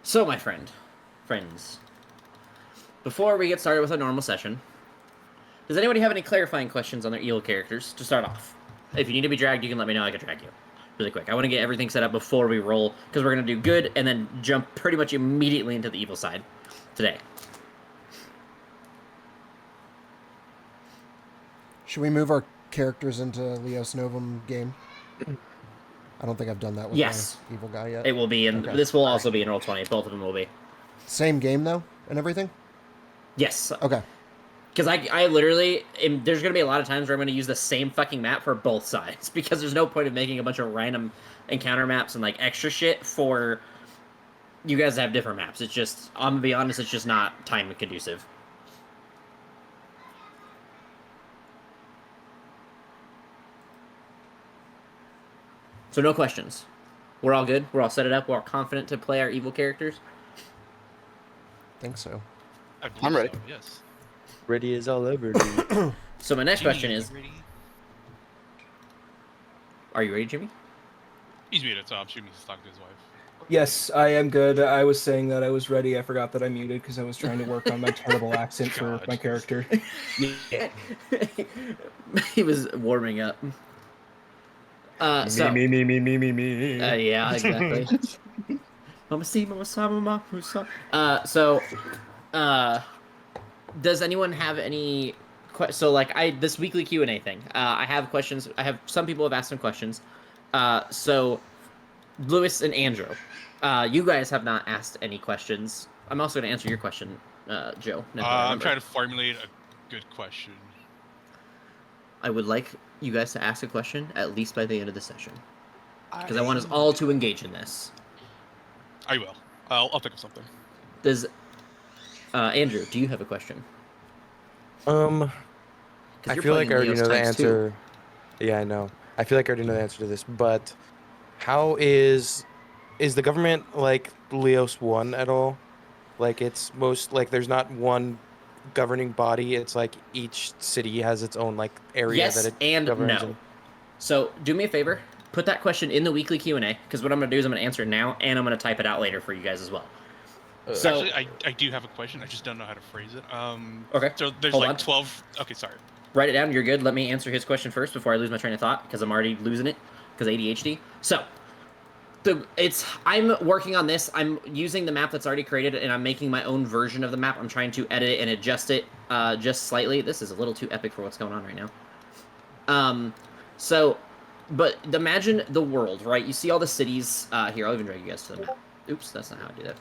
So, my friends, before we get started with a normal session, does anybody have any clarifying questions on their evil characters to start off? If you need to be dragged, you can let me know. I can drag you really quick. I want to get everything set up before we roll, because we're going to do good and then jump pretty much immediately into the evil side today. Should we move our characters into Ljos Novum game? I don't think I've done that with my evil guy yet. It will be, and this will also be in Roll20. Both of them will be. Same game, though, and everything? Yes. Okay. Because I literally, there's going to be a lot of times where I'm going to use the same fucking map for both sides, because there's no point of making a bunch of random encounter maps and, like, extra shit for you guys to have different maps. It's just, I'm going to be honest, it's just not time conducive. So no questions. We're all good. We're all set it up. We're all confident to play our evil characters. Think so. I'm ready. So, yes. Ready as all ever, dude. So my next Jimmy, question is, ready? are you ready, Jimmy? He's muted, so I'm assuming he's talking to his wife. Yes, I am good. I was saying that I was ready. I forgot that I muted because I was trying to work on my terrible accent for my character. Yeah. He was warming up. Me. Yeah, exactly. Does anyone have any so like this weekly Q&A thing, I have questions. Some people have asked some questions. So Lewis and Andrew, you guys have not asked any questions. I'm also going to answer your question, Joe. I'm trying to formulate a good question. I would like you guys to ask a question at least by the end of the session, because I want us all to engage in this. I will. I'll think of something. Does Andrew, do you have a question? I feel like I already know the answer. Yeah, I know. I feel like I already know the answer to this, but how is the government like Ljos 1 at all? Like it's most like there's not one governing body. It's like each city has its own like area that it and governs no. in. So do me a favor, put that question in the weekly Q&A, because what I'm going to do is I'm going to answer it now, and I'm going to type it out later for you guys as well. So Actually, I do have a question. I just don't know how to phrase it. Okay. So there's Hold like on. 12. Okay, sorry. Write it down. You're good. Let me answer his question first before I lose my train of thought, because I'm already losing it because ADHD. So I'm working on this. I'm using the map that's already created, and I'm making my own version of the map. I'm trying to edit it and adjust it just slightly. This is a little too epic for what's going on right now. But imagine the world, right? You see all the cities. Here, I'll even drag you guys to the map. Oops, that's not how I do that.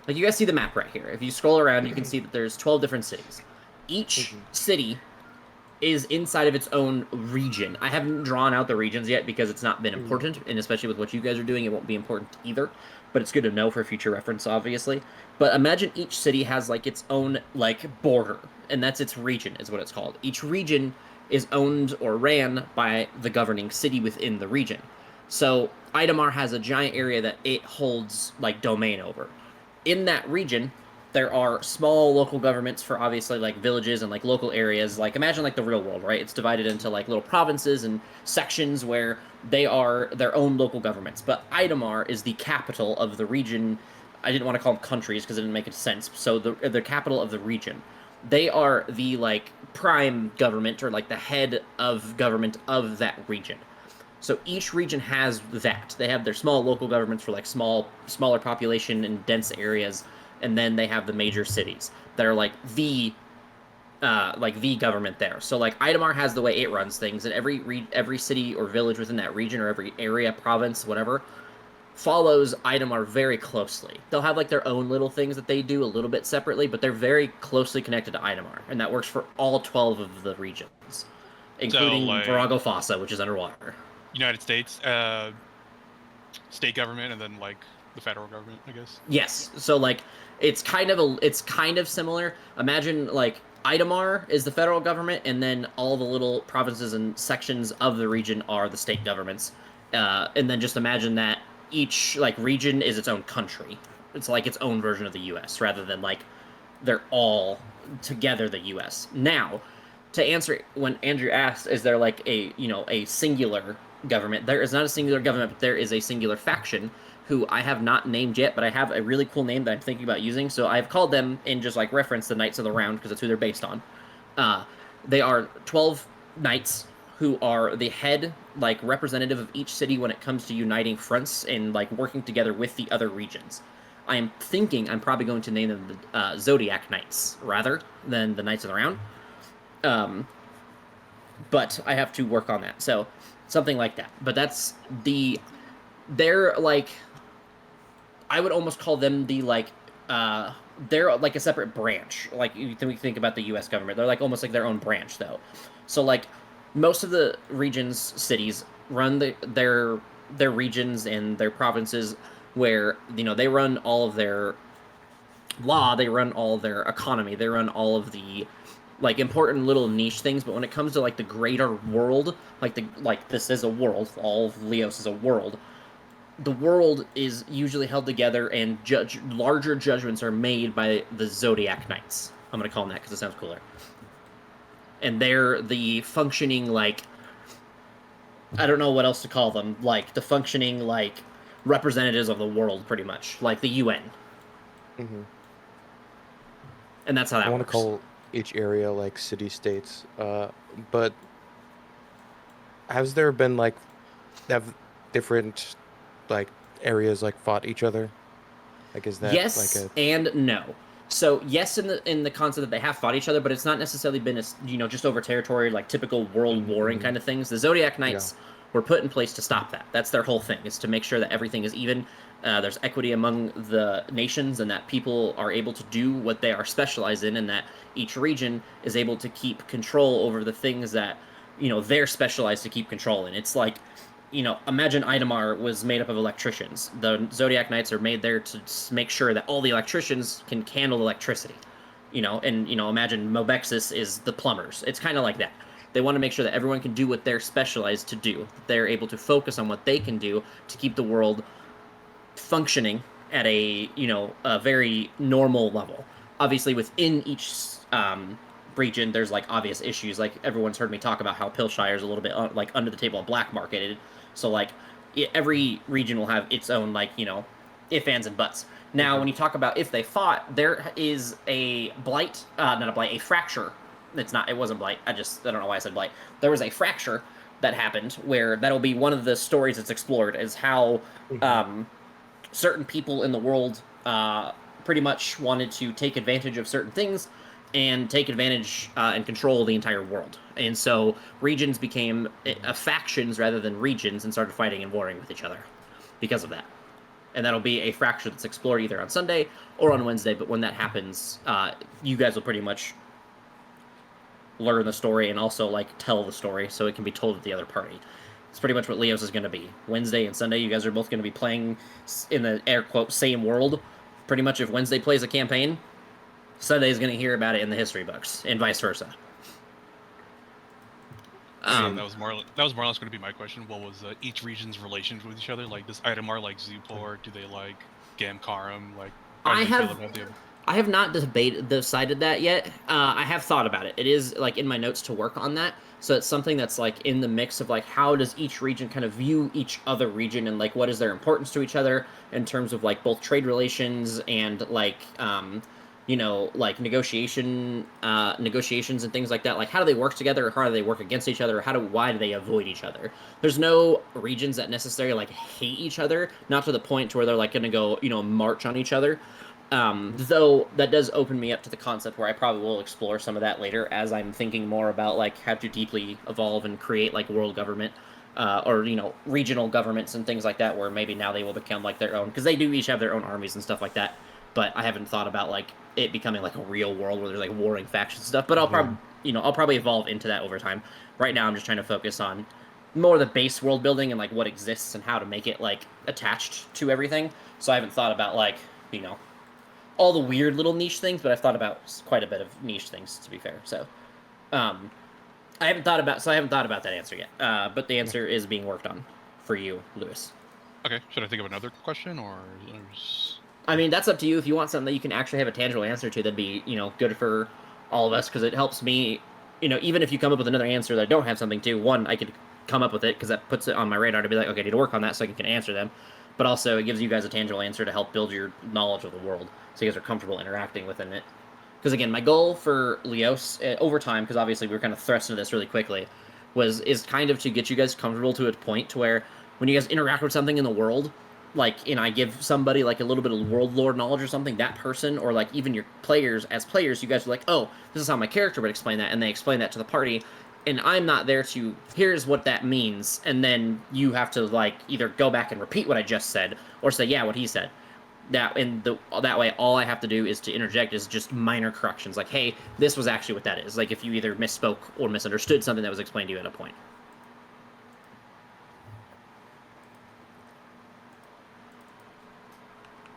Like, you guys see the map right here. If you scroll around, you can see that there's 12 different cities. Each city is inside of its own region. I haven't drawn out the regions yet because it's not been important, and especially with what you guys are doing, it won't be important either. But it's good to know for future reference, obviously. But imagine each city has, like, its own, like, border, and that's its region, is what it's called. Each region is owned or ran by the governing city within the region. So Idemar has a giant area that it holds, like, domain over. In that region, there are small local governments for obviously like villages and like local areas. Like imagine like the real world, right? It's divided into like little provinces and sections where they are their own local governments. But Idemar is the capital of the region. I didn't want to call them countries because it didn't make sense. So the capital of the region. They are the like prime government or like the head of government of that region. So each region has that. They have their small local governments for like smaller population and dense areas, and then they have the major cities that are like the government there. So like Idemar has the way it runs things, and every city or village within that region or every area, province, whatever, follows Idemar very closely. They'll have like their own little things that they do a little bit separately, but they're very closely connected to Idemar, and that works for all 12 of the regions, including like, Virago Fossa, which is underwater. United States, state government, and then like the federal government, I guess. Yes. So like it's kind of similar. Imagine like Idemar is the federal government, and then all the little provinces and sections of the region are the state governments. And then just imagine that each like region is its own country. It's like its own version of the US rather than like they're all together the US. Now, to answer when Andrew asked, is there like a singular government. There is not a singular government, but there is a singular faction who I have not named yet, but I have a really cool name that I'm thinking about using. So I've called them in just like reference the Knights of the Round because that's who they're based on. They are 12 knights who are the head like representative of each city when it comes to uniting fronts and like working together with the other regions. I am thinking I'm probably going to name them the Zodiac Knights rather than the Knights of the Round. But I have to work on that. So something like that. But that's they're like, I would almost call them the like, they're like a separate branch. Like we think about the U.S. government, they're like almost like their own branch though. So like most of the regions, cities run their regions and their provinces where, you know, they run all of their law, they run all of their economy, they run all of the like important little niche things. But when it comes to like the greater world, like this is a world, all of Ljos is a world. The world is usually held together, and larger judgments are made by the Zodiac Knights. I'm gonna call them that because it sounds cooler. And they're the functioning like, I don't know what else to call them, like the functioning like representatives of the world, pretty much like the UN. Mm-hmm. And that's how that works. I want to call each area like city-states, but has there been like have different like areas like fought each other? Like is that yes like and no. So yes, in the concept that they have fought each other, but it's not necessarily been just over territory like typical world warring kind of things. The Zodiac Knights were put in place to stop that. That's their whole thing, is to make sure that everything is even. There's equity among the nations, and that people are able to do what they are specialized in, and that each region is able to keep control over the things that, you know, they're specialized to keep control in. It's like, you know, imagine Idemar was made up of electricians. The Zodiac Knights are made there to make sure that all the electricians can handle electricity. You know, and, you know, imagine Mobexis is the plumbers. It's kind of like that. They want to make sure that everyone can do what they're specialized to do. They're able to focus on what they can do to keep the world functioning at a, you know, a very normal level. Obviously, within each region, there's like obvious issues. Like everyone's heard me talk about how Pilshire is a little bit like under the table black marketed. So like every region will have its own like, you know, ifs, ands, and buts. Now, when you talk about if they fought, there is a blight, not a blight, a fracture. It wasn't blight. I don't know why I said blight. There was a fracture that happened where that'll be one of the stories that's explored, is how certain people in the world pretty much wanted to take advantage of certain things and take advantage and control the entire world. And so regions became factions rather than regions and started fighting and warring with each other because of that. And that'll be a fracture that's explored either on Sunday or on Wednesday. But when that happens, you guys will pretty much learn the story and also like tell the story so it can be told to the other party. It's pretty much what Ljos is going to be. Wednesday and Sunday, you guys are both going to be playing in the air quote same world. Pretty much if Wednesday plays a campaign, Sunday is going to hear about it in the history books, and vice versa. That was more or less going to be my question. What was each region's relations with each other? Like, does Idemar like Zupor? Do they like Gamkaram? Like, I have not decided that yet. I have thought about it. It is like in my notes to work on that. So it's something that's like in the mix of like how does each region kind of view each other region, and like what is their importance to each other in terms of like both trade relations and like you know, like negotiations and things like that. Like how do they work together, or how do they work against each other, or why do they avoid each other? There's no regions that necessarily like hate each other, not to the point to where they're like going to go, you know, march on each other. Though that does open me up to the concept where I probably will explore some of that later as I'm thinking more about like how to deeply evolve and create like world government, or, you know, regional governments and things like that, where maybe now they will become like their own, because they do each have their own armies and stuff like that. But I haven't thought about like it becoming like a real world where there's like warring factions and stuff. But I'll probably evolve into that over time. Right now I'm just trying to focus on more the base world building and like what exists and how to make it like attached to everything. So I haven't thought about like, you know, all the weird little niche things, but I've thought about quite a bit of niche things, to be fair. So I haven't thought about that answer yet. But the answer is being worked on for you, Lewis. Okay, should I think of another question, or I mean, that's up to you. If you want something that you can actually have a tangible answer to, that'd be, you know, good for all of us, because it helps me, you know, even if you come up with another answer that I don't have something to, one, I could come up with it, because that puts it on my radar to be like, okay, I need to work on that so I can answer them. But also, it gives you guys a tangible answer to help build your knowledge of the world, so you guys are comfortable interacting within it. Because again, my goal for Ljos over time, because obviously we were kind of thrust into this really quickly, is kind of to get you guys comfortable to a point to where when you guys interact with something in the world, like, and I give somebody like a little bit of world lore knowledge or something, that person, or like even your players, as players, you guys are like, oh, this is how my character would explain that, and they explain that to the party, and I'm not there to, here's what that means, and then you have to like either go back and repeat what I just said, or say, yeah, what he said. That way, all I have to do is to interject is just minor corrections, like, hey, this was actually what that is. Like if you either misspoke or misunderstood something that was explained to you at a point.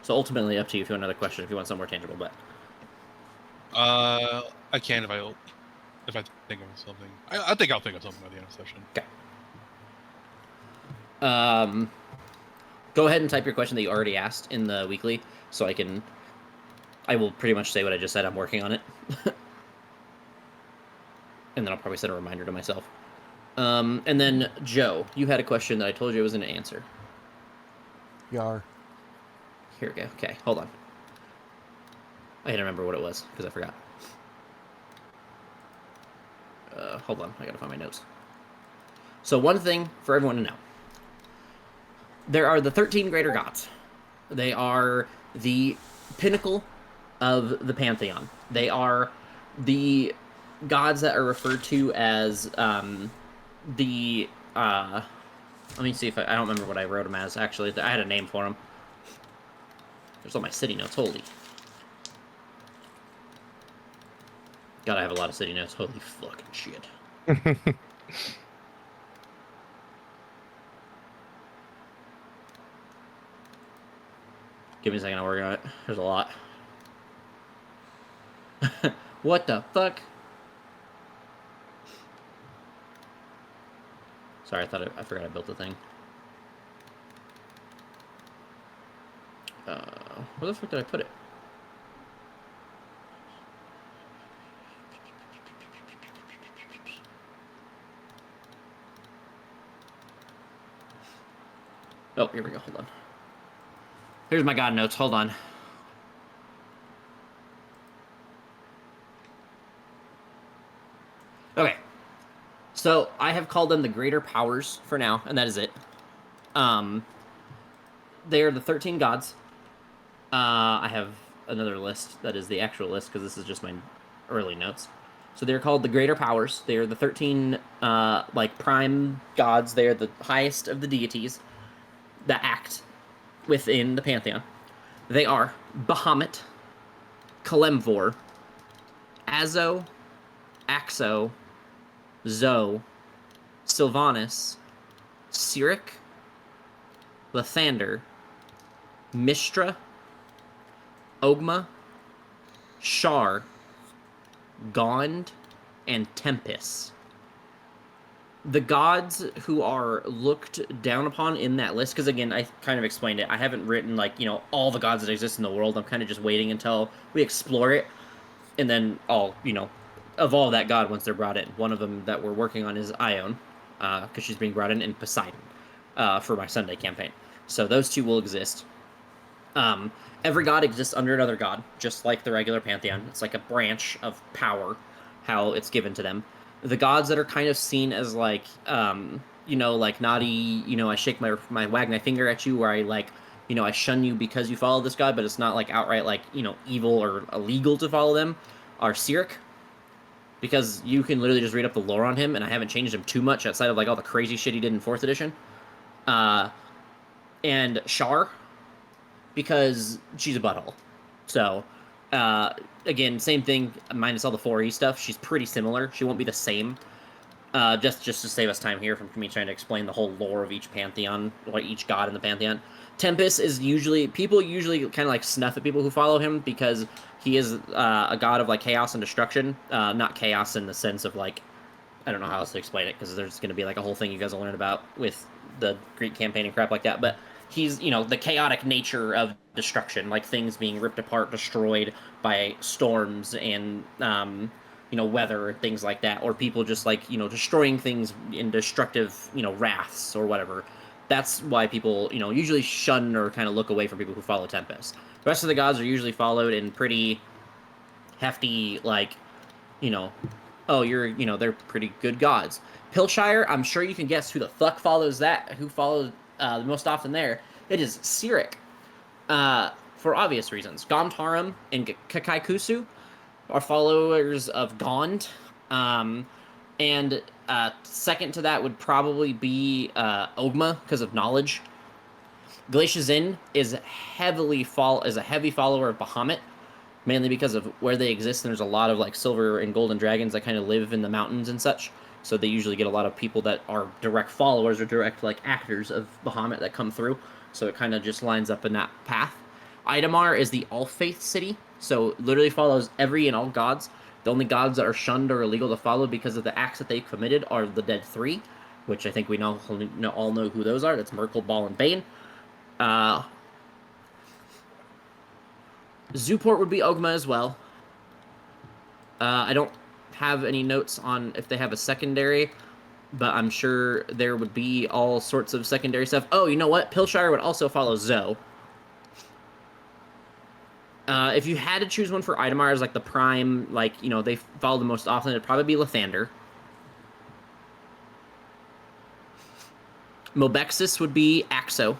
So ultimately, up to you if you want another question, if you want something more tangible. But I can if I think of something. I think I'll think of something by the end of the session. Okay. Go ahead and type your question that you already asked in the weekly, so I will pretty much say what I just said. I'm working on it, and then I'll probably send a reminder to myself. And then Joe, you had a question that I told you I was going to answer. Yar. Here we go. Okay, hold on. I had to remember what it was, because I forgot. Hold on, I gotta find my notes. So one thing for everyone to know. There are the 13 greater gods. They are the pinnacle of the pantheon. They are the gods that are referred to as let me see if I don't remember what I wrote them as, actually. I had a name for them. There's all my city notes. Holy. God, I have a lot of city notes. Holy fucking shit. Give me a second, I'll work on it. There's a lot. What the fuck? Sorry, I forgot I built the thing. Where the fuck did I put it? Oh, here we go. Hold on. Here's my god notes. Hold on. Okay. So, I have called them the greater powers for now, and that is it. They are the 13 gods. I have another list that is the actual list, because this is just my early notes. So they're called the greater powers. They are the 13 like prime gods. They are the highest of the deities that act within the pantheon. They are Bahamut, Kalemvor, Azo, Axo, Zo, Sylvanus, Cyric, Lathander, Mistra, Ogma, Shar, Gond, and Tempest. The gods who are looked down upon in that list, because again, I kind of explained it. I haven't written, like, you know, all the gods that exist in the world. I'm kind of just waiting until we explore it, and then I'll, you know, evolve that god once they're brought in. One of them that we're working on is Ione, because she's being brought in, and Poseidon, for my Sunday campaign. So those two will exist. Every god exists under another god, just like the regular pantheon. It's like a branch of power, how it's given to them. The gods that are kind of seen as like, you know, like naughty, you know, I shake my wag my finger at you, where I like, you know, I shun you because you follow this god, but it's not like outright like, you know, evil or illegal to follow them, are Cyric. Because you can literally just read up the lore on him, and I haven't changed him too much outside of like all the crazy shit he did in 4th edition. And Shar, because she's a butthole. So, again, same thing, minus all the 4E stuff. She's pretty similar. She won't be the same. Just to save us time here from me trying to explain the whole lore of each pantheon, like each god in the pantheon. Tempest is people usually kind of like snuff at people who follow him, because he is a god of like chaos and destruction. Not chaos in the sense of like, I don't know how else to explain it, because there's going to be like a whole thing you guys will learn about with the Greek campaign and crap like that, but he's, you know, the chaotic nature of destruction, like things being ripped apart, destroyed by storms, and weather or things like that, or people just like, destroying things in destructive, wraths or whatever. That's why people, usually shun or kind of look away from people who follow Tempest. The rest of the gods are usually followed in pretty hefty, like, oh, they're pretty good gods. Pilshire, I'm sure you can guess who the fuck follows that, who follows the most often there. It is Cyric. For obvious reasons. Gomtarum and Kakaikusu are followers of Gond. And second to that would probably be Ogma, because of knowledge. Glacier Zin is a heavy follower of Bahamut, mainly because of where they exist, and there's a lot of like silver and golden dragons that kind of live in the mountains and such. So they usually get a lot of people that are direct followers or direct like actors of Bahamut that come through. So it kind of just lines up in that path. Idemar is the all-faith city, so literally follows every and all gods. The only gods that are shunned or illegal to follow because of the acts that they've committed are the Dead Three, which I think we all know who those are. That's Merkel, Ball, and Bane. Zuport would be Ogma as well. I don't have any notes on if they have a secondary, but I'm sure there would be all sorts of secondary stuff. Oh, you know what? Pilshire would also follow Zoe. If you had to choose one for Idemar as like the prime, like, they follow the most often, it'd probably be Lathander. Mobexus would be Axo.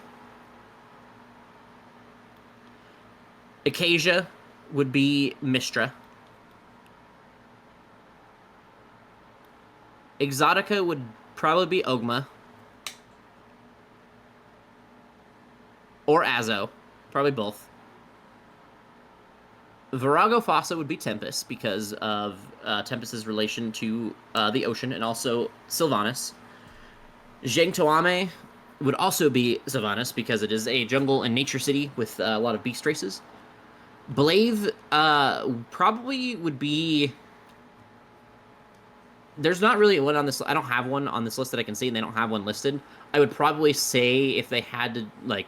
Acacia would be Mistra. Exotica would probably be Ogma. Or Azo. Probably both. Virago Fossa would be Tempest because of Tempest's relation to the ocean and also Sylvanas. Zheng Toame would also be Sylvanas because it is a jungle and nature city with a lot of beast races. Blaive probably would be... There's not really one on this... I don't have one on this list that I can see, and they don't have one listed. I would probably say if they had to, like,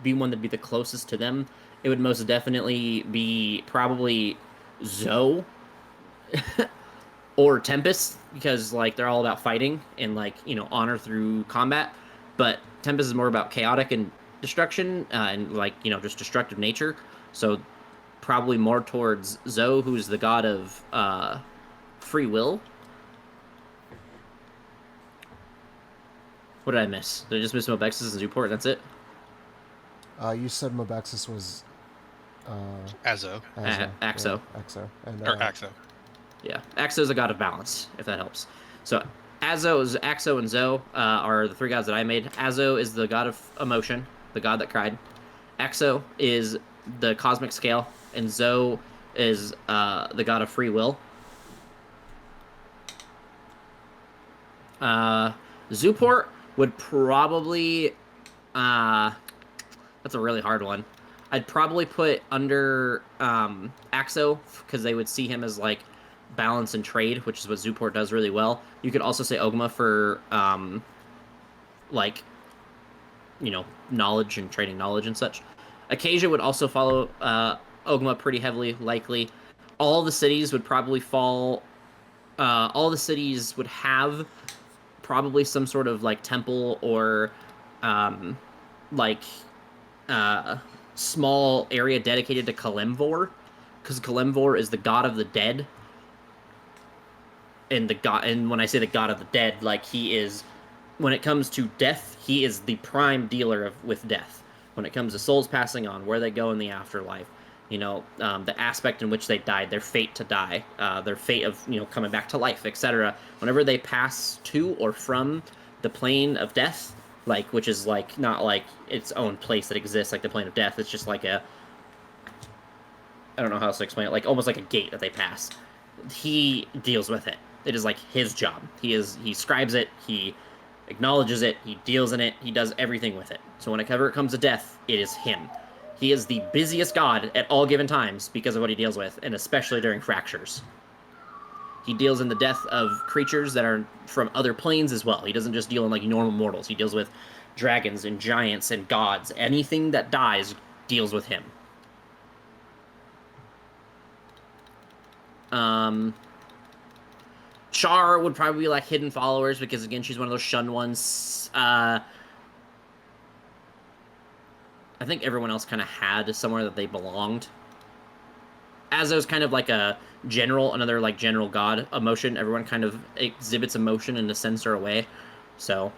be one that'd be the closest to them, it would most definitely be probably Zoe or Tempest, because, like, they're all about fighting and, like, honor through combat. But Tempest is more about chaotic and destruction and, like, just destructive nature. So probably more towards Zoe, who's the god of free will. What did I miss? Did I just miss Mobexus and Zuport? That's it? You said Mobexus was... Azo. Axo. Yeah, Axo. And, or Axo. Yeah. Axo is a god of balance, if that helps. So Axo and Zoe are the three gods that I made. Azo is the god of emotion, the god that cried. Axo is the cosmic scale, and Zoe is the god of free will. Zuport would probably... that's a really hard one. I'd probably put under Axo, because they would see him as, like, balance and trade, which is what Zuport does really well. You could also say Ogma for, like, knowledge and trading knowledge and such. Acacia would also follow Ogma pretty heavily, likely. All the cities would probably fall... all the cities would have probably some sort of, like, temple or, small area dedicated to Kalimvor, because Kalimvor is the god of the dead, and when I say the god of the dead, like, he is, when it comes to death, he is the prime dealer with death. When it comes to souls passing on, where they go in the afterlife, the aspect in which they died, their fate to die, their fate of coming back to life, etc. Whenever they pass to or from the plane of death, like, which is, like, not, like, its own place that exists, like the plane of death. It's just like I don't know how else to explain it, like, almost like a gate that they pass. He deals with it. It is, like, his job. He scribes it, he acknowledges it, he deals in it, he does everything with it. So whenever it comes to death, it is him. He is the busiest god at all given times because of what he deals with, and especially during fractures. He deals in the death of creatures that are from other planes as well. He doesn't just deal in, like, normal mortals. He deals with dragons and giants and gods. Anything that dies deals with him. Char would probably be like hidden followers because again she's one of those shunned ones. I think everyone else kind of had somewhere that they belonged. As was kind of like a general, another like general god emotion. Everyone kind of exhibits emotion in a sense or a way. So,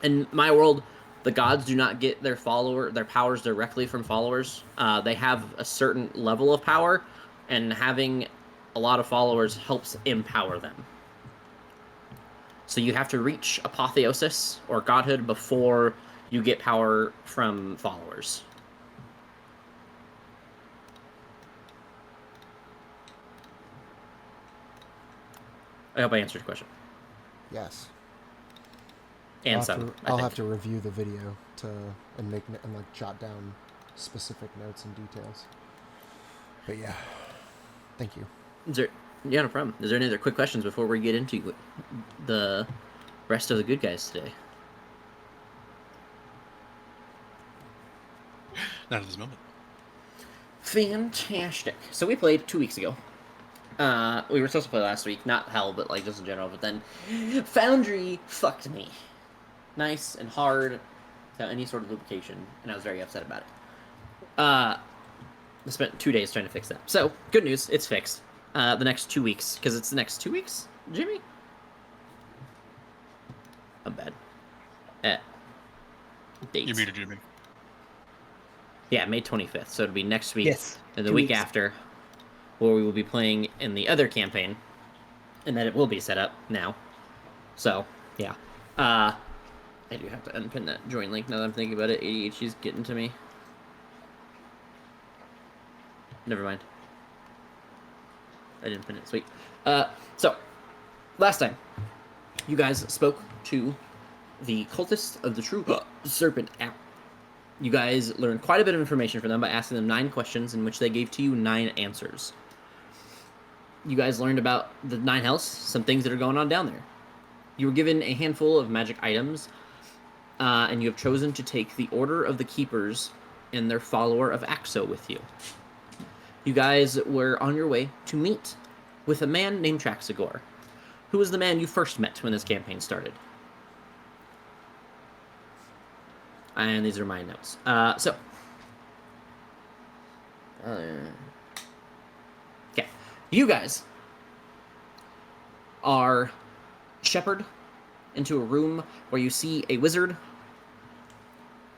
in my world, the gods do not get their powers directly from followers. They have a certain level of power, and having a lot of followers helps empower them. So you have to reach apotheosis or godhood before you get power from followers. I hope I answered your question. Yes. And I'll have to review the video and like jot down specific notes and details. But yeah, thank you. Yeah, no problem. Is there any other quick questions before we get into the rest of the good guys today? Not at this moment. Fantastic. So we played 2 weeks ago. We were supposed to play last week, not hell, but like just in general. But then Foundry fucked me, nice and hard, without any sort of lubrication, and I was very upset about it. I spent 2 days trying to fix that. So good news, it's fixed. The next 2 weeks, because it's the next 2 weeks, Jimmy. I'm bad at dates. You're muted, Jimmy. Yeah, May 25th. So it'll be next week, Yes, and the 2 week weeks. after, where we will be playing in the other campaign, and then it will be set up now. So, yeah. I do have to unpin that join link now that I'm thinking about it. ADHD's getting to me. Never mind. I didn't pin it. Sweet. So, last time, you guys spoke to the cultists of the True Serpent App. You guys learned quite a bit of information from them by asking them 9 questions in which they gave to you 9 answers. You guys learned about the 9 hells, some things that are going on down there. You were given a handful of magic items, and you have chosen to take the Order of the Keepers and their follower of Axo with you. You guys were on your way to meet with a man named Traxagor, who was the man you first met when this campaign started. And these are my notes. Okay. You guys are shepherded into a room where you see a wizard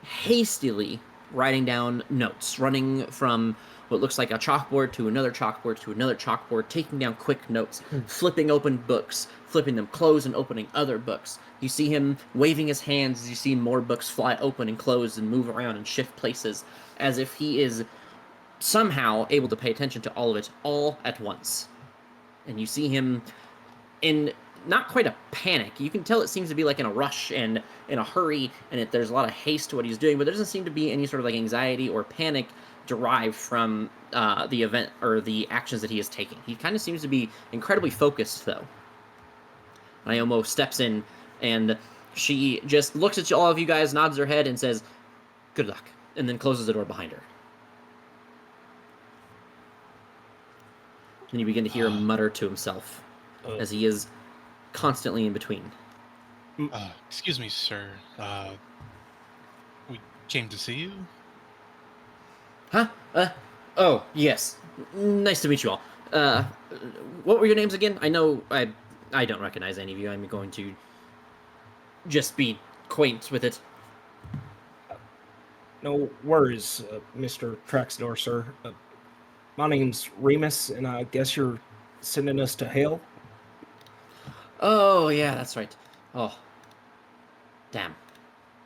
hastily writing down notes, running from what looks like a chalkboard to another chalkboard to another chalkboard, taking down quick notes, flipping open books, flipping them closed and opening other books. You see him waving his hands as you see more books fly open and close and move around and shift places, as if he is somehow able to pay attention to all of it all at once. And you see him in not quite a panic. You can tell it seems to be like in a rush and in a hurry, and there's a lot of haste to what he's doing, but there doesn't seem to be any sort of like anxiety or panic derived from the event or the actions that he is taking. He kind of seems to be incredibly focused, though. Iomo steps in, and she just looks at all of you guys, nods her head, and says, "Good luck," and then closes the door behind her. And you begin to hear him mutter to himself, as he is constantly in between. Excuse me, sir. We came to see you? Huh? Oh, yes. Nice to meet you all. What were your names again? I know I don't recognize any of you. I'm going to just be quaint with it. No worries, Mr. Traxador, sir. My name's Remus, and I guess you're sending us to hell? Oh, yeah, that's right. Oh. Damn.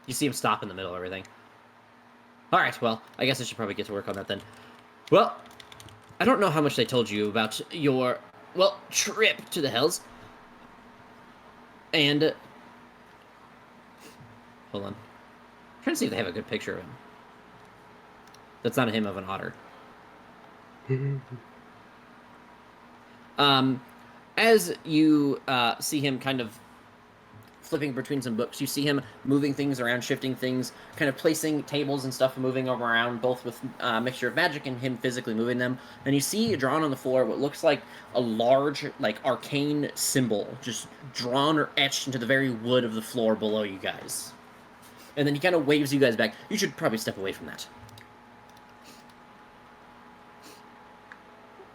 You see him stop in the middle of everything. Alright, well, I guess I should probably get to work on that then. Well, I don't know how much they told you about your, well, trip to the Hells. And, hold on. I'm trying to see if they have a good picture of him. That's not a him of an otter. As you see him kind of flipping between some books. You see him moving things around, shifting things, kind of placing tables and stuff, moving them around, both with a mixture of magic and him physically moving them. And you see drawn on the floor what looks like a large, like, arcane symbol, just drawn or etched into the very wood of the floor below you guys. And then he kind of waves you guys back. You should probably step away from that.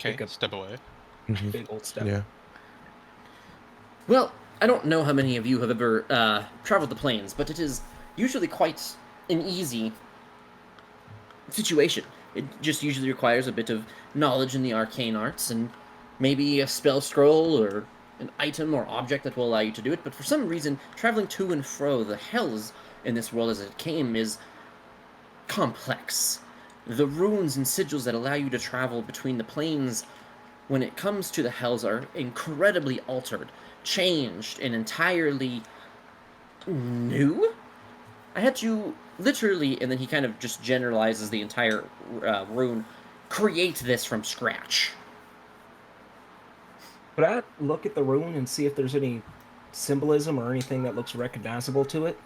Okay, step away. Big old step. Yeah. Well, I don't know how many of you have ever traveled the plains, but it is usually quite an easy situation. It just usually requires a bit of knowledge in the arcane arts and maybe a spell scroll or an item or object that will allow you to do it. But for some reason, traveling to and fro the hells in this world as it came is complex. The runes and sigils that allow you to travel between the planes when it comes to the hells are incredibly altered, changed, and entirely new? I had to literally, and then he kind of just generalizes the entire rune, create this from scratch. Could I look at the rune and see if there's any symbolism or anything that looks recognizable to it?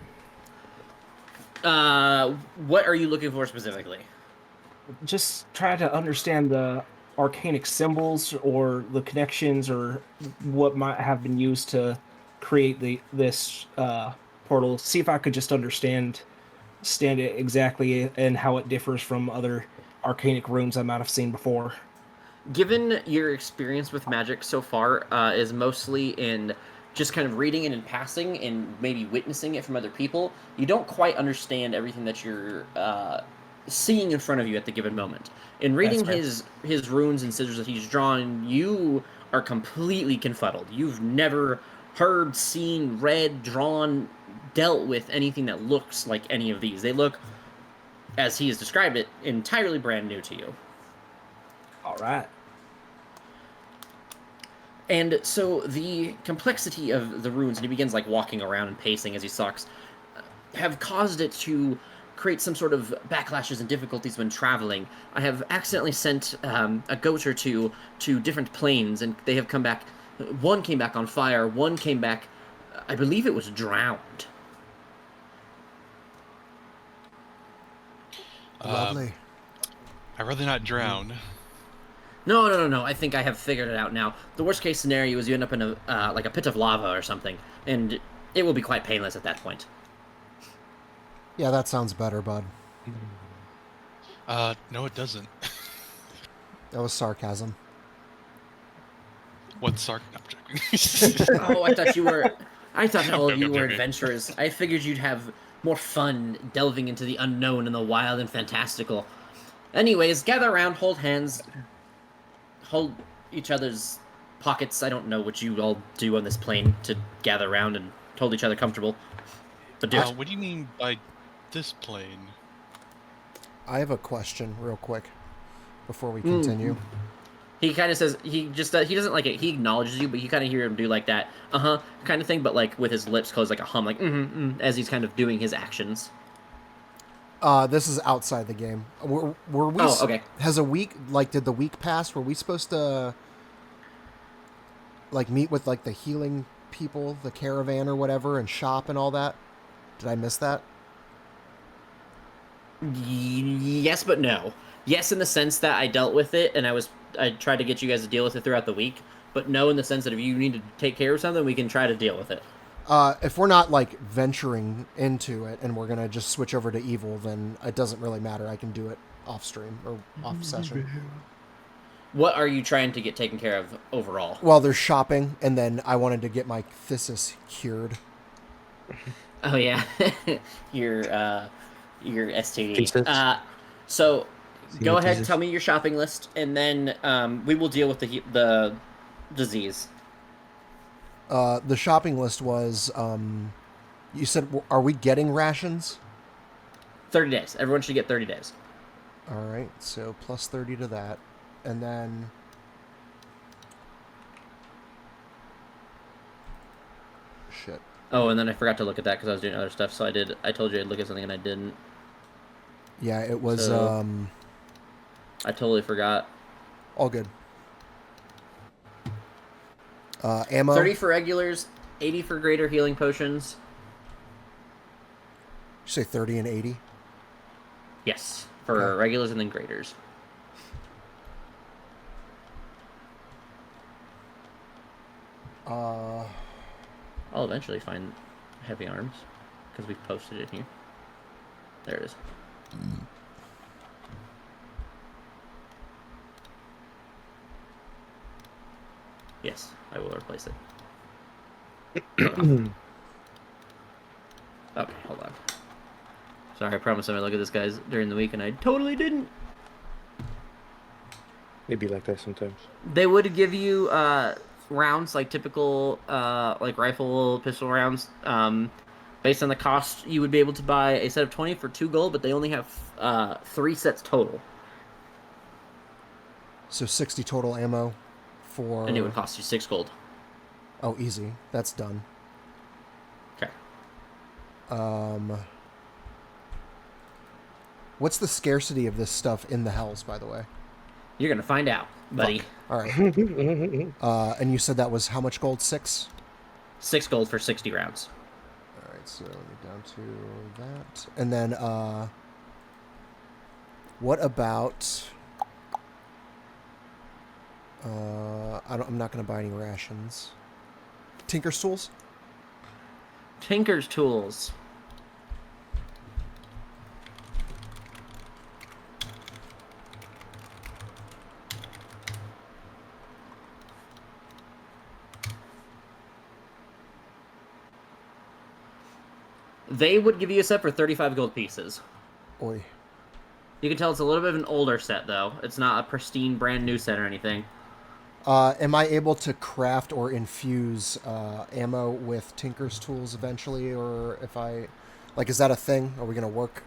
What are you looking for specifically? Just try to understand the arcanic symbols or the connections or what might have been used to create this portal. See if I could just understand it exactly and how it differs from other arcanic runes I might have seen before. Given your experience with magic so far is mostly in just kind of reading it in passing and maybe witnessing it from other people, you don't quite understand everything that you're seeing in front of you at the given moment. In reading his runes and sigils that he's drawn, you are completely confuddled. You've never heard, seen, read, drawn, dealt with anything that looks like any of these. They look, as he has described it, entirely brand new to you. All right. And so the complexity of the runes, and he begins like walking around and pacing as he stalks, have caused it to create some sort of backlashes and difficulties when traveling. I have accidentally sent a goat or two to different planes, and they have come back. One came back on fire. One came back, I believe it was drowned. Lovely. I'd rather not drown. No. I think I have figured it out now. The worst case scenario is you end up in a like a pit of lava or something, and it will be quite painless at that point. Yeah, that sounds better, bud. No, it doesn't. That was sarcasm. What's sarcasm? Oh, I thought you were. I thought all of you were joking. adventurers. I figured you'd have more fun delving into the unknown and the wild and fantastical. Anyways, gather around, hold hands, hold each other's pockets. I don't know what you all do on this plane to gather around and hold each other comfortable. But do it. What do you mean by this plane? I have a question real quick before we continue. He kind of says, he doesn't like it. He acknowledges you, but you kind of hear him do like that, kind of thing, but like with his lips closed, like a hum, like, as he's kind of doing his actions. This is outside the game. Were we? Oh, okay. Has a week, like, did the week pass? Were we supposed to, like, meet with, like, the healing people, the caravan or whatever, and shop and all that? Did I miss that? Yes, but no. Yes, in the sense that I dealt with it, and I tried to get you guys to deal with it throughout the week, but no in the sense that if you need to take care of something, we can try to deal with it. If we're not, like, venturing into it and we're going to just switch over to evil, then it doesn't really matter. I can do it off stream or off session. What are you trying to get taken care of overall? Well, there's shopping, and then I wanted to get my phthisis cured. Oh, yeah. your STD. Thesis? So, go ahead, thesis? tell me your shopping list, and then we will deal with the disease. The shopping list was, you said, are we getting rations? 30 days. Everyone should get 30 days. All right, so plus 30 to that. And then... Shit. Oh, and then I forgot to look at that because I was doing other stuff, so I told you I'd look at something and I didn't. Yeah, it was, So- I totally forgot. all good. Ammo. 30 for regulars, 80 for greater healing potions. You say 30 and 80? Yes, for regulars and then graders. I'll eventually find heavy arms because we've posted it here. There it is. Yes, I will replace it. Okay, hold on. Sorry, I promised I would look at this guys during the week, and I totally didn't. It'd be like that sometimes. They would give you rounds, like typical like rifle, pistol rounds. Based on the cost, you would be able to buy a set of 20 for 2 gold, but they only have 3 sets total. So 60 total ammo for... And it would cost you 6 gold. Oh, easy. That's done. Okay. What's the scarcity of this stuff in the Hells, by the way? You're going to find out, buddy. Fuck. All right. And you said that was how much gold? 6? 6 gold for 60 rounds. All right, so down to that. And then, what about... I'm not going to buy any rations. Tinker's tools? Tinker's tools. They would give you a set for 35 gold pieces. Oi. You can tell it's a little bit of an older set, though. It's not a pristine, brand new set or anything. Am I able to craft or infuse ammo with Tinker's tools eventually, or if I... Like, is that a thing? Are we going to work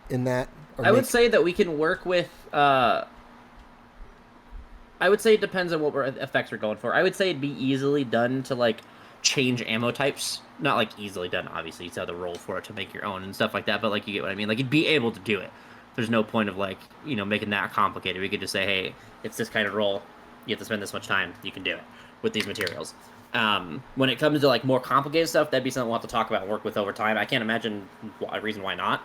in that? Or I would say that we can work with... I would say it depends on what effects we're going for. I would say it'd be easily done to, like, change ammo types. Not, like, easily done, obviously. You still have to roll for it to make your own and stuff like that, but, like, you get what I mean. Like, you'd be able to do it. There's no point of, like, you know, making that complicated. We could just say, hey, it's this kind of roll. You have to spend this much time. You can do it with these materials. When it comes to, like, more complicated stuff, that'd be something we'll have to talk about and work with over time. I can't imagine a reason why not.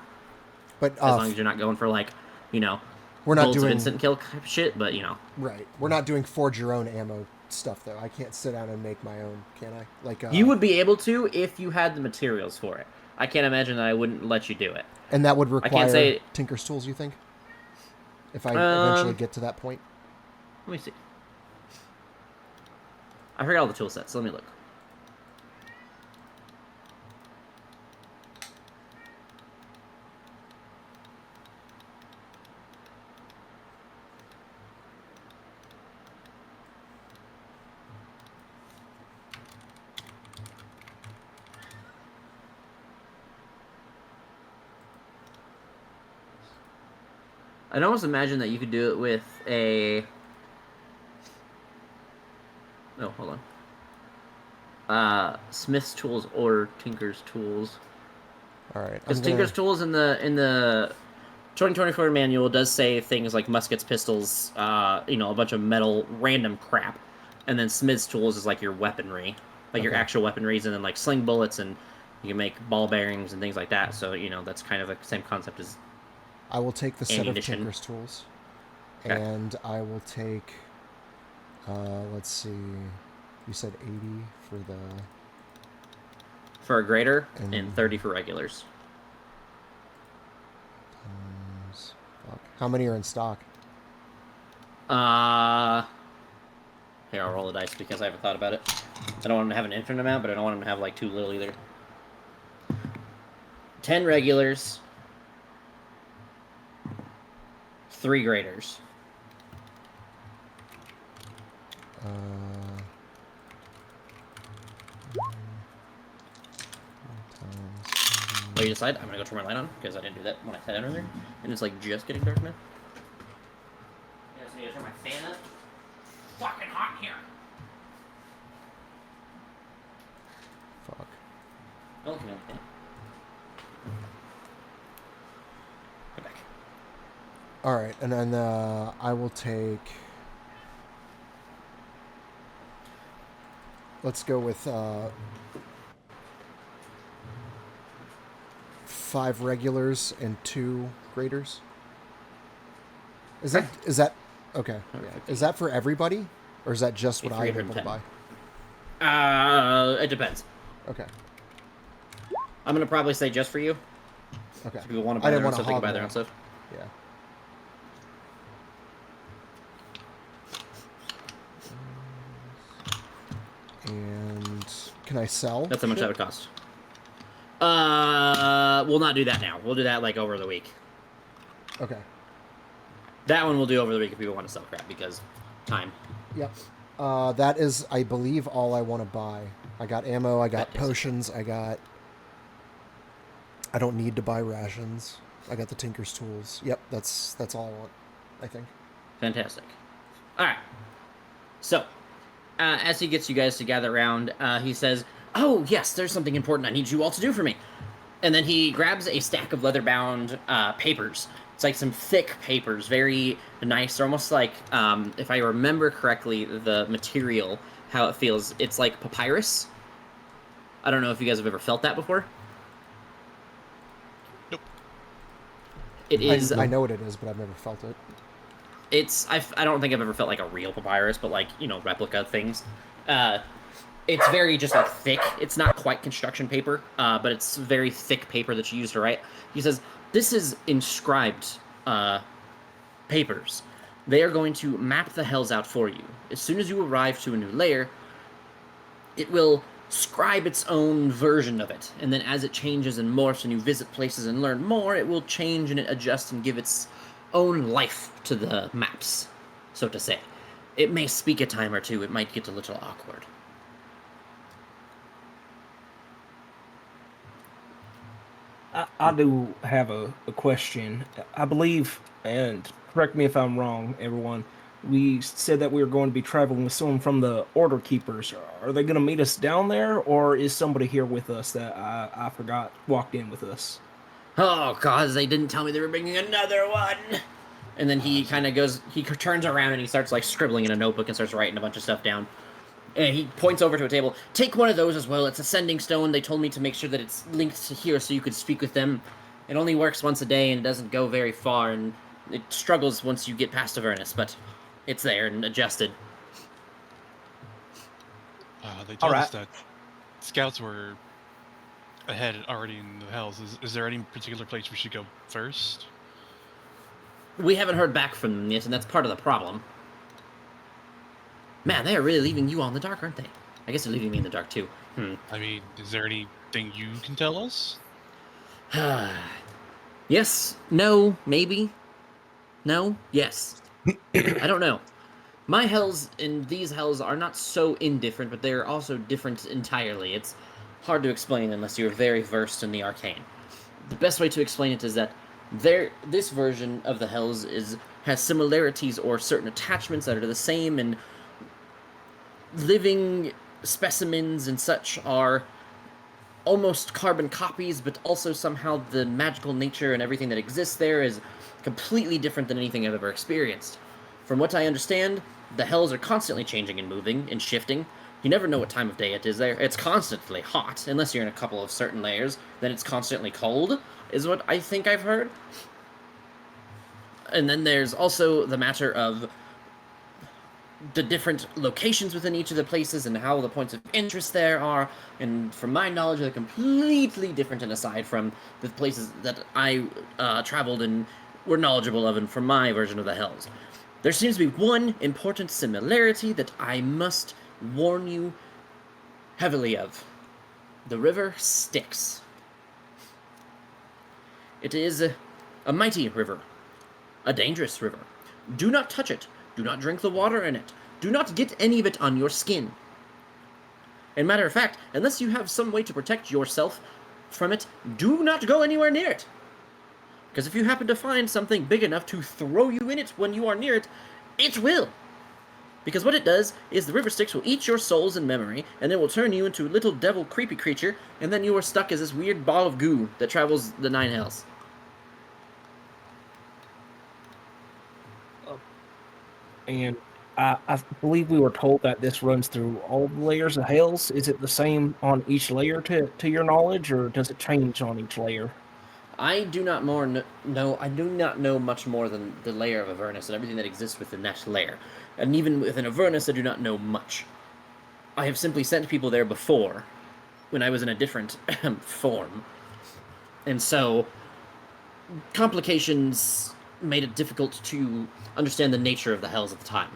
But as long as you're not going for, like, you know, we're not doing of instant kill shit, but, you know. Right. We're not doing forge your own ammo stuff, though. I can't sit down and make my own, can I? Like you would be able to if you had the materials for it. I can't imagine that I wouldn't let you do it. And that would require say... Tinker's tools, you think? If I eventually get to that point? Let me see. I forgot all the tool sets, so let me look. I'd almost imagine that you could do it with a... Oh, hold on. Smith's tools or Tinker's tools. All right. Because Tinker's tools in the 2024 manual does say things like muskets, pistols, you know, a bunch of metal, random crap, and then Smith's tools is like your weaponry, like your actual weaponries, and then like sling bullets, and you can make ball bearings and things like that. So you know that's kind of the same concept as. I will take the set of ammunition. Tinker's tools, Okay. and I will take. Let's see. You said 80 for the. For a grader And- and 30 for regulars. Fuck. How many are in stock? Here, I'll roll the dice because I haven't thought about it. I don't want them to have an infinite amount, but I don't want them to have like too little either. 10 regulars. 3 graders. What do you decide? I'm gonna go turn my light on because I didn't do that when I sat down earlier, and it's like just getting dark now. Yeah, so I need to turn my fan up. Fucking hot in here. Fuck. Oh, look at that. Go back. All right, and then I will take. let's go with 5 regulars and 2 graders. Is that okay? Yeah. Is that for everybody, or is that just what I'm able to buy? It depends. Okay. I'm gonna probably say just for you. Okay. So people want to buy their own stuff, they can buy their own stuff. Yeah. And can I sell? That's how much that would cost. We'll not do that now. We'll do that like over the week. Okay. That one we'll do over the week if people want to sell crap because time. Yep. That is, I believe, all I want to buy. I got ammo. I got potions. I don't need to buy rations. I got the Tinker's tools. Yep, that's all I want, I think. Fantastic. All right. So, as he gets you guys to gather around, he says, "Oh, yes, there's something important I need you all to do for me." And then he grabs a stack of leather-bound papers. It's like some thick papers, very nice. They're almost like, if I remember correctly, the material, how it feels, it's like papyrus. I don't know if you guys have ever felt that before. Nope. It is. I know what it is, but I've never felt it. It's. I don't think I've ever felt like a real papyrus, but like, you know, replica things. It's very just like thick. It's not quite construction paper, but it's very thick paper that you use to write. He says, this is inscribed papers. They are going to map the hells out for you. As soon as you arrive to a new layer, it will scribe its own version of it. And then as it changes and morphs and you visit places and learn more, it will change and adjust and give its own life to the maps, so to say. It may speak a time or two. It might get a little awkward. I do have a question. I believe, and correct me if I'm wrong, everyone, we said that we were going to be traveling with someone from the Order Keepers. Are they going to meet us down there, or is somebody here with us that I forgot walked in with us? Oh, God, they didn't tell me they were bringing another one. And then he kind of goes, he turns around and he starts like scribbling in a notebook and starts writing a bunch of stuff down. And he points over to a table. Take one of those as well. It's a sending stone. They told me to make sure that it's linked to here so you could speak with them. It only works once a day and it doesn't go very far. And it struggles once you get past Avernus, but it's there and adjusted. They told us that scouts were ahead already in the hells. Is there any particular place we should go first? We haven't heard back from them yet, and that's part of the problem. Man, they are really leaving you all in the dark, aren't they? I guess they're leaving me in the dark, too. I mean, is there anything you can tell us? Yes, no, maybe. No, yes. I don't know. My hells and these hells are not so indifferent, but they're also different entirely. It's hard to explain unless you're very versed in the arcane. The best way to explain it is that this version of the hells has similarities or certain attachments that are the same, and living specimens and such are almost carbon copies, but also somehow the magical nature and everything that exists there is completely different than anything I've ever experienced. From what I understand, the hells are constantly changing and moving and shifting. You never know what time of day it is there. It's constantly hot, unless you're in a couple of certain layers. Then it's constantly cold, is what I think I've heard. And then there's also the matter of the different locations within each of the places and how the points of interest there are, and from my knowledge, they're completely different and aside from the places that I traveled and were knowledgeable of and from my version of the hells. There seems to be one important similarity that I must warn you heavily of. The river Styx. It is a mighty river, a dangerous river. Do not touch it. Do not drink the water in it. Do not get any of it on your skin. And matter of fact, unless you have some way to protect yourself from it, do not go anywhere near it. Because if you happen to find something big enough to throw you in it when you are near it, it will. Because what it does is the river Styx will eat your souls and memory, and it will turn you into a little devil creepy creature, and then you are stuck as this weird ball of goo that travels the 9 hells. And I believe we were told that this runs through all the layers of hells. Is it the same on each layer to your knowledge, or does it change on each layer? I do not know. I do not know much more than the layer of Avernus and everything that exists within that layer. And even within Avernus, I do not know much. I have simply sent people there before, when I was in a different form, and so complications made it difficult to understand the nature of the hells at the time.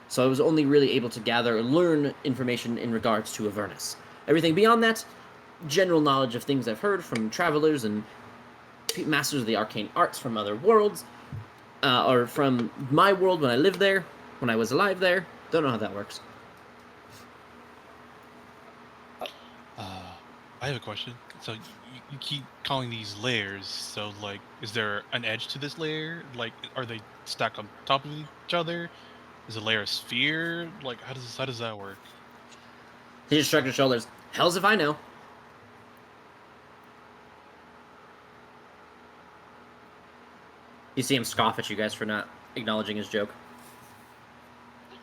So I was only really able to gather and learn information in regards to Avernus. Everything beyond that, general knowledge of things I've heard from travelers and masters of the arcane arts from other worlds, or from my world when I lived there, when I was alive there. Don't know how that works. I have a question. So you keep calling these layers. So like, is there an edge to this layer? Like, are they stacked on top of each other? Is a layer a sphere? Like, how does that work? He just shrugged his shoulders. Hells if I know. You see him scoff at you guys for not acknowledging his joke.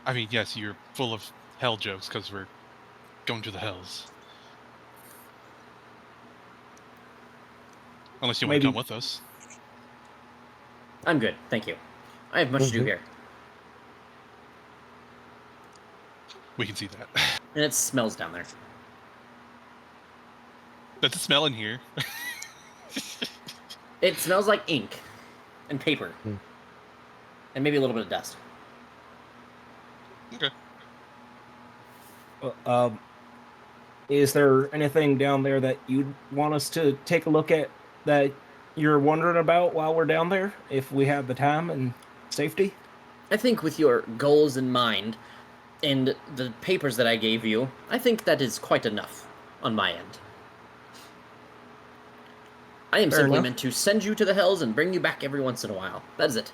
I mean, yes, you're full of hell jokes because we're going to the hells. Unless you want to come with us. I'm good, thank you. I have much to do here. We can see that. And it smells down there. That's a smell in here. It smells like ink and paper. And maybe a little bit of dust. Okay. Is there anything down there that you'd want us to take a look at that you're wondering about while we're down there, if we have the time and safety? I think with your goals in mind and the papers that I gave you, I think that is quite enough on my end. I am simply meant to send you to the hells and bring you back every once in a while. That is it.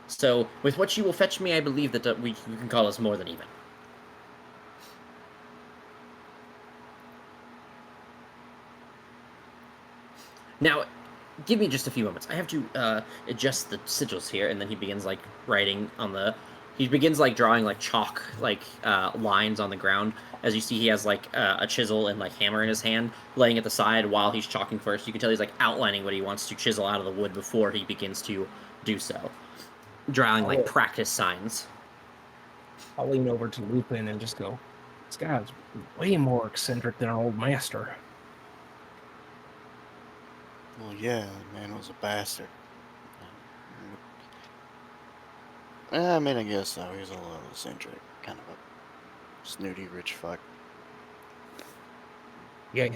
So, with what you will fetch me, I believe that you can call us more than even. Now, give me just a few moments. I have to adjust the sigils here, and then he begins like writing on the. He begins like drawing like chalk lines on the ground. As you see, he has like a chisel and like hammer in his hand, laying at the side while he's chalking first. You can tell he's like outlining what he wants to chisel out of the wood before he begins to do so, drawing like practice signs. I'll lean over to Lupin and just go, "This guy's way more eccentric than our old master." Well, yeah, the man was a bastard. I mean, I guess so. He's a little eccentric. Kind of a snooty rich fuck. Yeah.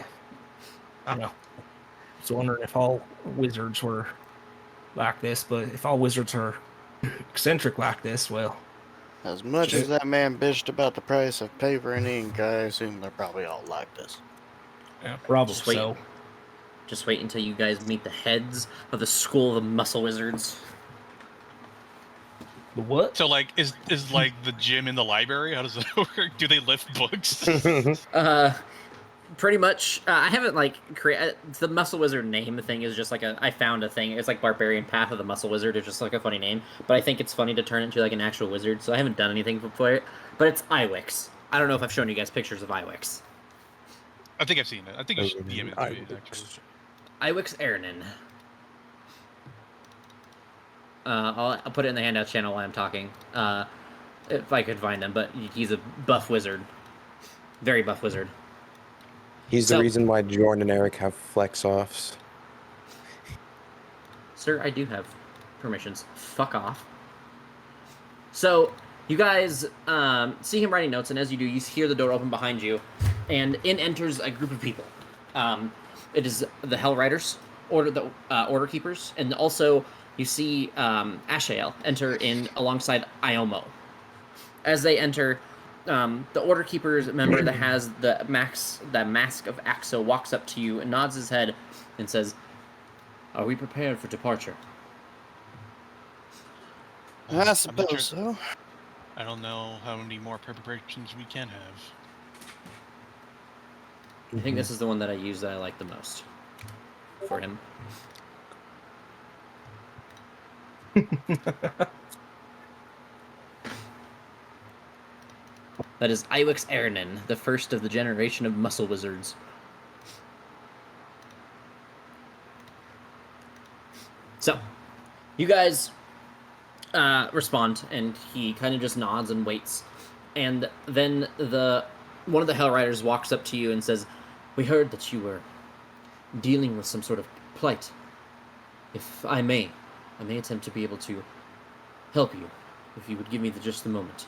I don't know. I was wondering if all wizards were like this, but if all wizards are eccentric like this, well... As much as that man bitched about the price of paper and ink, I assume they're probably all like this. Yeah, probably so. Just wait until you guys meet the heads of the School of the Muscle Wizards. The what? So, like, is like the gym in the library? How does that work? Do they lift books? Pretty much. I haven't, like, created... The Muscle Wizard name thing is just, like, I found a thing. It's, like, Barbarian Path of the Muscle Wizard. It's just, like, a funny name. But I think it's funny to turn it into, like, an actual wizard, so I haven't done anything for it. But it's Iwix. I don't know if I've shown you guys pictures of Iwix. I think I've seen it. I think you should DM it to me, actually. Iwix Ernan. I'll put it in the handout channel while I'm talking, if I could find them, but he's a buff wizard. Very buff wizard. He's the reason why Jordan and Eric have flex-offs. Sir, I do have permissions. Fuck off. So, you guys see him writing notes, and as you do, you hear the door open behind you, and in enters a group of people. It is the Hell Riders, the Order Keepers, and also you see Ashael enter in alongside Iomo. As they enter, the Order Keepers member that has the mask of Axo walks up to you and nods his head and says, "Are we prepared for departure?" I suppose so. I don't know how many more preparations we can have. I think this is the one that I use that I like the most for him. That is Iwix Ernan, the first of the generation of muscle wizards. So, you guys respond, and he kind of just nods and waits. And then one of the Hell Riders walks up to you and says, "We heard that you were dealing with some sort of plight. If I may attempt to be able to help you, if you would give me just the moment."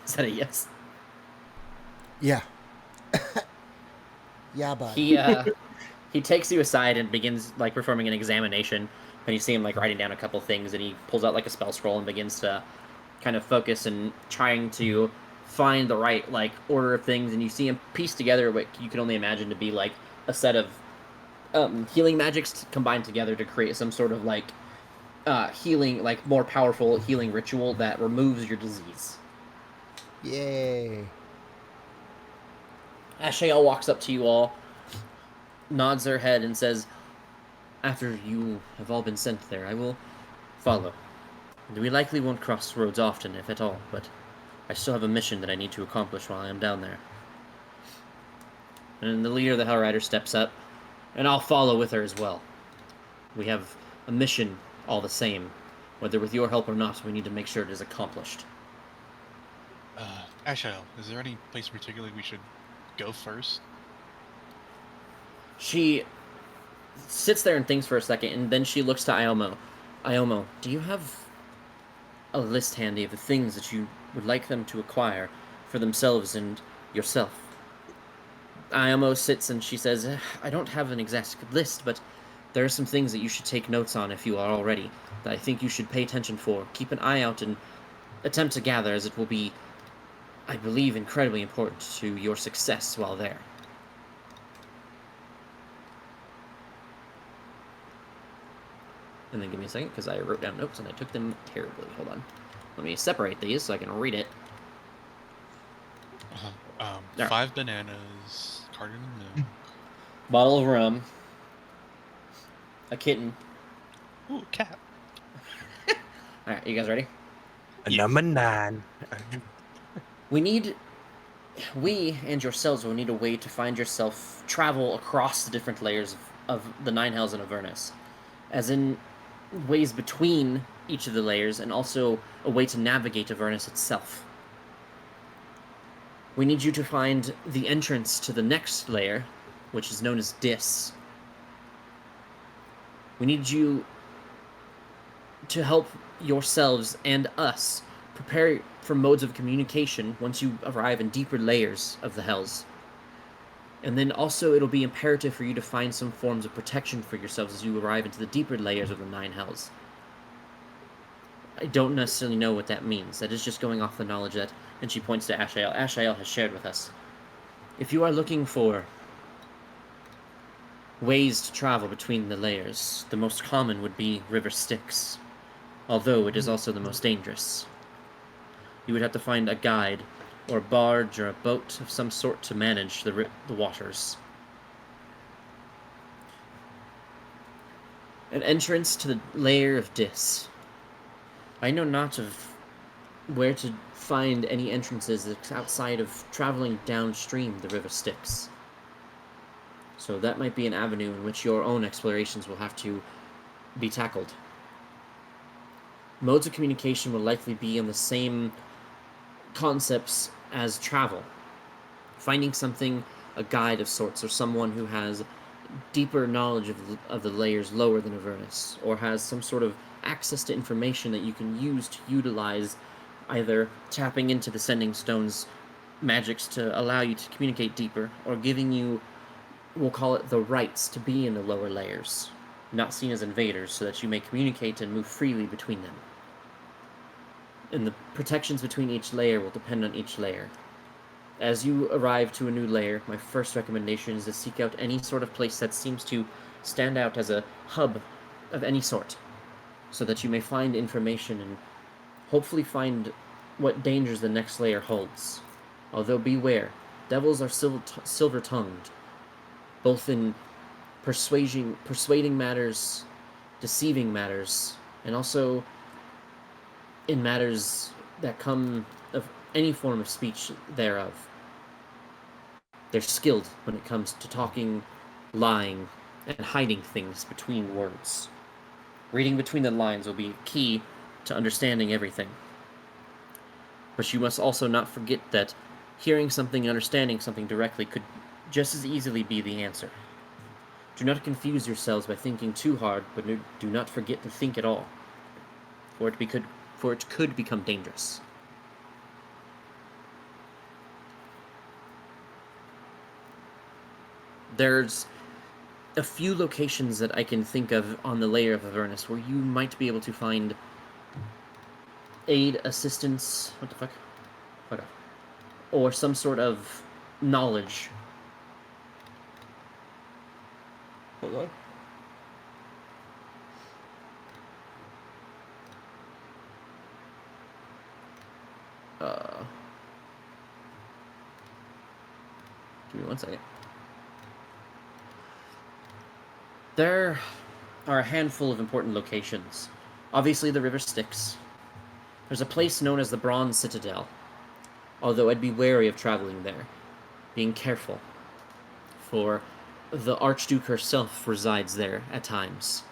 Is that a yes? Yeah. Yeah, bud. He takes you aside and begins like performing an examination, and you see him like writing down a couple things, and he pulls out like a spell scroll and begins to kind of focus and trying to find the right like order of things, and you see him piece together what you can only imagine to be like a set of healing magics combined together to create some sort of like healing, like more powerful healing ritual that removes your disease. Yay. Ashael walks up to you all, nods her head, and says, "After you have all been sent there, I will follow. And we likely won't cross roads often, if at all, but I still have a mission that I need to accomplish while I am down there." And the leader of the Hell Riders steps up, and I'll follow with her as well. We have a mission all the same. Whether with your help or not, we need to make sure it is accomplished. Ashael, is there any place in particular we should go first? She sits there and thinks for a second, and then she looks to Iomo. "Iomo, do you have a list handy of the things that you would like them to acquire for themselves and yourself?" Iomo sits and she says, "I don't have an exact list, but there are some things that you should take notes on if you are already, that I think you should pay attention for. Keep an eye out and attempt to gather, as it will be, I believe, incredibly important to your success while there." And then give me a second, because I wrote down notes and I took them terribly. Hold on. Let me separate these so I can read it. Right. 5 bananas, carton of milk, Bottle of rum, a kitten. ooh, cat. Alright, you guys ready? Number 9. We and yourselves will need a way to find yourself travel across the different layers of the Nine Hells in Avernus. As in ways between each of the layers, and also a way to navigate Avernus itself. We need you to find the entrance to the next layer, which is known as Dis. We need you to help yourselves and us prepare for modes of communication once you arrive in deeper layers of the Hells. And then also it'll be imperative for you to find some forms of protection for yourselves as you arrive into the deeper layers of the Nine Hells. I don't necessarily know what that means. That is just going off the knowledge that, and she points to Ashael, Ashael has shared with us. If you are looking for ways to travel between the layers, the most common would be River Styx, although it is also the most dangerous. You would have to find a guide, or a barge, or a boat of some sort to manage the waters. An entrance to the layer of Dis. I know not of where to find any entrances outside of traveling downstream the River Styx. So that might be an avenue in which your own explorations will have to be tackled. Modes of communication will likely be on the same concepts as travel. Finding something, a guide of sorts, or someone who has deeper knowledge of the layers lower than Avernus, or has some sort of access to information that you can use to utilize, either tapping into the Sending Stone's magics to allow you to communicate deeper, or giving you, we'll call it, the rights to be in the lower layers, not seen as invaders, so that you may communicate and move freely between them. And the protections between each layer will depend on each layer. As you arrive to a new layer, my first recommendation is to seek out any sort of place that seems to stand out as a hub of any sort, so that you may find information and hopefully find what dangers the next layer holds. Although beware, devils are silver-tongued, both in persuading matters, deceiving matters, and also in matters that come of any form of speech thereof. They're skilled when it comes to talking, lying, and hiding things between words. Reading between the lines will be key to understanding everything. But you must also not forget that hearing something and understanding something directly could just as easily be the answer. Do not confuse yourselves by thinking too hard, but do not forget to think at all, for it could become dangerous. There's a few locations that I can think of on the layer of Avernus where you might be able to find aid, assistance, what the fuck? Fuck off. Or some sort of knowledge. Hold on. Give me 1 second. There are a handful of important locations. Obviously, the river Styx. There's a place known as the Bronze Citadel, although I'd be wary of traveling there, being careful, for the Archduke herself resides there at times.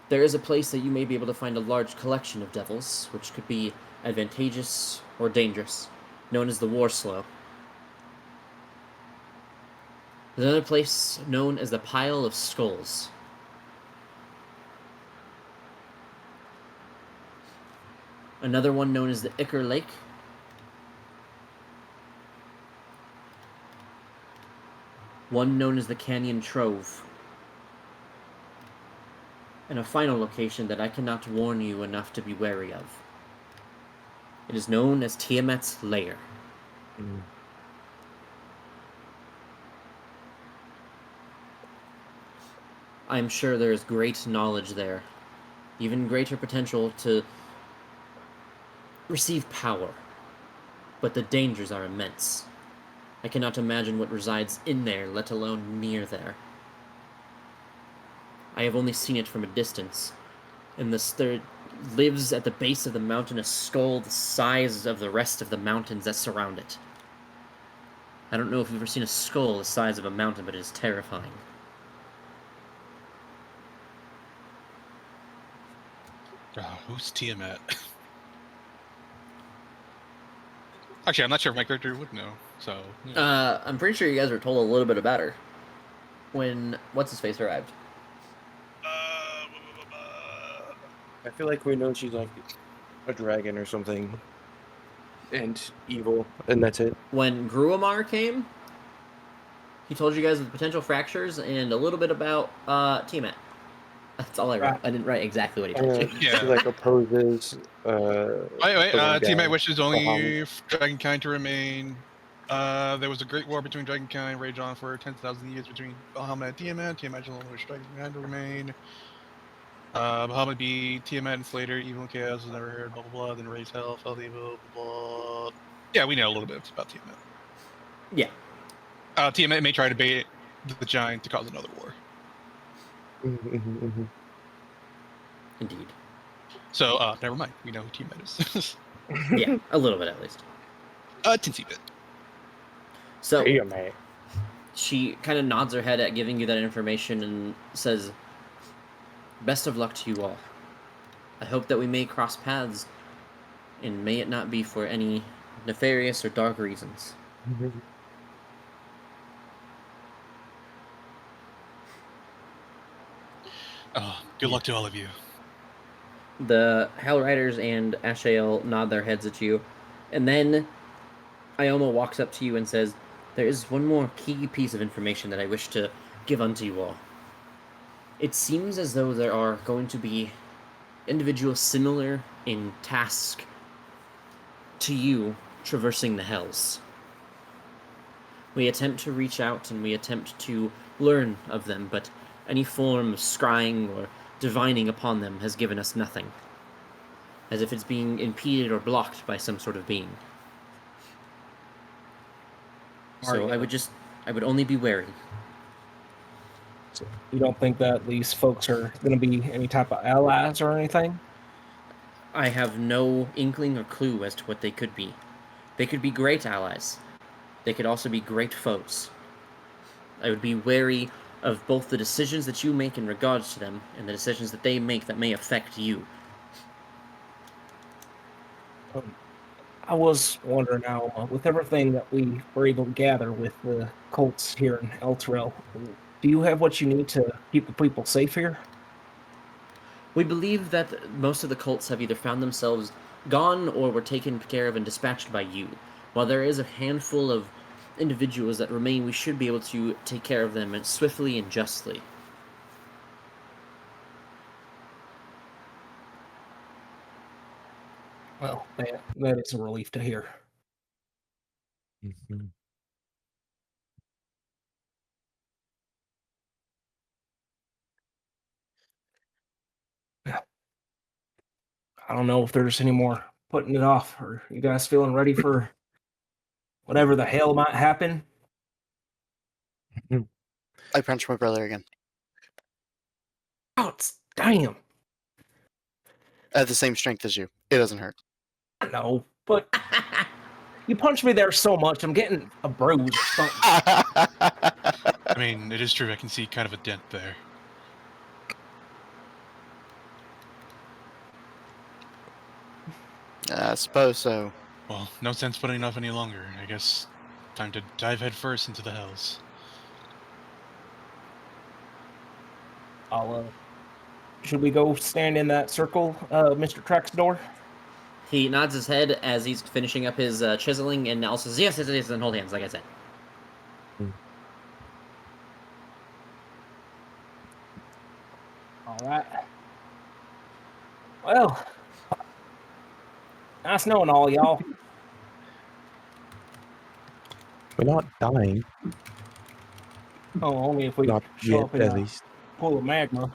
There is a place that you may be able to find a large collection of devils, which could be advantageous or dangerous, known as the War Slough. There's another place known as the Pile of Skulls. Another one known as the Ichor Lake. One known as the Canyon Trove. And a final location that I cannot warn you enough to be wary of. It is known as Tiamat's Lair. I am sure there is great knowledge there, even greater potential to receive power, but the dangers are immense. I cannot imagine what resides in there, let alone near there. I have only seen it from a distance, and there lives at the base of the mountain a skull the size of the rest of the mountains that surround it. I don't know if you've ever seen a skull the size of a mountain, but it is terrifying. Who's Tiamat? Actually, I'm not sure if my character would know. So. Yeah. I'm pretty sure you guys were told a little bit about her when what's his face arrived. I feel like we know she's like a dragon or something, and evil, and that's it. When Gruamar came, he told you guys of the potential fractures and a little bit about Tiamat. That's all I wrote. I didn't write exactly what he told you. Yeah. She like opposes. Tiamat wishes only Dragonkind to remain. There was a great war between Dragonkind, raged on for 10,000 years between Bahamut and Tiamat. Tiamat only wished Dragonkind to remain. Bahamut beat Tiamat and Slater, evil and chaos was never heard, blah blah blah. Then raised hell, fell evil, blah blah. Yeah, we know a little bit about Tiamat. Yeah. Tiamat may try to bait the giant to cause another war. Indeed. So, never mind. We know who Tiamat is. Yeah, a little bit at least. Tinsy bit. So, Tiamat. she kind of nods her head at giving you that information and says, "Best of luck to you all. I hope that we may cross paths, and may it not be for any nefarious or dark reasons." Good luck to all of you. The Hell Riders and Ashael nod their heads at you, and then Ioma walks up to you and says, "There is one more key piece of information that I wish to give unto you all. It seems as though there are going to be individuals similar in task to you traversing the Hells. We attempt to reach out and we attempt to learn of them, but any form of scrying or divining upon them has given us nothing, as if it's being impeded or blocked by some sort of being. So I would only be wary. So you don't think that these folks are going to be any type of allies or anything? I have no inkling or clue as to what they could be. They could be great allies. They could also be great foes. I would be wary of both the decisions that you make in regards to them and the decisions that they make that may affect you. I was wondering now, with everything that we were able to gather with the cults here in Elturel, do you have what you need to keep the people safe here? We believe that most of the cults have either found themselves gone or were taken care of and dispatched by you. While there is a handful of individuals that remain, we should be able to take care of them swiftly and justly. Well, that is a relief to hear. Mm-hmm. I don't know if there's any more putting it off. Are you guys feeling ready for whatever the hell might happen? I punched my brother again. Ouch! Damn! I have the same strength as you. It doesn't hurt. No, but you punched me there so much, I'm getting a bruise or something. I mean, it is true. I can see kind of a dent there. I suppose so. Well, no sense putting it off any longer. I guess time to dive headfirst into the hells. Should we go stand in that circle, Mr. Track's door? He nods his head as he's finishing up his chiseling and also says, yes, and hold hands, like I said. All right. Well, nice knowing all y'all. We're not dying. Oh, only if we Not show yet, up in at a least. pool of magma.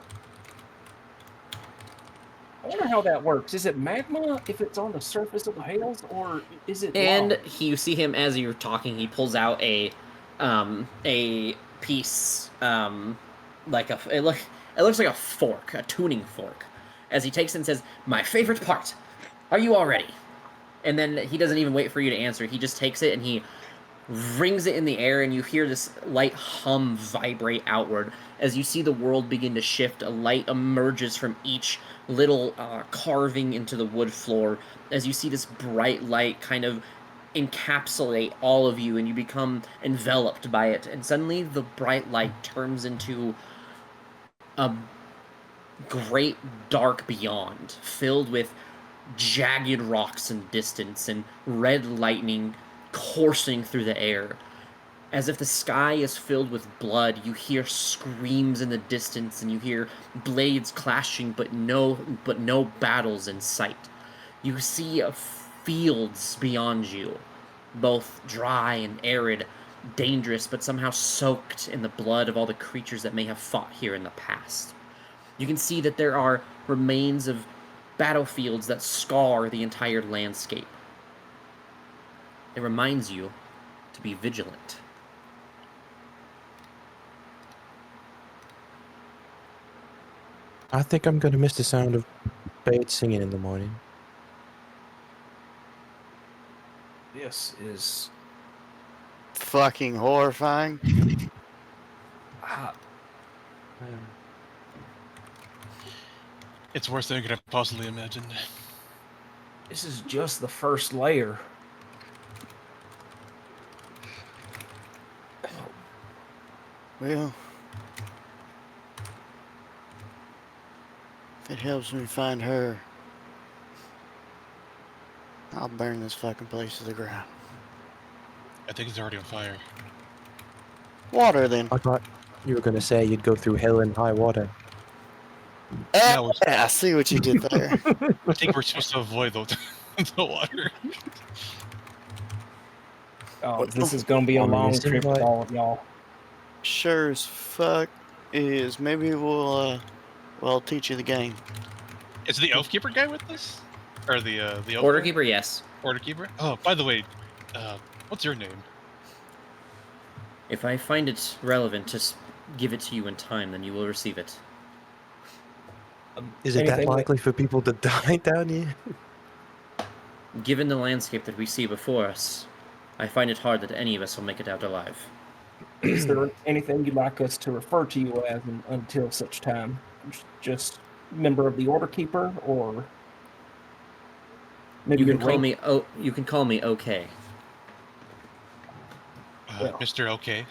I wonder how that works. Is it magma if it's on the surface of the hails, or is it And lava? you see him as you're talking. He pulls out a piece, it looks like a fork, a tuning fork, as he takes it and says, "My favorite part. Are you all ready?" And then he doesn't even wait for you to answer. He just takes it and he rings it in the air, and you hear this light hum vibrate outward as you see the world begin to shift. A light emerges from each little carving into the wood floor as you see this bright light kind of encapsulate all of you, and you become enveloped by it. And suddenly the bright light turns into a great dark beyond, filled with jagged rocks in distance and red lightning coursing through the air. As if the sky is filled with blood, you hear screams in the distance and you hear blades clashing, but no battles in sight. You see fields beyond you, both dry and arid, dangerous, but somehow soaked in the blood of all the creatures that may have fought here in the past. You can see that there are remains of battlefields that scar the entire landscape. It reminds you to be vigilant. I think I'm gonna miss the sound of birds singing in the morning. This is Fucking horrifying. It's worse than I could have possibly imagined. this is just the first layer. Well, if it helps me find her, I'll burn this fucking place to the ground. I think it's already on fire. Water, then. I thought you were gonna say you'd go through hell and high water. No, I see what you did there. I think we're supposed to avoid the water. Oh, this is going to be a long trip for all of y'all. Sure as fuck is. Maybe we'll teach you the game. Is the elf keeper guy with us? Or the elf Order keeper, yes. Order keeper? Oh, by the way, what's your name? If I find it relevant to give it to you in time, then you will receive it. Is it that Anything likely for people to die down here? Given the landscape that we see before us, I find it hard that any of us will make it out alive. Is there anything you'd like us to refer to you as until such time? Just member of the Order Keeper, or maybe You can your call rank? me you can call me OK. Well. Mr. OK.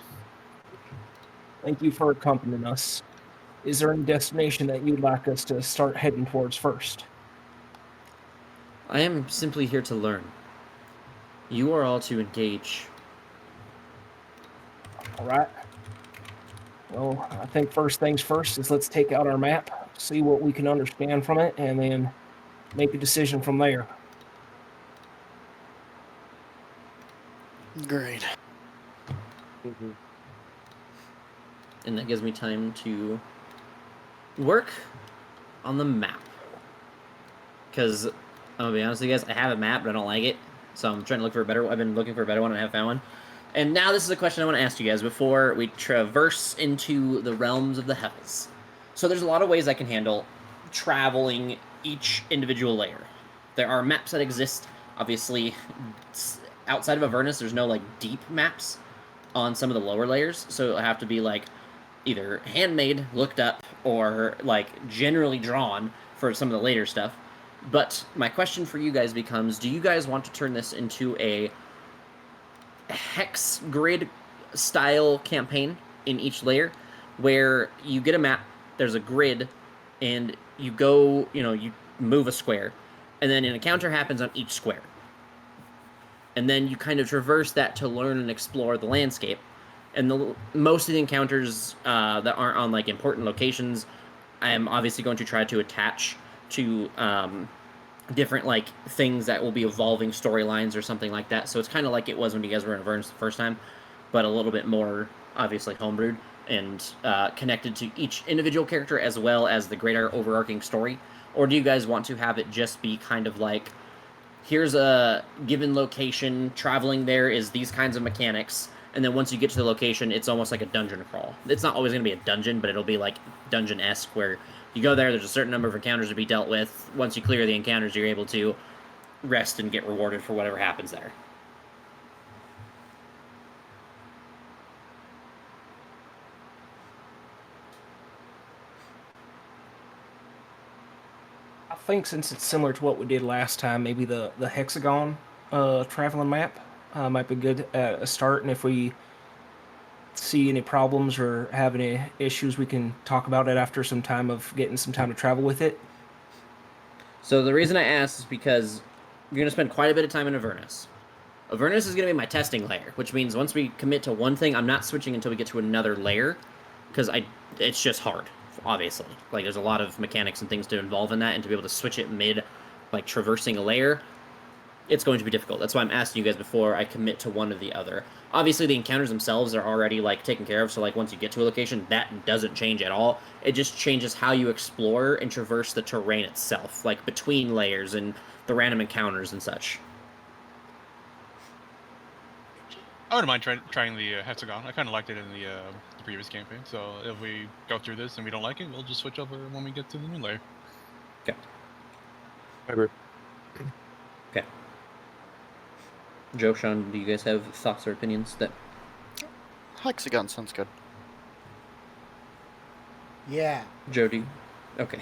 Thank you for accompanying us. Is there any destination that you'd like us to start heading towards first? I am simply here to learn. You are all to engage. All right. Well, I think first things first is let's take out our map, see what we can understand from it, and then make a decision from there. Great. And that gives me time to work on the map. Because, I'm going to be honest with you guys, I have a map, but I don't like it. So I'm trying to look for a better one. I've been looking for a better one, and I haven't found one. And now this is a question I want to ask you guys before we traverse into the realms of the Hells. So there's a lot of ways I can handle traveling each individual layer. There are maps that exist, obviously, outside of Avernus, there's no, like, deep maps on some of the lower layers, so it'll have to be, like, either handmade, looked up, or, like, generally drawn for some of the later stuff. But my question for you guys becomes, do you guys want to turn this into a hex grid style campaign in each layer, where you get a map, there's a grid, and you go, you move a square, and then an encounter happens on each square. And then you kind of traverse that to learn and explore the landscape. And most of the encounters that aren't on, like, important locations, I am obviously going to try to attach to different, like, things that will be evolving storylines or something like that. So it's kind of like it was when you guys were in Avernus the first time, but a little bit more, obviously, homebrewed and connected to each individual character as well as the greater overarching story? Or do you guys want to have it just be kind of like, here's a given location, traveling there is these kinds of mechanics, and then once you get to the location, it's almost like a dungeon crawl. It's not always going to be a dungeon, but it'll be like dungeon-esque, where you go there, there's a certain number of encounters to be dealt with. Once you clear the encounters, you're able to rest and get rewarded for whatever happens there. I think since it's similar to what we did last time, maybe the hexagon traveling map might be good at a start, and if we see any problems or have any issues, we can talk about it after some time of getting some time to travel with it. So the reason I asked is because you're going to spend quite a bit of time in Avernus. Avernus is going to be my testing layer, which means once we commit to one thing, I'm not switching until we get to another layer, because it's just hard, obviously. Like, there's a lot of mechanics and things to involve in that, and to be able to switch it mid, like, traversing a layer, it's going to be difficult. That's why I'm asking you guys before I commit to one or the other. Obviously, the encounters themselves are already, like, taken care of, so, like, once you get to a location, that doesn't change at all. It just changes how you explore and traverse the terrain itself, like, between layers and the random encounters and such. I wouldn't mind trying the hexagon. I kind of liked it in the previous campaign, so if we go through this and we don't like it, we'll just switch over when we get to the new layer. Okay. I agree. Okay. Joe, Sean, do you guys have thoughts or opinions that... Hexagon sounds good. Yeah. Joe, do you... Okay.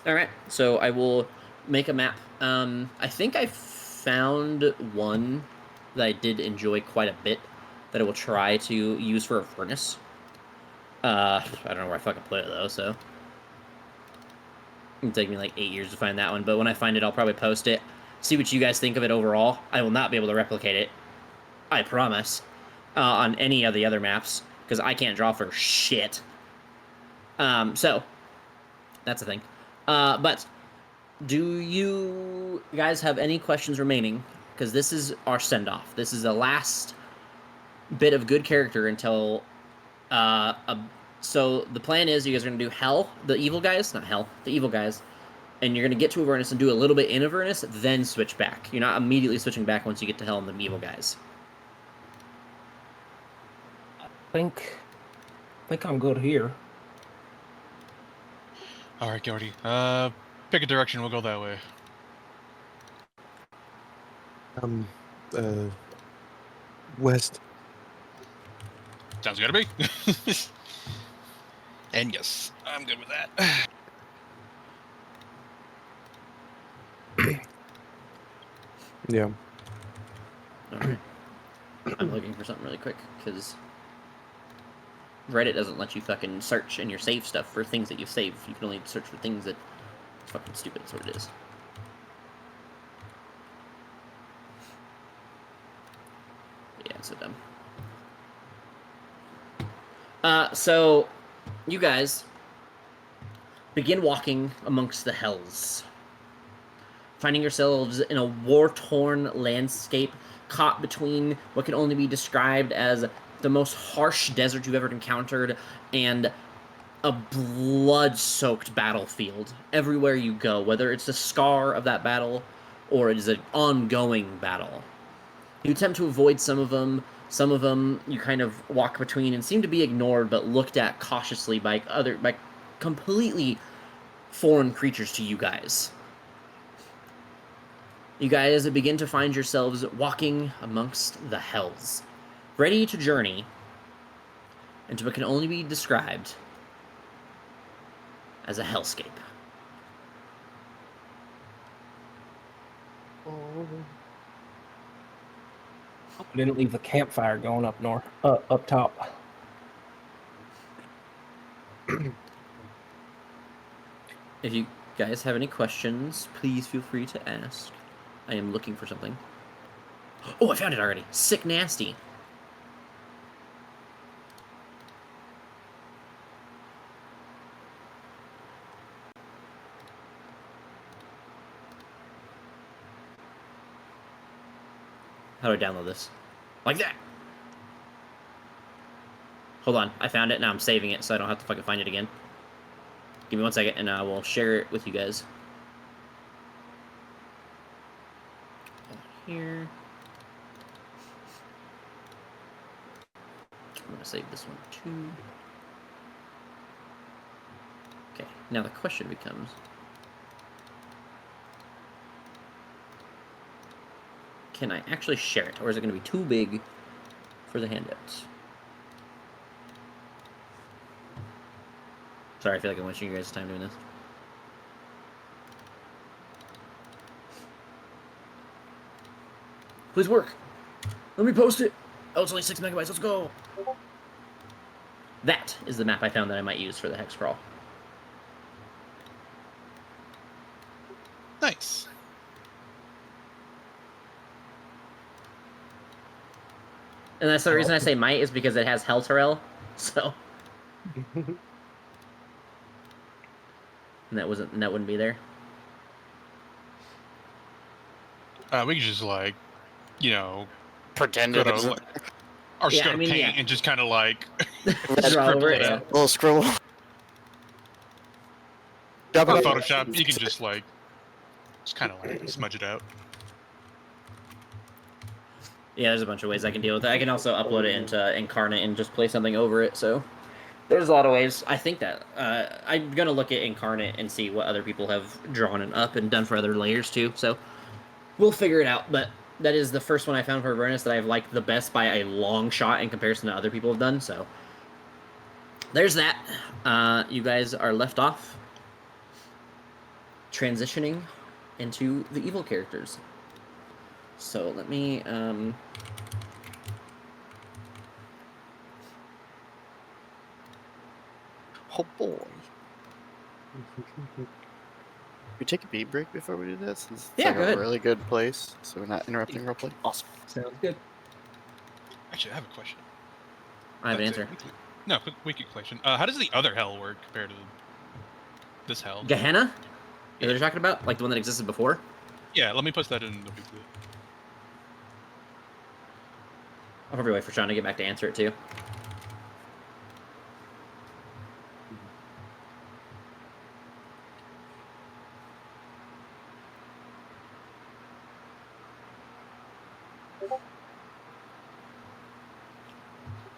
Alright, so I will make a map. I think I found one that I did enjoy quite a bit that I will try to use for Avernus. I don't know where I fucking put it, though, so... It'll take me like 8 years to find that one, but when I find it, I'll probably post it. See what you guys think of it overall. I will not be able to replicate it, I promise, on any of the other maps, because I can't draw for shit. So, that's the thing. But, do you guys have any questions remaining? Because this is our send-off. This is the last bit of good character until, so the plan is you guys are going to do Hell, the evil guys, not Hell, the evil guys, and you're going to get to Avernus and do a little bit in Avernus, then switch back. You're not immediately switching back once you get to Hell and the evil guys. think I'm good here. All right, Gordy. Pick a direction. We'll go that way. West. Sounds good to me. And yes, I'm good with that. Yeah. Alright. I'm looking for something really quick, because Reddit doesn't let you fucking search in your save stuff for things that you've saved. You can only search for things that... It's fucking stupid, that's what it is. Yeah, it's so dumb. So, you guys begin walking amongst the hells, finding yourselves in a war-torn landscape caught between what can only be described as the most harsh desert you've ever encountered and a blood-soaked battlefield everywhere you go, whether it's the scar of that battle or it is an ongoing battle. You attempt to avoid some of them you kind of walk between and seem to be ignored but looked at cautiously by completely foreign creatures to you guys. You guys begin to find yourselves walking amongst the hells, ready to journey into what can only be described as a hellscape. I didn't leave the campfire going up north, up top. If you guys have any questions, please feel free to ask. I am looking for something. Oh, I found it already. Sick nasty. How do I download this? Like that! Hold on, I found it, now I'm saving it so I don't have to fucking find it again. Give me 1 second and I will share it with you guys. Here. I'm gonna save this one too. Okay, now the question becomes... Can I actually share it, or is it going to be too big for the handouts? Sorry, I feel like I'm wasting you guys' time doing this. Please work. Let me post it. Oh, it's only 6 megabytes. Let's go. That is the map I found that I might use for the hex crawl. Nice. And that's the reason I say might is because it has Hell Terrell, so. And that wouldn't be there. We could just like, you know, Pretend go it to isn't. or just Yeah, go I to mean, paint yeah. and just kind of like Draw over it, yeah. Little scribble. Drop or it on Photoshop. You can just like, just kind of like smudge it out. Yeah, there's a bunch of ways I can deal with it. I can also upload it into Incarnate and just play something over it, so... There's a lot of ways. I think that I'm going to look at Incarnate and see what other people have drawn and up and done for other layers, too, so... We'll figure it out, but that is the first one I found for Avernus that I've liked the best by a long shot in comparison to other people have done, so... There's that. You guys are left off. Transitioning into the evil characters. So let me, Oh boy. We take a beat break before we do this? Since it's Yeah, like go a ahead. really good place, so we're not interrupting roleplay. Awesome. Sounds good. Actually, I have a question. I have an That's answer. it. No, quick question. How does the other hell work compared to this hell? Gehenna? Is that what you're talking about? Like the one that existed before? Yeah, let me post that in the weekly. I'll probably wait for Sean to get back to answer it, too.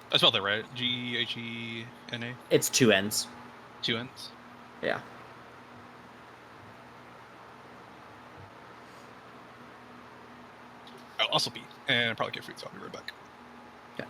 I spelled that right. Gehena. It's 2 N's. 2 N's. Yeah. I'll also be, and probably get food, so I'll be right back. Yeah.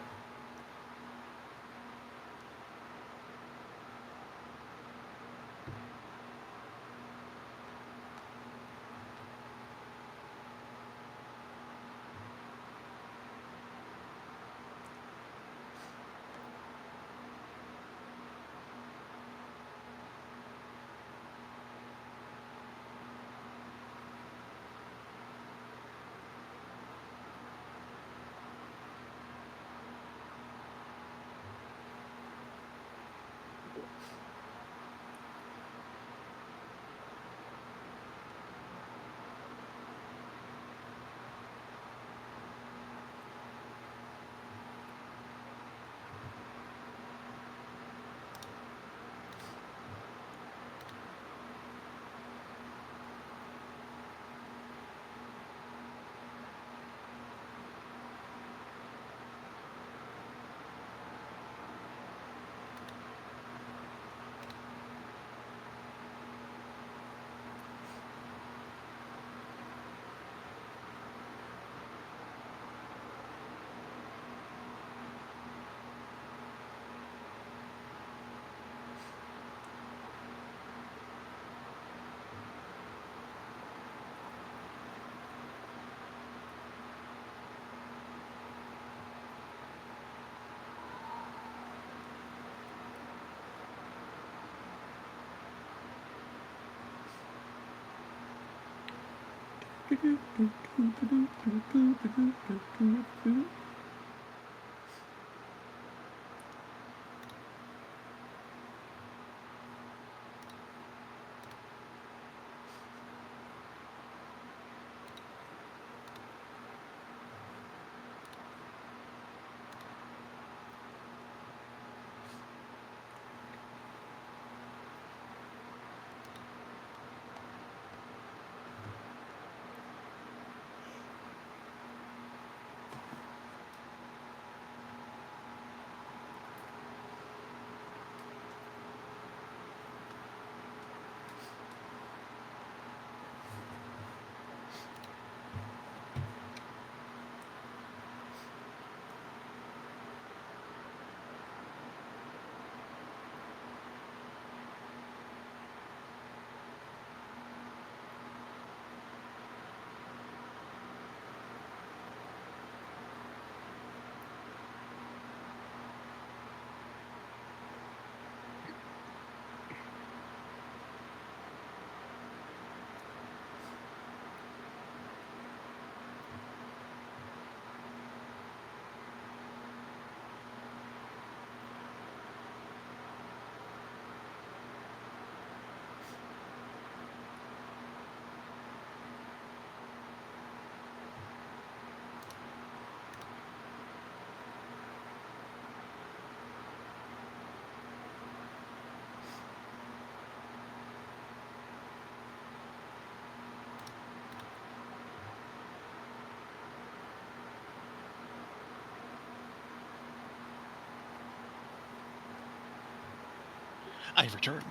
I've returned.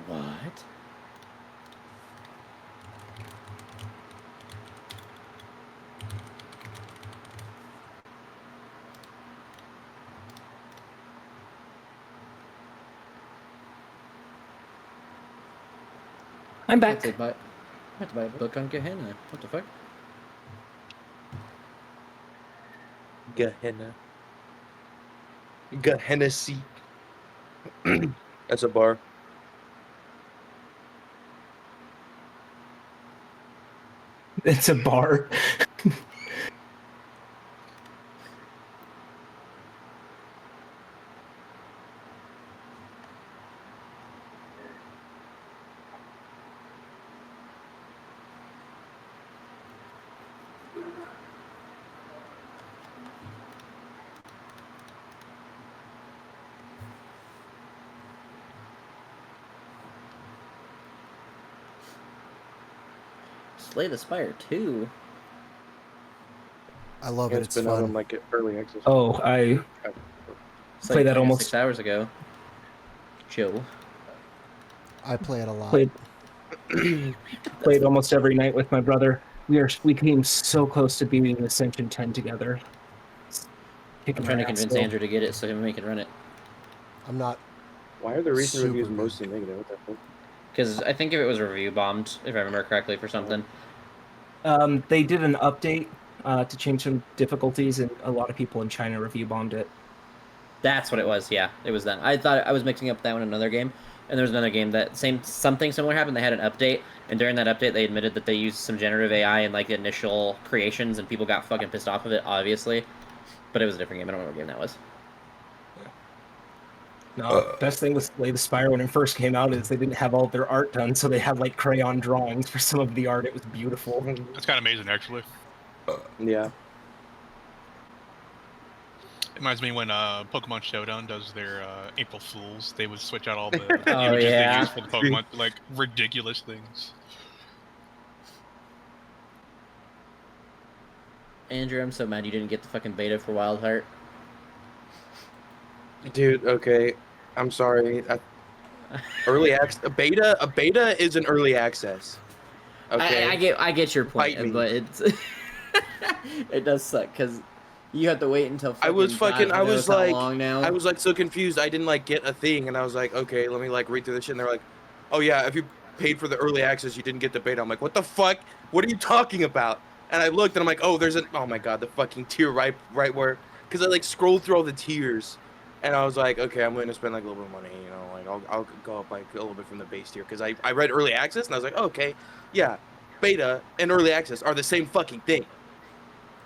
What? I'm I have to back. buy, I have to buy a book on Gehenna. What the fuck? Gehenna. Gehenna. That's a bar. It's a bar. Slay the Spire 2. I love it. It's been out fun. on like early access. Oh, I It's played that like almost 6 hours ago. Joe. I play it a lot. played almost every night with my brother. We came so close to beating Ascension 10 together. I'm trying to convince Andrew to get it so he can run it. I'm not. Why are the recent Super reviews good. mostly negative? What the fuck? Because I think if it was review bombed, if I remember correctly, for something. They did an update to change some difficulties, and a lot of people in China review bombed it. That's what it was. Yeah, it was that. I thought I was mixing up that one with another game, and there was another game that something similar happened. They had an update, and during that update, they admitted that they used some generative AI in like the initial creations, and people got fucking pissed off of it, obviously. But it was a different game. I don't know what game that was. No, best thing with Slay the Spire when it first came out is they didn't have all of their art done, so they had like crayon drawings for some of the art. It was beautiful. That's kind of amazing, actually. Yeah. It reminds me when Pokemon Showdown does their April Fools. They would switch out all the Oh, images yeah. they use for the Pokemon, like ridiculous things. Andrew, I'm so mad you didn't get the fucking beta for Wild Heart. Dude, okay. I'm sorry. Early access. A beta is an early access. Okay. I get your point, Fight me. but it's it does suck because you have to wait until I was like, long now. I was like so confused. I didn't like get a thing, and I was like, okay, let me like read through this shit. And they're like, oh yeah, if you paid for the early access, you didn't get the beta. I'm like, what the fuck? What are you talking about? And I looked, and I'm like, oh, oh my god, the fucking tier right where, because I like scrolled through all the tiers, and I was like, okay, I'm going to spend like a little bit of money, you know, like I'll go up like a little bit from the base tier, because I read early access, and I was like, oh, okay, yeah, beta and early access are the same fucking thing.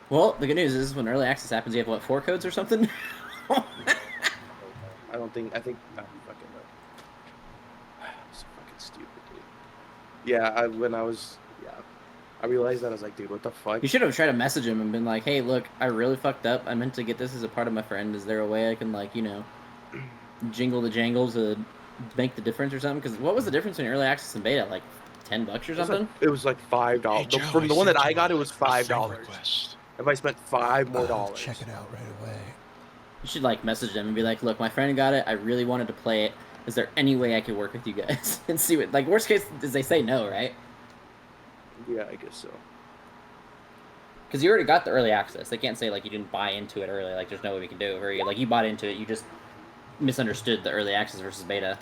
Well, the good news is when early access happens, you have what, 4 codes or something? I think fucking so fucking stupid, dude. Yeah, I realized that. I was like, dude, what the fuck? You should have tried to message him and been like, hey, look, I really fucked up. I meant to get this as a part of my friend. Is there a way I can, like, you know, jingle the jangle to make the difference or something? Because what was the difference between early access and beta? Like $10 or something? It was like $5. Hey, Joe, From the one that I got, it was a friend $5. request. If I spent $5 more I'll check it out right away. You should, like, message them and be like, look, my friend got it. I really wanted to play it. Is there any way I could work with you guys? And see what, like, worst case is they say no, right? Yeah, I guess so. Because you already got the early access. They can't say, like, you didn't buy into it early. Like, there's no way we can do it for you. Like, you bought into it. You just misunderstood the early access versus beta.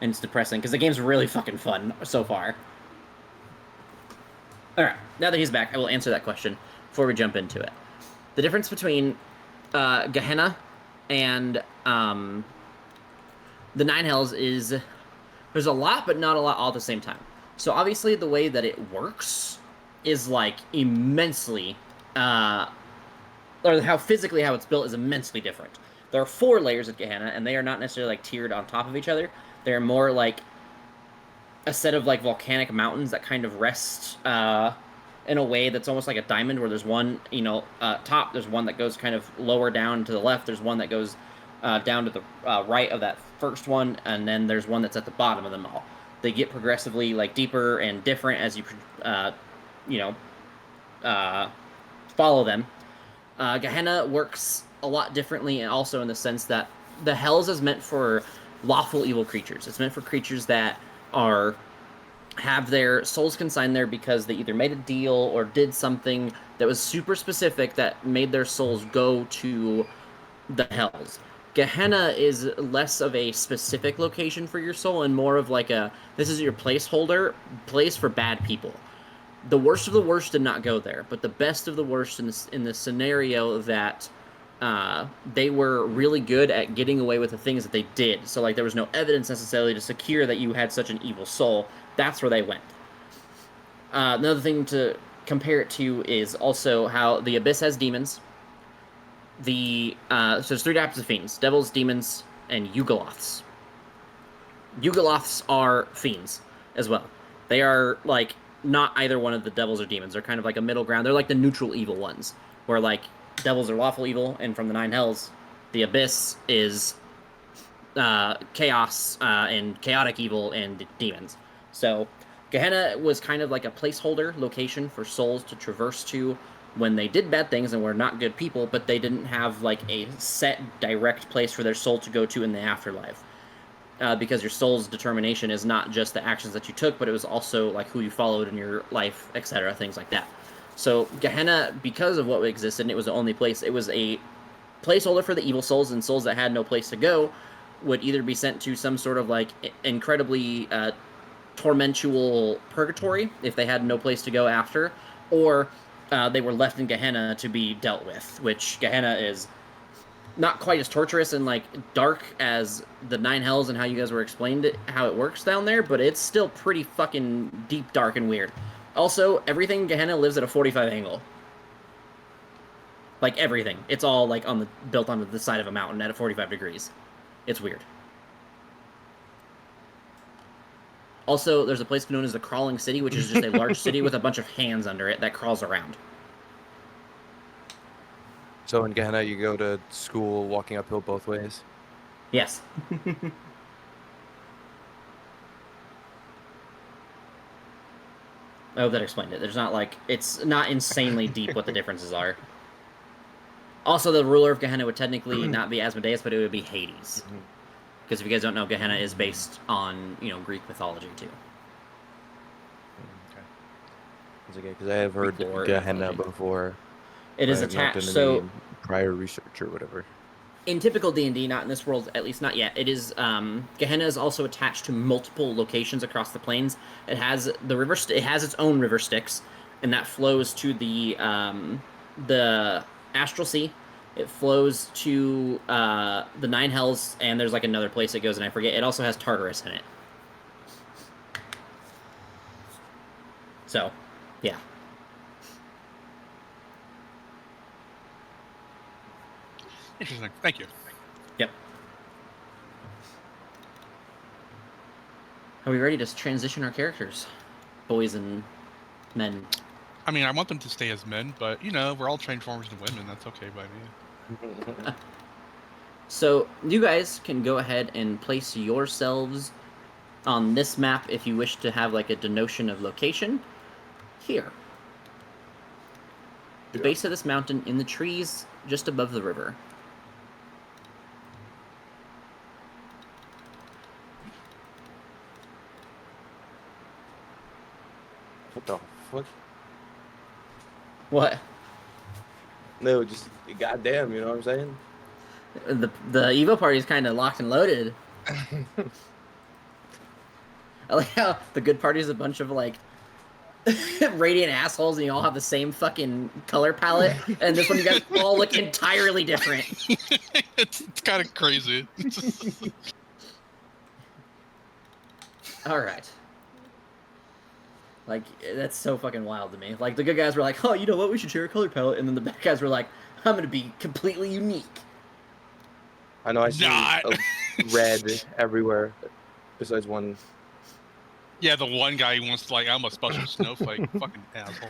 And it's depressing, because the game's really fucking fun so far. Alright, now that he's back, I will answer that question before we jump into it. The difference between Gehenna and the Nine Hells is there's a lot, but not a lot all at the same time. So obviously the way that it works is like immensely, or how physically how it's built is immensely different. There are 4 layers of Gehenna, and they are not necessarily like tiered on top of each other. They're more like a set of like volcanic mountains that kind of rest in a way that's almost like a diamond, where there's one, you know, top, there's one that goes kind of lower down to the left, there's one that goes down to the right of that first one, and then there's one that's at the bottom of them all. They get progressively like deeper and different as you, you know, follow them. Gehenna works a lot differently, and also in the sense that the Hells is meant for lawful evil creatures. It's meant for creatures that have their souls consigned there because they either made a deal or did something that was super specific that made their souls go to the Hells. Gehenna is less of a specific location for your soul and more of like a, this is your placeholder, place for bad people. The worst of the worst did not go there, but the best of the worst in the scenario that they were really good at getting away with the things that they did. So like there was no evidence necessarily to secure that you had such an evil soul. That's where they went. Another thing to compare it to is also how the Abyss has demons. So there's 3 types of fiends: devils, demons, and Yugoloths. Yugoloths are fiends as well. They are like not either one of the devils or demons. They're kind of like a middle ground. They're like the neutral evil ones, where like devils are lawful evil, and from the 9 Hells, the Abyss is chaos and chaotic evil and demons. So Gehenna was kind of like a placeholder location for souls to traverse to when they did bad things and were not good people, but they didn't have like a set direct place for their soul to go to in the afterlife. Because your soul's determination is not just the actions that you took, but it was also like who you followed in your life, etc., things like that. So Gehenna, because of what existed, and it was the only place, it was a placeholder for the evil souls, and souls that had no place to go would either be sent to some sort of like incredibly tormentual purgatory if they had no place to go after, or they were left in Gehenna to be dealt with, which Gehenna is not quite as torturous and like dark as the Nine Hells and how you guys were explained it, how it works down there, but it's still pretty fucking deep, dark, and weird. Also, everything in Gehenna lives at a 45 angle. Like everything. It's all like built onto the side of a mountain at a 45 degrees. It's weird. Also, there's a place known as the Crawling City, which is just a large city with a bunch of hands under it that crawls around. So in Gehenna, you go to school walking uphill both ways? Yes. I hope that explained it. There's not like, it's not insanely deep what the differences are. Also, the ruler of Gehenna would technically not be Asmodeus, but it would be Hades. Because if you guys don't know, Gehenna is based on, Greek mythology too. Okay. It's okay, because I have heard Gehenna before. It is attached, so prior research or whatever. In typical D&D, not in this world, at least not yet, it is, Gehenna is also attached to multiple locations across the plains. It has it has its own river Styx, and that flows to the Astral Sea. It flows to the Nine Hells, and there's like another place it goes, and I forget. It also has Tartarus in it. So, yeah. Interesting. Thank you. Yep. Are we ready to transition our characters? Boys and men. I mean, I want them to stay as men, but, we're all transformers and women. That's okay by me. So, you guys can go ahead and place yourselves on this map if you wish to have, like, a denotion of location. Here. The base of this mountain in the trees just above the river. What the fuck? What? No, just goddamn, you know what I'm saying? The Evo party is kind of locked and loaded. I like how the good party is a bunch of, like, radiant assholes and you all have the same fucking color palette, and this one you guys all look entirely different. It's kind of crazy. Alright. Like, that's so fucking wild to me. Like, the good guys were like, oh, you know what, we should share a color palette, and then the bad guys were like, I'm gonna be completely unique. I know, I see red everywhere, besides one. Yeah, the one guy who wants to, like, I'm a special snowflake. Fucking asshole.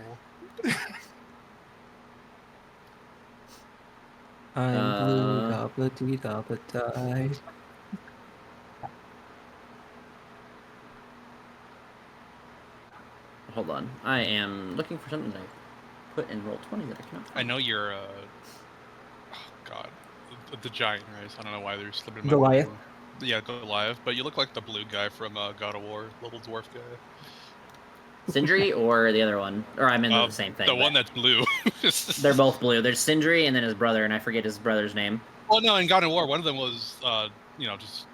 I'm blue, goblet-dee-goblet-die. Hold on. I am looking for something that I put in Roll20 that I cannot find. I know you're, oh, God. The giant race. I don't know why they're slipping in my Goliath? mind. Yeah, Goliath. But you look like the blue guy from God of War. Little dwarf guy. Sindri or the other one? Or I meant the same thing. The one that's blue. They're both blue. There's Sindri and then his brother, and I forget his brother's name. Well, no, in God of War, one of them was, just,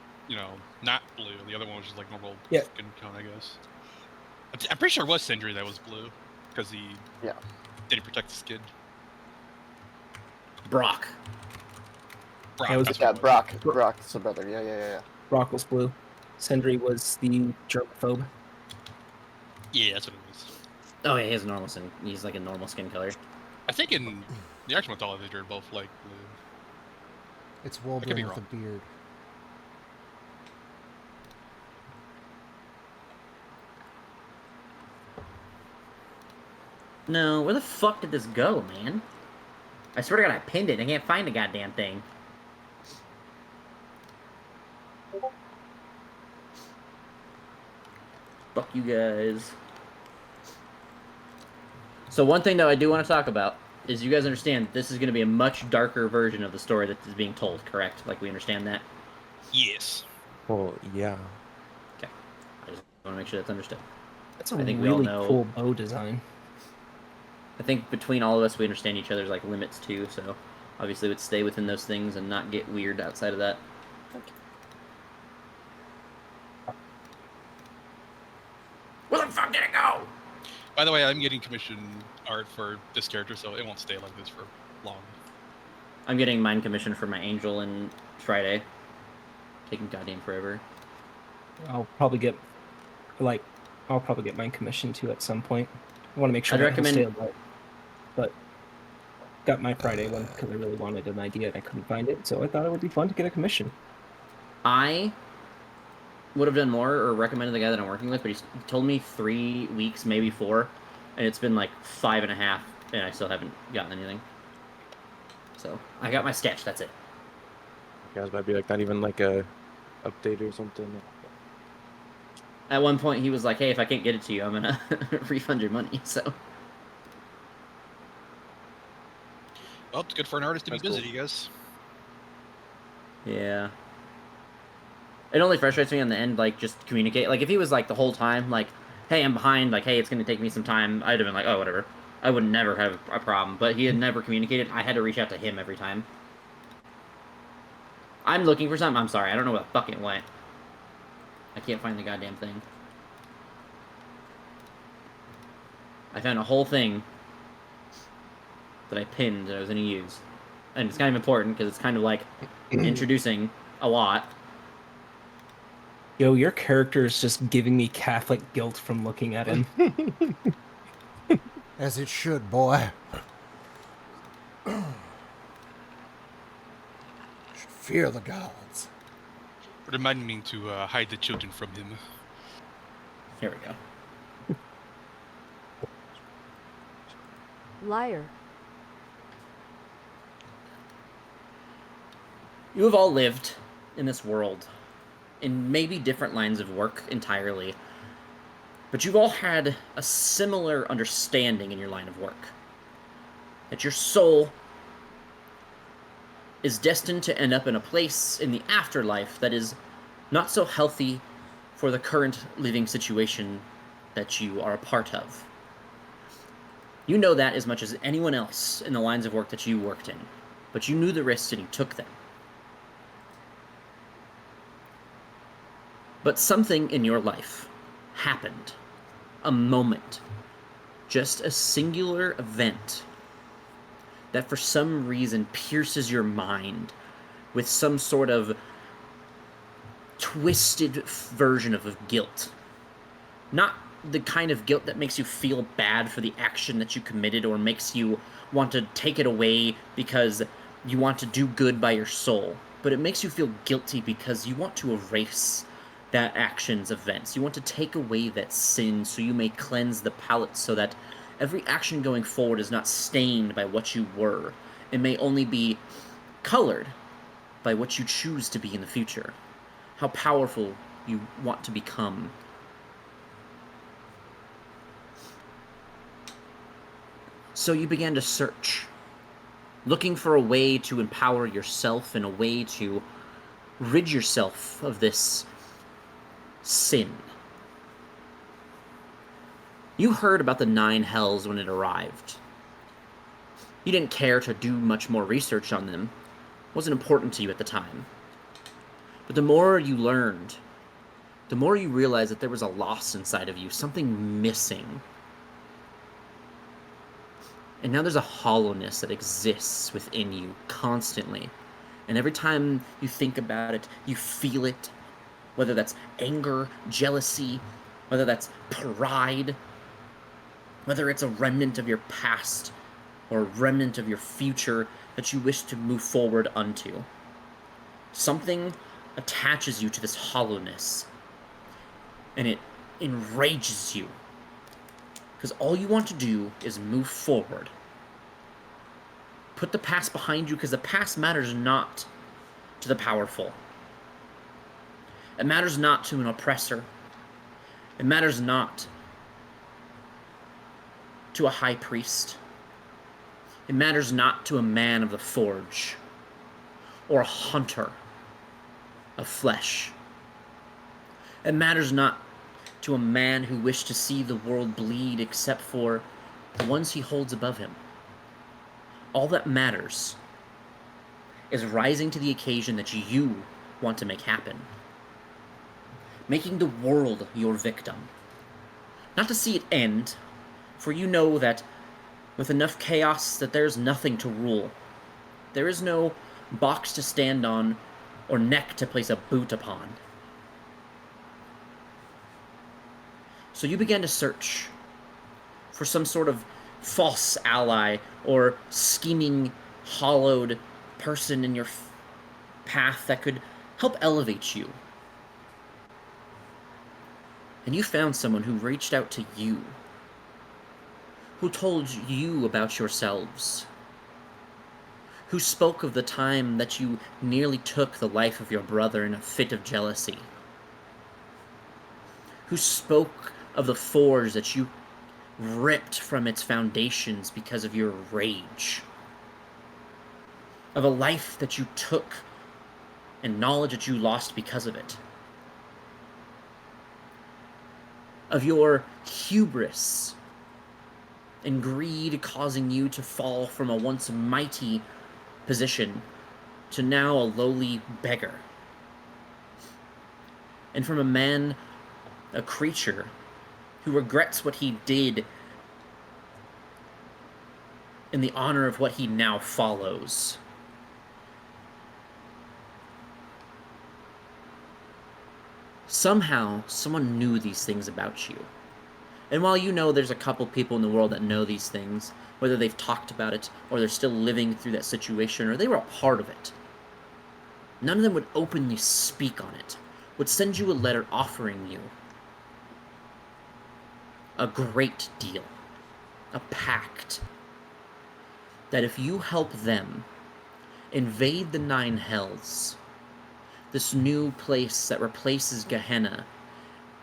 not blue. The other one was just, like, normal skin tone, I guess. I'm pretty sure it was Sindri that was blue, because he didn't protect his skin. Brock. Brock. Brock's the brother. Yeah. Brock was blue. Sindri was the germaphobe. Yeah, that's what it was. Oh yeah, he has normal skin. He's like a normal skin color. I think in the actual mythology they're both like blue. It's Wolverine with a beard. No, where the fuck did this go, man? I swear to God, I pinned it. I can't find the goddamn thing. Fuck you guys. So one thing, though, I do want to talk about is you guys understand this is going to be a much darker version of the story that is being told, correct? Like, we understand that? Yes. Well, yeah. Okay. I just want to make sure that's understood. That's a I think we all really know- cool bow design. I think between all of us, we understand each other's, like, limits, too, so obviously we'd stay within those things and not get weird outside of that. Where the fuck did it go? By the way, I'm getting commission art for this character, so it won't stay like this for long. I'm getting mine commissioned for my angel and Friday. Taking goddamn forever. I'll probably get mine commissioned too at some point. I want to make sure I'd I recommend- stay alive. But got my Friday one because I really wanted an idea and I couldn't find it, so I thought it would be fun to get a commission. I would have done more or recommended the guy that I'm working with, but he told me 3 weeks, maybe 4, and it's been like 5.5, and I still haven't gotten anything. So I got my sketch. That's it. Guys might be like not even like a update or something. At one point, he was like, "Hey, if I can't get it to you, I'm gonna refund your money." So Well, it's good for an artist to be That's busy, cool. I guess. yeah. It only frustrates me on the end, like, just communicate. Like, if he was, like, the whole time, like, hey, I'm behind, like, hey, it's going to take me some time, I'd have been like, oh, whatever. I would never have a problem. But he had never communicated. I had to reach out to him every time. I'm looking for something. I'm sorry. I don't know where the fuck it went. I can't find the goddamn thing. I found a whole thing that I pinned that I was going to use. And it's kind of important because it's kind of, like, introducing a lot. Yo, your character is just giving me Catholic guilt from looking at him. As it should, boy. Should fear the gods. Reminding me to hide the children from him. Here we go. Liar. You have all lived in this world in maybe different lines of work entirely, but you've all had a similar understanding in your line of work. That your soul is destined to end up in a place in the afterlife that is not so healthy for the current living situation that you are a part of. You know that as much as anyone else in the lines of work that you worked in, but you knew the risks and you took them. But something in your life happened. A moment. Just a singular event that for some reason pierces your mind with some sort of twisted version of guilt. Not the kind of guilt that makes you feel bad for the action that you committed or makes you want to take it away because you want to do good by your soul, but it makes you feel guilty because you want to erase that action's events. You want to take away that sin so you may cleanse the palate so that every action going forward is not stained by what you were. It may only be colored by what you choose to be in the future. How powerful you want to become. So you began to search, looking for a way to empower yourself and a way to rid yourself of this sin. You heard about the 9 hells when it arrived. You didn't care to do much more research on them. It wasn't important to you at the time. But the more you learned, the more you realized that there was a loss inside of you, something missing. And now there's a hollowness that exists within you constantly. And every time you think about it, you feel it. Whether that's anger, jealousy, whether that's pride, whether it's a remnant of your past or a remnant of your future that you wish to move forward unto. Something attaches you to this hollowness, and it enrages you. Because all you want to do is move forward. Put the past behind you, because the past matters not to the powerful. It matters not to an oppressor. It matters not to a high priest. It matters not to a man of the forge or a hunter of flesh. It matters not to a man who wished to see the world bleed except for the ones he holds above him. All that matters is rising to the occasion that you want to make happen. Making the world your victim. Not to see it end, for you know that with enough chaos that there's nothing to rule. There is no box to stand on or neck to place a boot upon. So you began to search for some sort of false ally or scheming, hollowed person in your path that could help elevate you. And you found someone who reached out to you, who told you about yourselves, who spoke of the time that you nearly took the life of your brother in a fit of jealousy, who spoke of the forge that you ripped from its foundations because of your rage, of a life that you took and knowledge that you lost because of it, of your hubris and greed causing you to fall from a once mighty position to now a lowly beggar, and from a man, a creature, who regrets what he did in the honor of what he now follows. Somehow, someone knew these things about you. And while you know there's a couple people in the world that know these things, whether they've talked about it, or they're still living through that situation, or they were a part of it, none of them would openly speak on it, would send you a letter offering you a great deal, a pact, that if you help them invade the Nine Hells, this new place that replaces Gehenna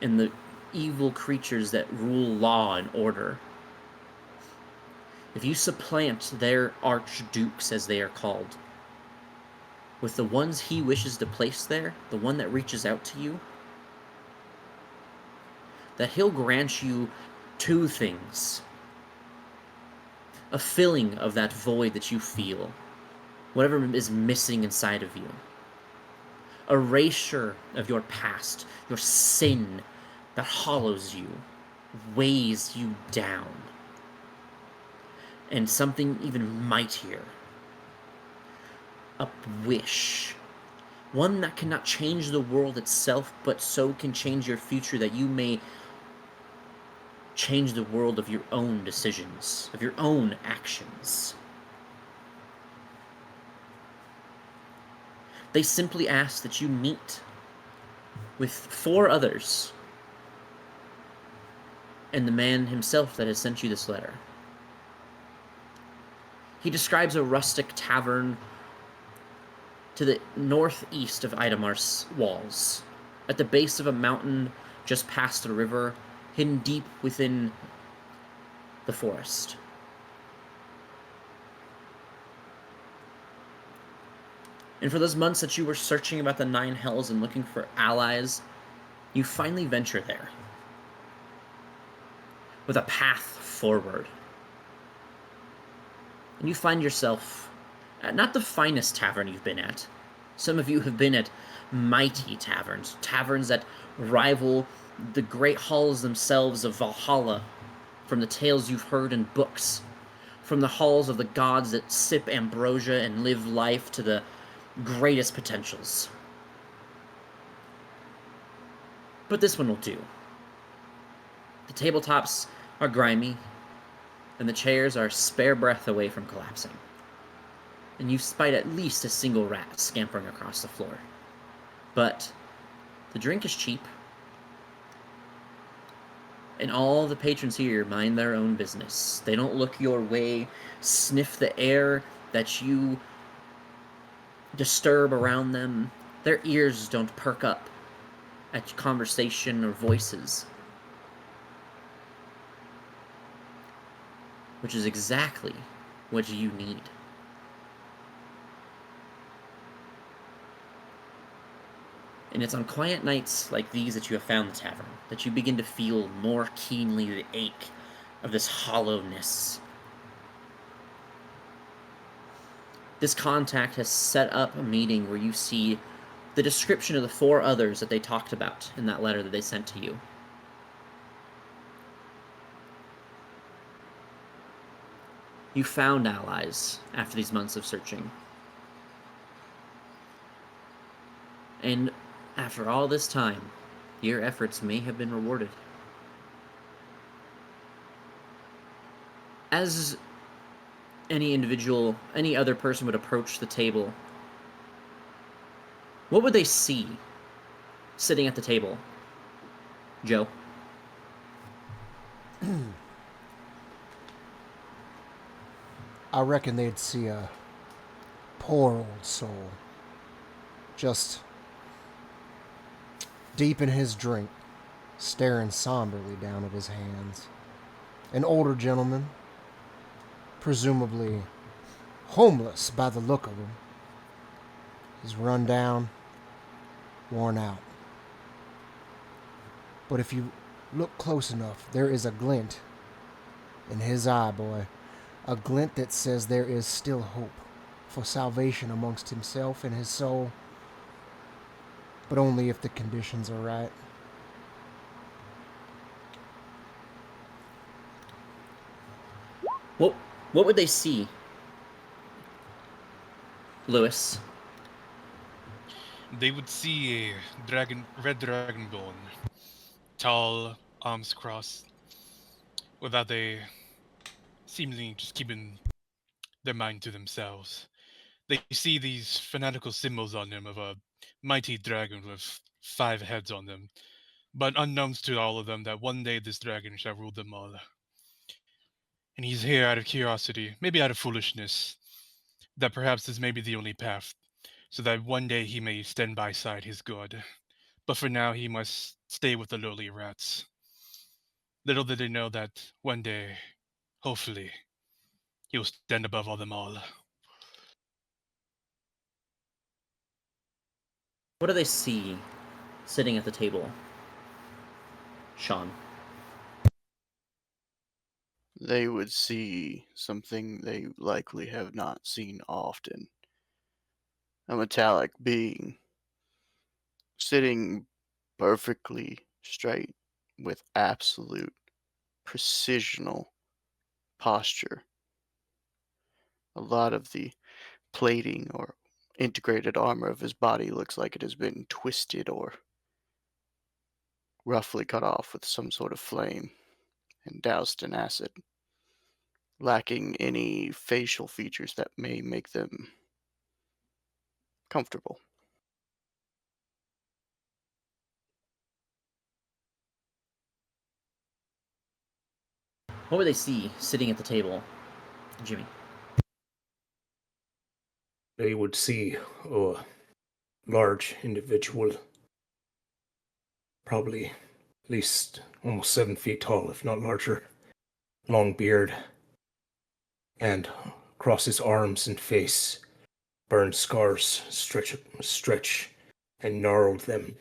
and the evil creatures that rule law and order, if you supplant their archdukes, as they are called, with the ones he wishes to place there, the one that reaches out to you, that he'll grant you two things. A filling of that void that you feel, whatever is missing inside of you. Erasure of your past, your sin that hollows you, weighs you down. And something even mightier. A wish. One that cannot change the world itself, but so can change your future that you may change the world of your own decisions, of your own actions. They simply ask that you meet with 4 others and the man himself that has sent you this letter. He describes a rustic tavern to the northeast of Idemar's walls, at the base of a mountain just past the river, hidden deep within the forest. And for those months that you were searching about the Nine Hells and looking for allies, you finally venture there, with a path forward. And you find yourself at not the finest tavern you've been at. Some of you have been at mighty taverns, taverns that rival the great halls themselves of Valhalla, from the tales you've heard in books, from the halls of the gods that sip ambrosia and live life to the greatest potentials. But this one will do. The tabletops are grimy, and the chairs are spare breath away from collapsing. And you spied at least a single rat scampering across the floor. But the drink is cheap, and all the patrons here mind their own business. They don't look your way, sniff the air that you disturb around them. Their ears don't perk up at conversation or voices. which is exactly what you need. And it's on quiet nights like these that you have found the tavern, that you begin to feel more keenly the ache of this hollowness. This contact has set up a meeting where you see the description of the 4 others that they talked about in that letter that they sent to you. You found allies after these months of searching. And after all this time, your efforts may have been rewarded. As any individual, any other person would approach the table, what would they see sitting at the table? Joe? I reckon they'd see a poor old soul, just deep in his drink, staring somberly down at his hands. An older gentleman, presumably homeless by the look of him. He's run down, worn out. But if you look close enough, there is a glint in his eye, boy. A glint that says there is still hope for salvation amongst himself and his soul. But only if the conditions are right. What would they see, Lewis? They would see a red dragonborn, tall, arms crossed, without a seemingly just keeping their mind to themselves. They see these fanatical symbols on him of a mighty dragon with 5 heads on them, but unknowns to all of them that one day this dragon shall rule them all. And he's here out of curiosity, maybe out of foolishness, that perhaps this may be the only path, so that one day he may stand by side his god. But for now he must stay with the lowly rats. Little did they know that one day, hopefully, he will stand above all them all. What do they see sitting at the table, Sean? They would see something they likely have not seen often. A metallic being sitting perfectly straight with absolute precisional posture. A lot of the plating or integrated armor of his body looks like it has been twisted or roughly cut off with some sort of flame and doused in acid, lacking any facial features that may make them comfortable. What would they see sitting at the table, Jimmy? They would see a large individual, probably at least almost 7 feet tall, if not larger, long beard, and across his arms and face, burned scars stretch and gnarled them.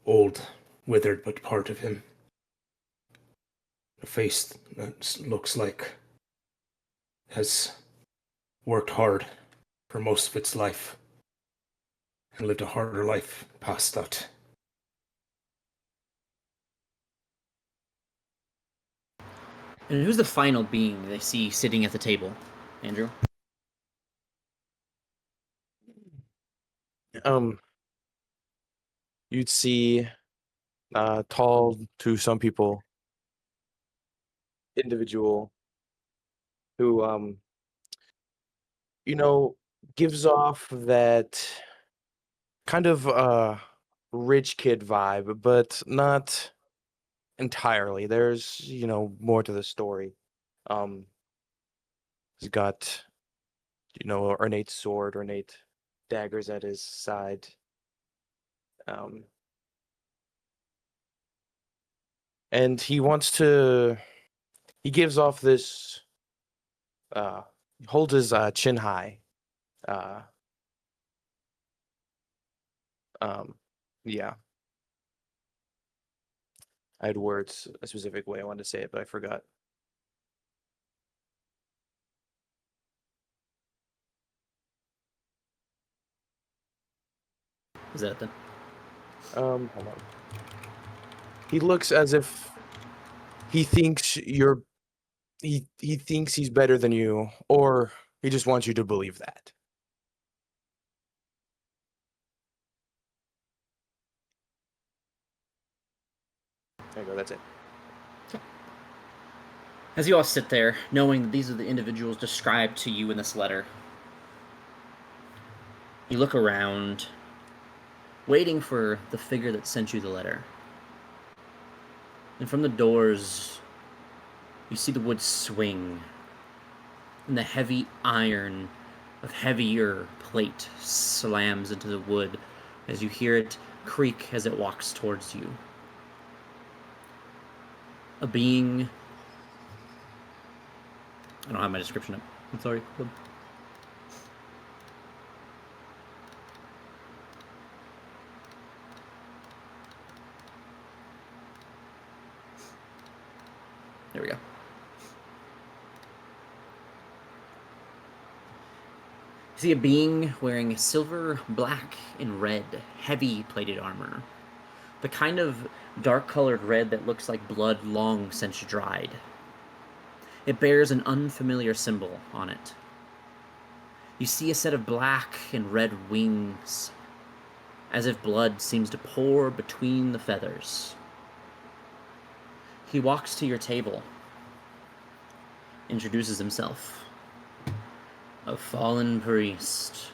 Old, withered, but part of him. A face that looks like has worked hard for most of its life and lived a harder life past that. And who's the final being they see sitting at the table, Andrew? You'd see tall to some people individual who gives off that kind of rich kid vibe, but not entirely. There's more to the story. He's got ornate sword, ornate daggers at his side. And he wants to he gives off this, holds his chin high. Yeah. I had words a specific way I wanted to say it, but I forgot. Is that it then? Hold on. He looks as if he thinks you're he thinks he's better than you, or he just wants you to believe that. There you go, that's it. As you all sit there, knowing that these are the individuals described to you in this letter, you look around, waiting for the figure that sent you the letter. And from the doors, you see the wood swing, and the heavy iron of heavier plate slams into the wood as you hear it creak as it walks towards you. A being... I don't have my description up. I'm sorry. There we go. You see a being wearing silver, black, and red, heavy plated armor. The kind of dark-colored red that looks like blood long since dried. It bears an unfamiliar symbol on it. You see a set of black and red wings, as if blood seems to pour between the feathers. He walks to your table, introduces himself. A fallen priest,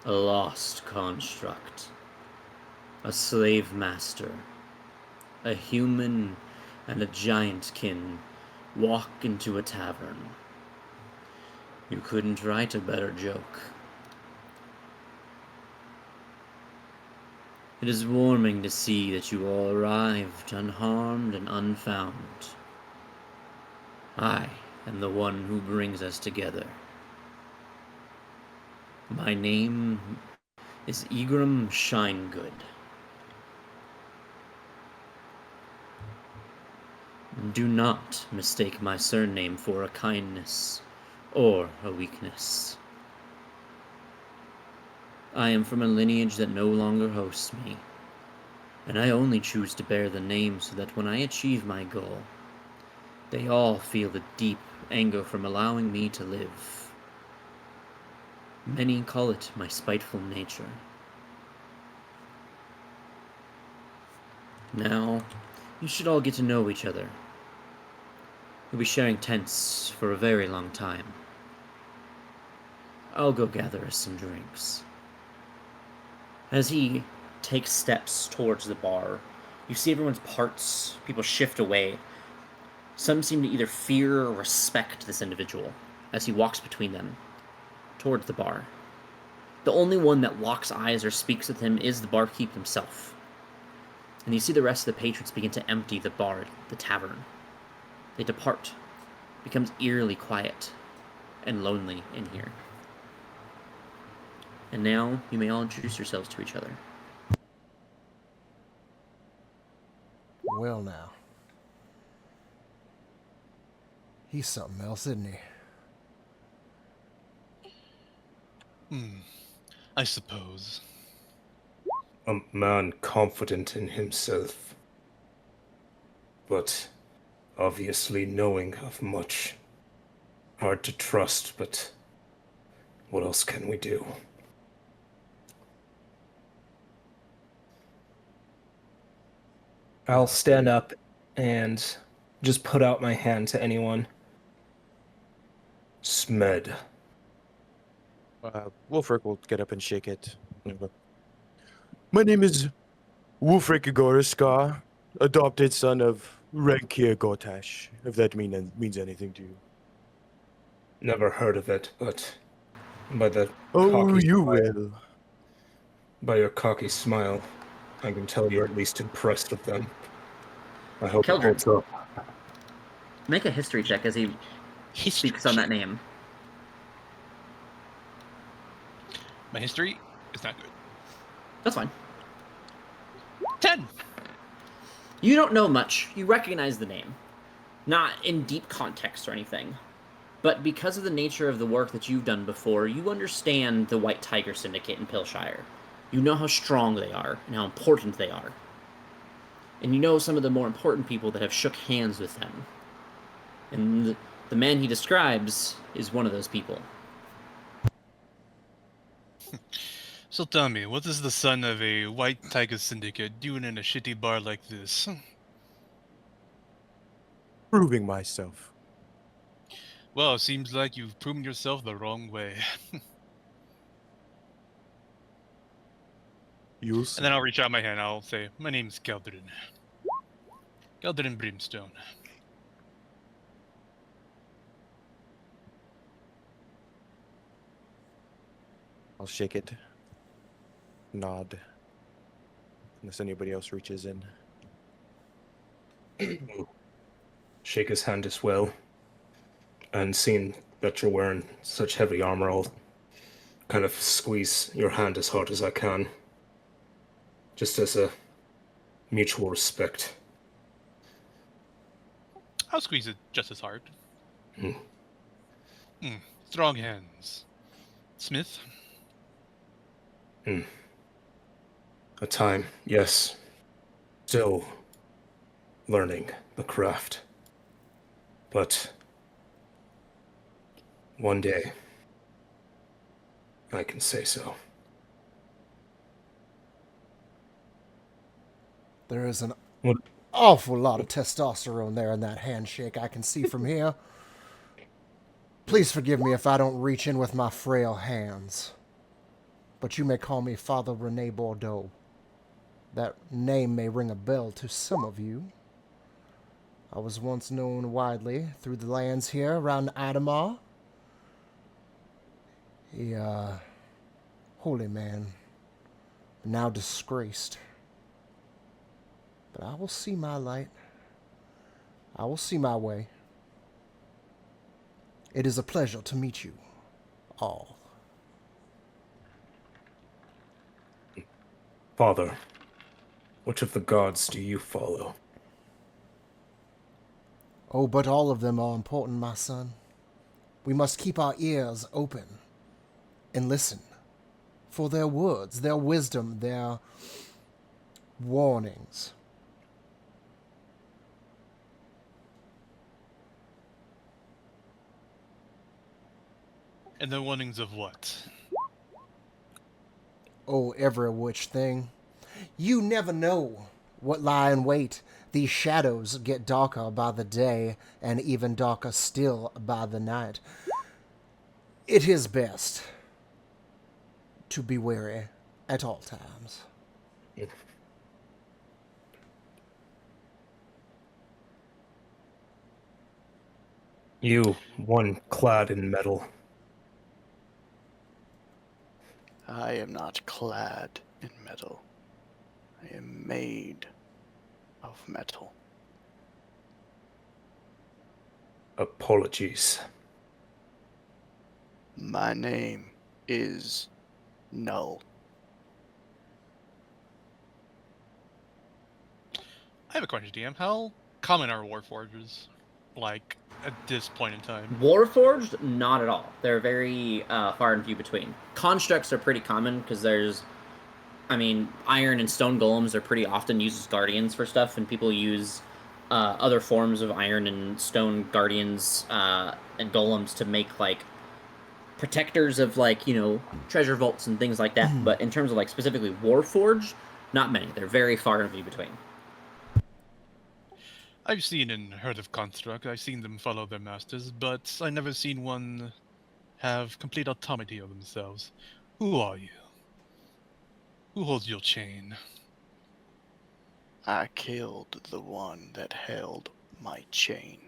a lost construct, a slave master, a human and a giant kin walk into a tavern. You couldn't write a better joke. It is warming to see that you all arrived unharmed and unfound. I am the one who brings us together. My name is Egram Shinegood. Do not mistake my surname for a kindness or a weakness. I am from a lineage that no longer hosts me, and I only choose to bear the name so that when I achieve my goal, they all feel the deep anger from allowing me to live. Many call it my spiteful nature. Now, you should all get to know each other. We'll be sharing tents for a very long time. I'll go gather us some drinks. As he takes steps towards the bar, you see everyone's parts, people shift away. Some seem to either fear or respect this individual as he walks between them towards the bar. The only one that locks eyes or speaks with him is the barkeep himself. And you see the rest of the patrons begin to empty the bar, the tavern. They depart. It becomes eerily quiet and lonely in here. And now you may all introduce yourselves to each other. Well now. He's something else, isn't he? I suppose. A man confident in himself, but obviously knowing of much. Hard to trust, but what else can we do? I'll stand up and just put out my hand to anyone. Smed. Wolfric will get up and shake it. My name is Wolfric Goriska, adopted son of Renkir Gotash, if that means anything to you. Never heard of it, but by the will. By your cocky smile, I can tell you're at least impressed with them. I hope it holds up. Make a history check as he speaks on that name. My history is not good. That's fine. 10. You don't know much. You recognize the name. Not in deep context or anything. But because of the nature of the work that you've done before, you understand the White Tiger Syndicate in Pilshire. You know how strong they are and how important they are. And you know some of the more important people that have shook hands with them. And the man he describes is one of those people. So tell me, what is the son of a White Tiger Syndicate doing in a shitty bar like this? Proving myself. Well, it seems like you've proven yourself the wrong way. Ljos. And then I'll reach out my hand. I'll say, my name's Geldrin. Geldrin Brimstone. I'll shake it. Nod. Unless anybody else reaches in. Shake his hand as well. And seeing that you're wearing such heavy armor, I'll kind of squeeze your hand as hard as I can. Just as a mutual respect. I'll squeeze it just as hard. Hmm. Strong hands. Smith? A time, yes. Still learning the craft. But one day, I can say so. There is an What? awful lot of testosterone there in that handshake I can see from here. Please forgive me if I don't reach in with my frail hands. But you may call me Father Rene Bordeaux. That name may ring a bell to some of you. I was once known widely through the lands here around Idemar. A holy man, now disgraced. But I will see my light. I will see my way. It is a pleasure to meet you all. Father, which of the gods do you follow? Oh, but all of them are important, my son. We must keep our ears open and listen for their words, their wisdom, their warnings. And the warnings of what? Oh, every which thing. You never know what lie in wait. These shadows get darker by the day, and even darker still by the night. It is best to be wary at all times. You, one clad in metal. I am not clad in metal. I am made of metal. Apologies. My name is Null. I have a question, DM. How common are warforges? Like, at this point in time? Warforged? Not at all. They're very far and few between. Constructs are pretty common because there's, I mean, iron and stone golems are pretty often used as guardians for stuff, and people use other forms of iron and stone guardians and golems to make, like, protectors of, like, you know, treasure vaults and things like that. But in terms of, like, specifically warforged, not many. They're very far and few between. I've seen and heard of Construct. I've seen them follow their masters, but I never seen one have complete autonomy of themselves. Who are you? Who holds your chain? I killed the one that held my chain.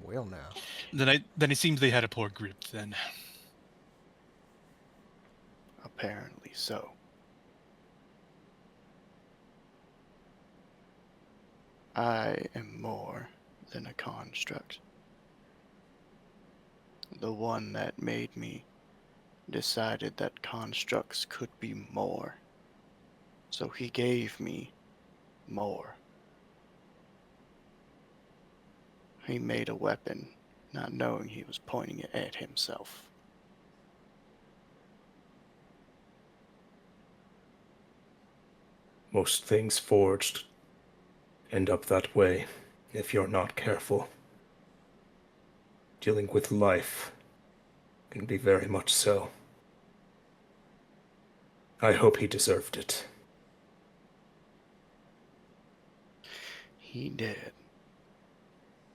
Well, now. Then it seems they had a poor grip then. Apparently so. I am more than a construct. The one that made me decided that constructs could be more. So he gave me more. He made a weapon, not knowing he was pointing it at himself. Most things forged end up that way if you're not careful. Dealing with life can be very much so. I hope he deserved it. He did.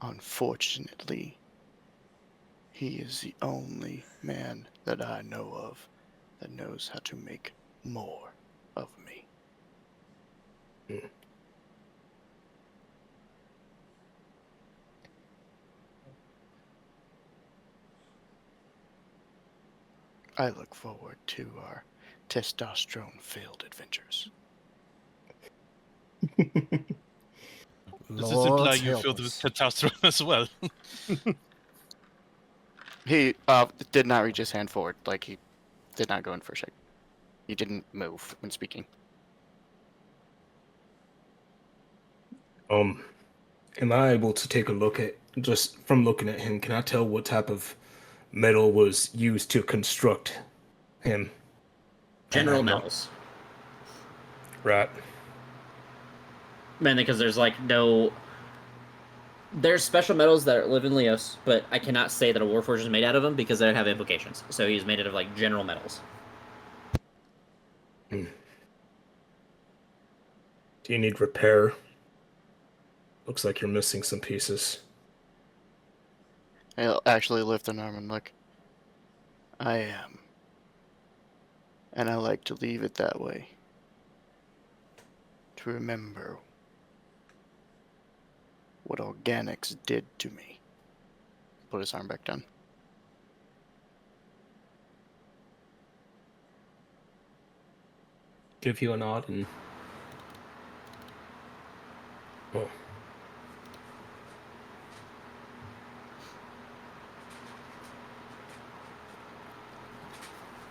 Unfortunately, he is the only man that I know of that knows how to make more of me. I look forward to our testosterone-filled adventures. Does this imply Lord's you help filled with us. testosterone as well? He did not reach his hand forward, like he did not go in for a shake. He didn't move when speaking. Am I able to take a look at, just from looking at him, can I tell what type of metal was used to construct him? General And I'm not- metals. Right. Mainly because there's like no. There's special metals that live in Ljos, but I cannot say that a Warforged is made out of them because they have implications. So he's made out of like general metals. Do you need repair? Looks like you're missing some pieces. I'll actually lift an arm and look. I am. And I like to leave it that way. To remember what organics did to me. Put his arm back down. Give you a nod and... Oh.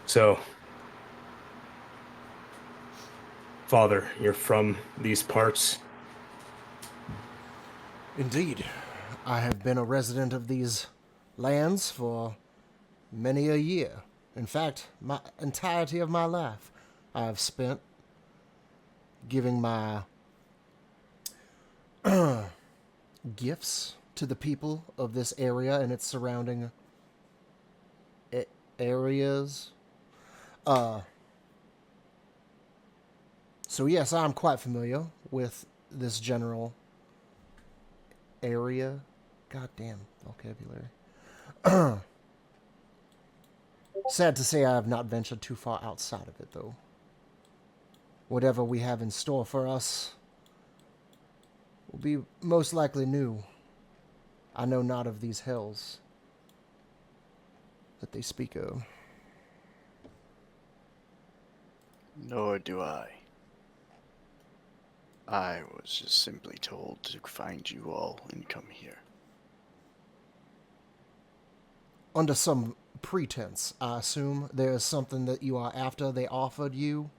So, Father, you're from these parts? Indeed. I have been a resident of these lands for many a year. In fact, my entirety of my life I have spent giving my gifts to the people of this area and its surrounding areas. So yes, I'm quite familiar with this general area. Goddamn vocabulary. Sad to say I have not ventured too far outside of it, though. Whatever we have in store for us will be most likely new. I know not of these hells that they speak of. Nor do I. I was just simply told to find you all and come here. Under some pretense, I assume there is something that you are after they offered you.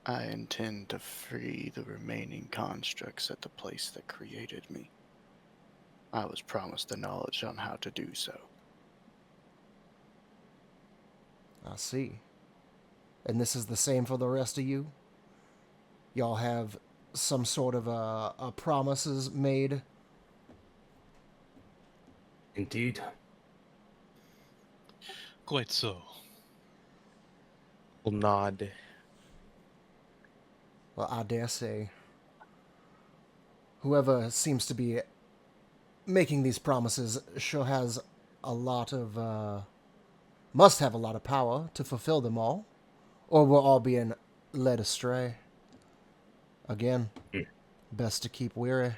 I intend to free the remaining constructs at the place that created me. I was promised the knowledge on how to do so. I see. And this is the same for the rest of you? Y'all have some sort of a promises made? Indeed. Quite so. Will nod. Well, I dare say. Whoever seems to be making these promises sure has a lot of, must have a lot of power to fulfill them all. Or we're all being led astray. Again, best to keep weary.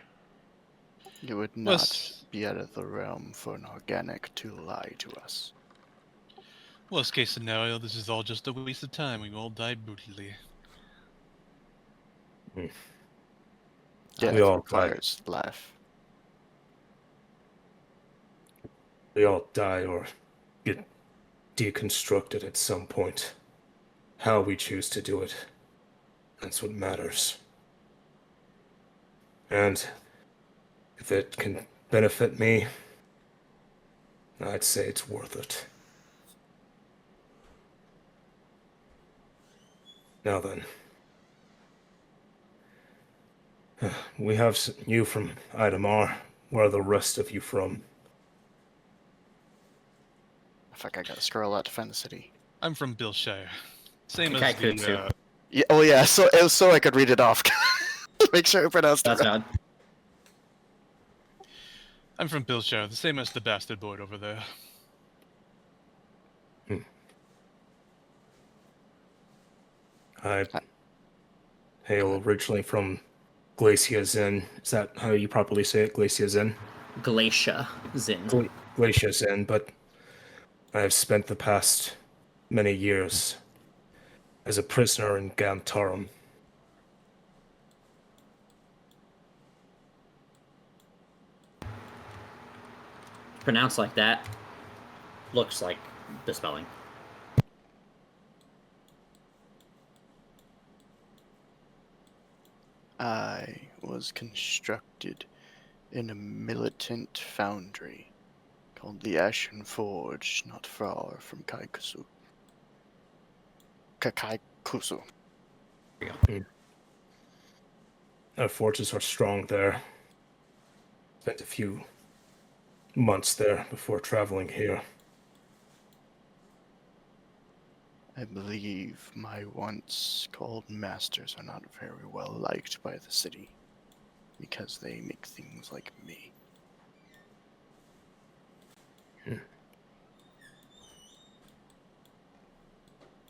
It would not be out of the realm for an organic to lie to us. Worst case scenario, this is all just a waste of time. We all died brutally. Yeah, We it all requires life. We all die or get deconstructed at some point. How we choose to do it, that's what matters. And if it can benefit me, I'd say it's worth it. Now then, we have you from Idemar. Where are the rest of you from? I think I gotta scroll out to find the city. I'm from Billshire. Same as Kaikutsu. the. Yeah, oh yeah, so it was so I could read it off. Make sure I pronounced it That's right. odd. I'm from Billshire, the same as the bastard boy over there. I hail originally from Glacia Zen. Is that how you properly say it? Glacia Zen? Glacia Zin. Glacia Zen, but I have spent the past many years as a prisoner in Gantarum. Pronounced like that looks like the spelling. I was constructed in a militant foundry called the Ashen Forge, not far from Kakaikusu. Our forges are strong there. Spent a few months there before traveling here. I believe my once called masters are not very well liked by the city because they make things like me.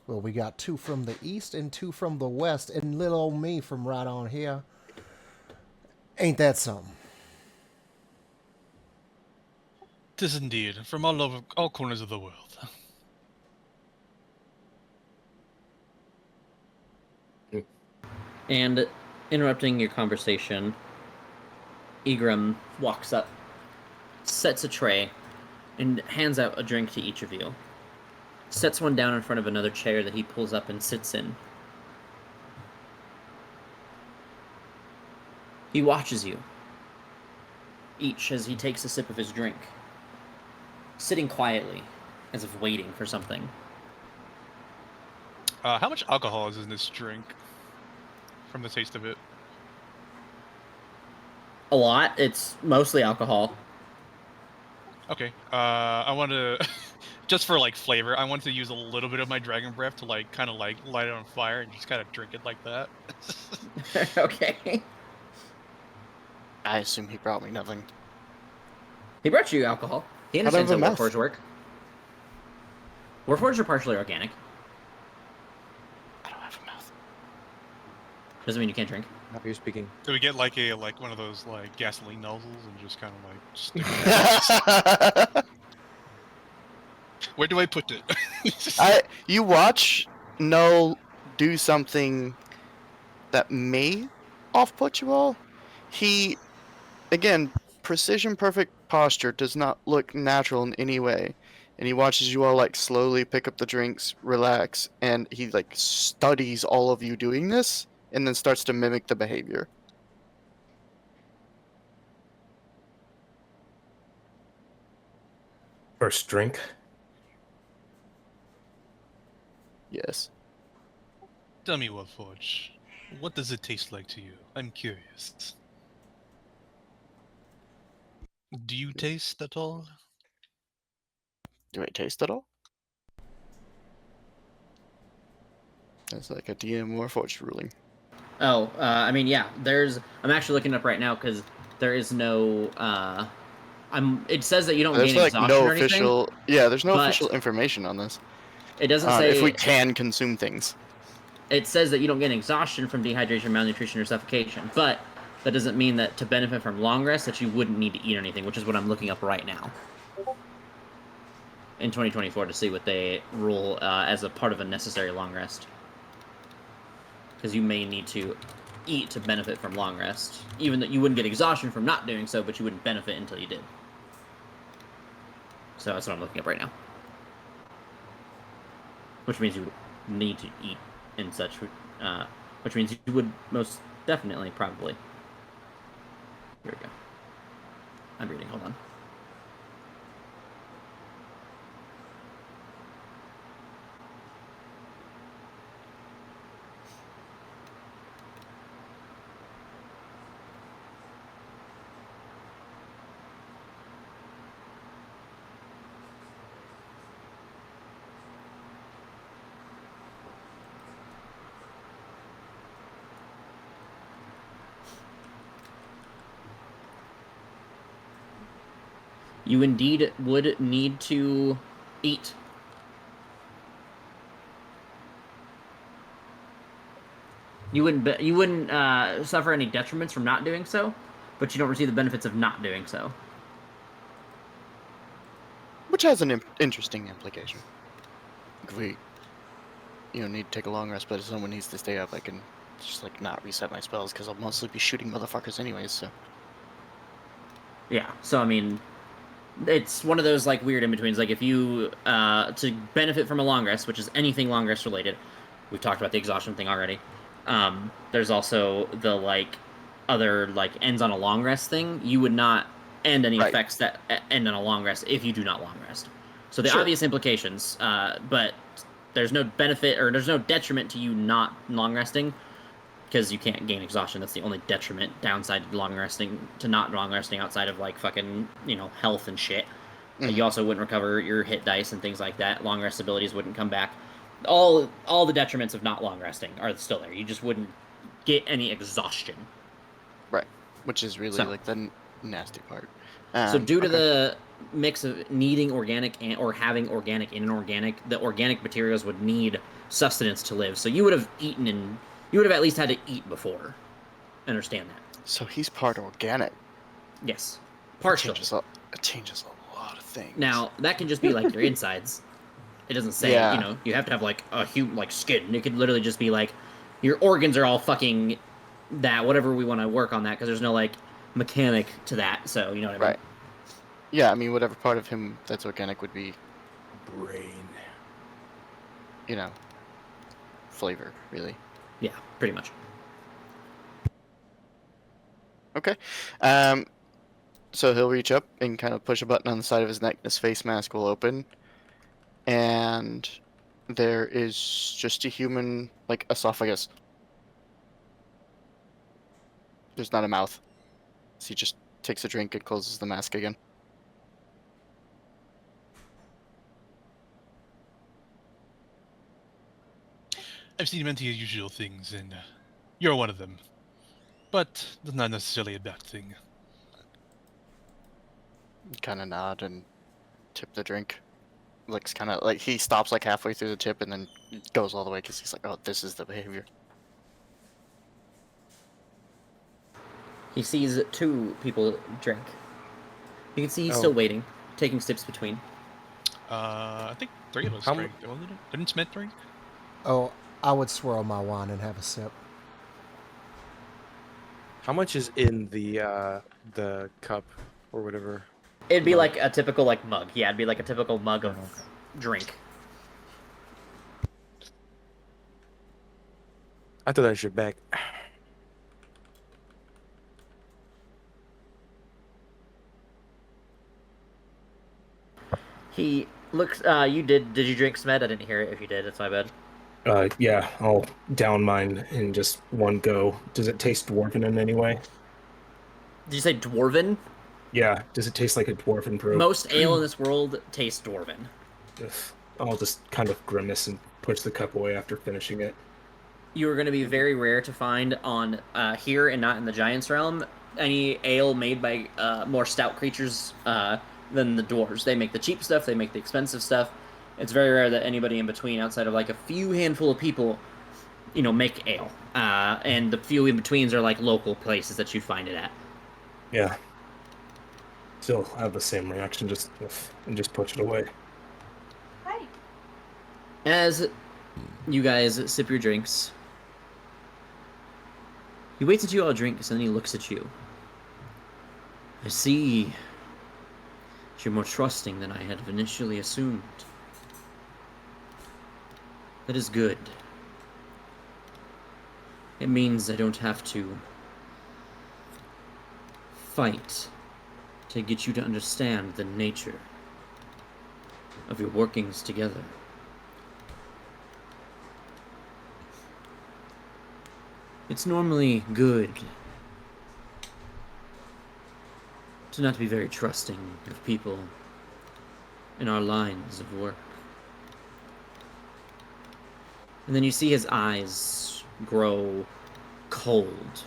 Well, we got 2 from the east and 2 from the west, and little old me from right on here. Ain't that something? 'Tis indeed, from all over, all corners of the world. And interrupting your conversation, Egram walks up, sets a tray, and hands out a drink to each of you. Sets one down in front of another chair that he pulls up and sits in. He watches you, each as he takes a sip of his drink, sitting quietly, as if waiting for something. How much alcohol is in this drink? From the taste of it. A lot. It's mostly alcohol. Okay. I want to, just for like flavor, I want to use a little bit of my dragon breath to like kind of like light it on fire and just kind of drink it like that. Okay. I assume he brought me nothing. He brought you alcohol. He How understands how about a mouth? Warforged work. Warforged are partially organic. I don't have a mouth. Doesn't mean you can't drink. How are you speaking? Do we get like one of those like gasoline nozzles and just kind of like stick it in? Where do I put it? You watch Null do something that may off-put you all. He, again, precision perfect posture does not look natural in any way. And he watches you all like slowly pick up the drinks, relax, and he like studies all of you doing this and then starts to mimic the behavior. First drink. Yes. Tell me, Warforge, what does it taste like to you? I'm curious. Do you taste at all? Do I taste it all? That's like a DM or Forge ruling. Oh, I mean, yeah. I'm actually looking up right now because there is no. It says that you don't There's gain like exhaustion no or anything. official. Yeah, there's no but official information on this. It doesn't say if we can consume things. It says that you don't get exhaustion from dehydration, malnutrition, or suffocation, but that doesn't mean that to benefit from long rest that you wouldn't need to eat anything, which is what I'm looking up right now in 2024 to see what they rule as a part of a necessary long rest. Because you may need to eat to benefit from long rest. Even that you wouldn't get exhaustion from not doing so, but you wouldn't benefit until you did. So that's what I'm looking up right now. Which means you would need to eat and such, which means you would most definitely, probably. Here we go. I'm reading, hold on. You indeed would need to eat. You wouldn't suffer any detriments from not doing so, but you don't receive the benefits of not doing so. Which has an interesting implication. If we, need to take a long rest, but if someone needs to stay up, I can just like not reset my spells because I'll mostly be shooting motherfuckers anyways. So. Yeah. So I mean, it's one of those like weird in betweens. Like if you to benefit from a long rest, which is anything long rest related, we've talked about the exhaustion thing already. There's also the like other like ends on a long rest thing. You would not end any effects that end on a long rest if you do not long rest. So the obvious implications, but there's no benefit or there's no detriment to you not long resting because you can't gain exhaustion. That's the only detriment, downside to long resting, to not long resting outside of like fucking, health and shit. You also wouldn't recover your hit dice and things like that. Long rest abilities wouldn't come back. All the detriments of not long resting are still there. You just wouldn't get any exhaustion. Right. Which is really like the nasty part. So due to the mix of needing organic or having organic and inorganic, the organic materials would need sustenance to live. So you would have eaten and you would have at least had to eat before. Understand that. So he's part organic. Yes. Partially. It changes a lot of things. Now, that can just be like your insides. It doesn't say, you have to have like a human like skin. It could literally just be like your organs are all fucking that, whatever we want to work on that, because there's no like mechanic to that. So, you know what I mean? Right. Yeah, I mean, whatever part of him that's organic would be brain. Flavor, really. Yeah, pretty much. Okay. So he'll reach up and kind of push a button on the side of his neck. His face mask will open. And there is just a human, like, esophagus. There's not a mouth. So he just takes a drink and closes the mask again. I've seen many unusual things, and you're one of them. But that's not necessarily a bad thing. Kind of nod and tip the drink. Looks kind of like he stops like halfway through the tip and then goes all the way because he's like, oh, this is the behavior. He sees two people drink. You can see he's still waiting, taking steps between. I think three of us drank. Didn't Smith drink? Oh, I would swirl my wine and have a sip. How much is in the cup or whatever? It'd be like a typical like mug. Yeah, it'd be like a typical mug of drink. I thought I should back. He looks. You did you drink Smed? I didn't hear it. If you did, it's my bad. Yeah, I'll down mine in just one go. Does it taste dwarven in any way? Did you say dwarven? Yeah. Does it taste like a dwarven brew? Most ale in this world tastes dwarven. I'll just kind of grimace and push the cup away after finishing it. You are going to be very rare to find on here and not in the Giants realm any ale made by more stout creatures than the dwarves. They make the cheap stuff. They make the expensive stuff. It's very rare that anybody in between, outside of like a few handful of people, make ale. And the few in betweens are like local places that you find it at. Yeah. Still have the same reaction, just push it away. Hi. As you guys sip your drinks, He waits until you all drink, and then he looks at you. I see. You're more trusting than I had initially assumed. That is good. It means I don't have to fight to get you to understand the nature of your workings together. It's normally good to not be very trusting of people in our lines of work. And then you see his eyes grow cold.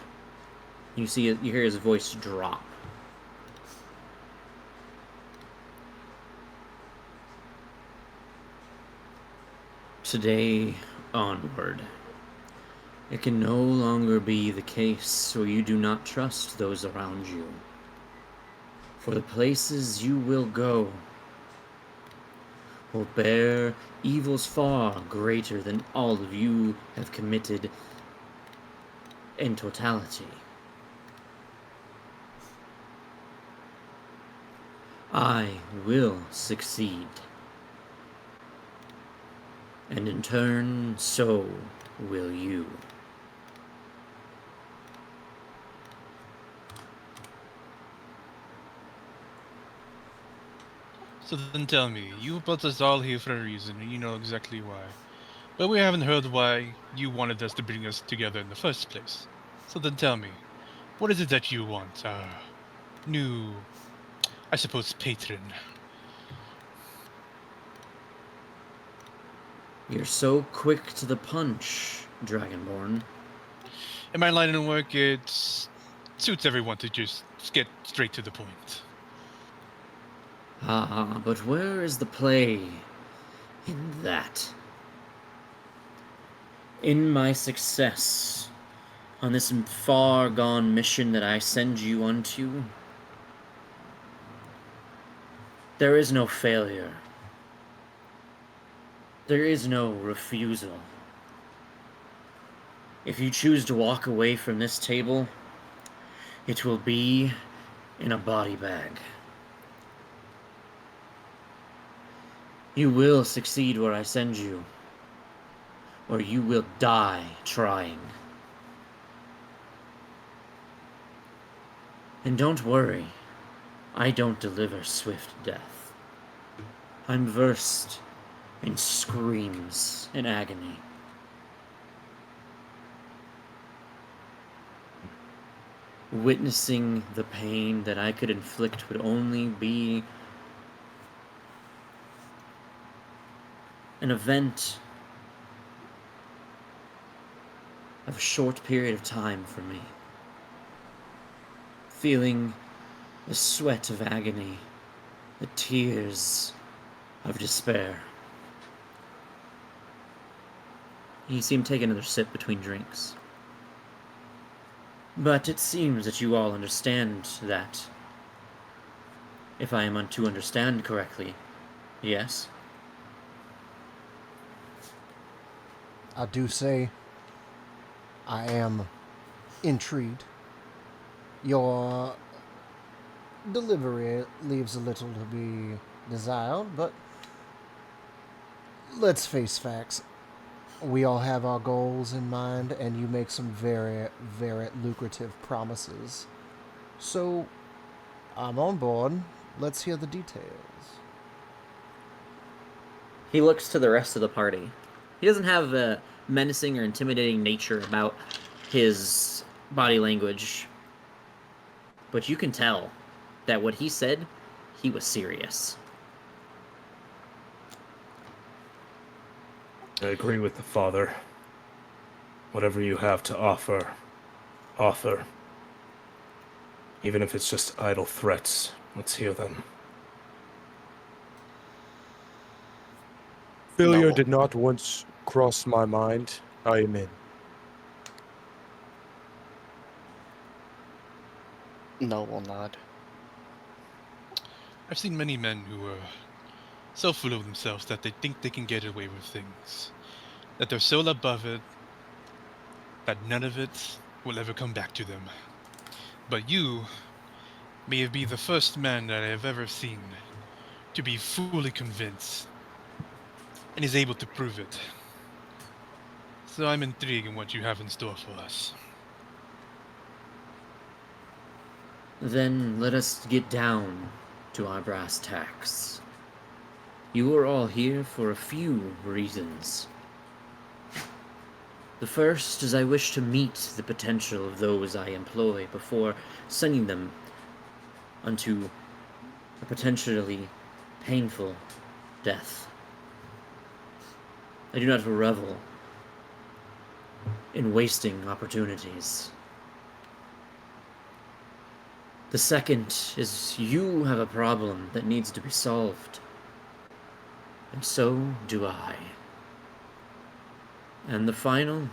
You hear his voice drop. Today onward, it can no longer be the case where you do not trust those around you. For the places you will go will bear evils far greater than all of you have committed in totality. I will succeed. And in turn, so will you. So then tell me, you brought us all here for a reason, and you know exactly why. But we haven't heard why you wanted us to bring us together in the first place. So then tell me, what is it that you want? New, I suppose, patron. You're so quick to the punch, Dragonborn. In my line of work, it suits everyone to just get straight to the point. Ah, but where is the play in that? In my success on this far-gone mission that I send you unto, there is no failure. There is no refusal. If you choose to walk away from this table, it will be in a body bag. You will succeed where I send you, or you will die trying. And don't worry, I don't deliver swift death. I'm versed in screams in agony. Witnessing the pain that I could inflict would only be an event of a short period of time for me. Feeling the sweat of agony, the tears of despair. You see him take another sip between drinks. But it seems that you all understand that. If I am to understand correctly, yes? I do say I am intrigued. Your delivery leaves a little to be desired, but let's face facts. We all have our goals in mind, and you make some very, very lucrative promises. So, I'm on board. Let's hear the details. He looks to the rest of the party. He doesn't have a menacing or intimidating nature about his body language, but you can tell that what he said, he was serious. I agree with the father. Whatever you have to offer, offer. Even if it's just idle threats, let's hear them. Failure did not once cross my mind. I am in. No will nod. I've seen many men who are so full of themselves that they think they can get away with things. That they're so above it, that none of it will ever come back to them. But you may be the first man that I have ever seen to be fully convinced and is able to prove it. So I'm intrigued in what you have in store for us. Then let us get down to our brass tacks. You are all here for a few reasons. The first is I wish to meet the potential of those I employ before sending them unto a potentially painful death. I do not revel in wasting opportunities. The second is you have a problem that needs to be solved, and so do I. And the final,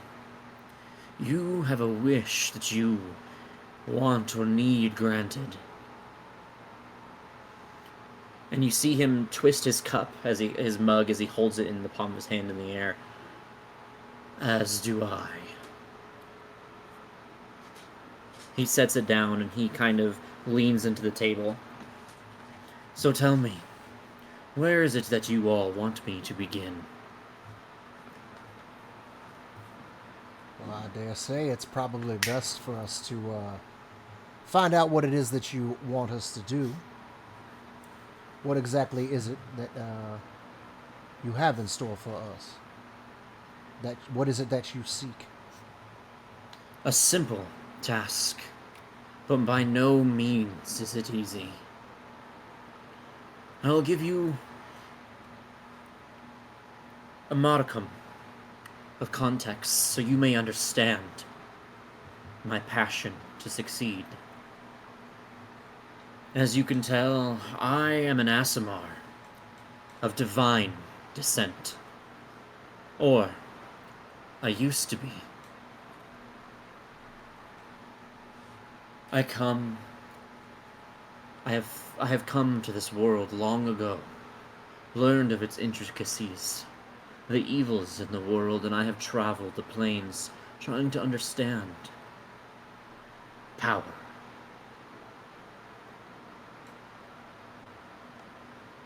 you have a wish that you want or need granted. And you see him twist his cup, his mug, as he holds it in the palm of his hand in the air. As do I. He sets it down and he kind of leans into the table. So tell me, where is it that you all want me to begin? Well, I dare say it's probably best for us to find out what it is that you want us to do. What exactly is it that you have in store for us? What is it that you seek? A simple task, but by no means is it easy. I'll give you a modicum of context so you may understand my passion to succeed. As you can tell, I am an Aasimar of divine descent. Or, I used to be. I have come to this world long ago, learned of its intricacies, the evils in the world, and I have traveled the plains trying to understand power.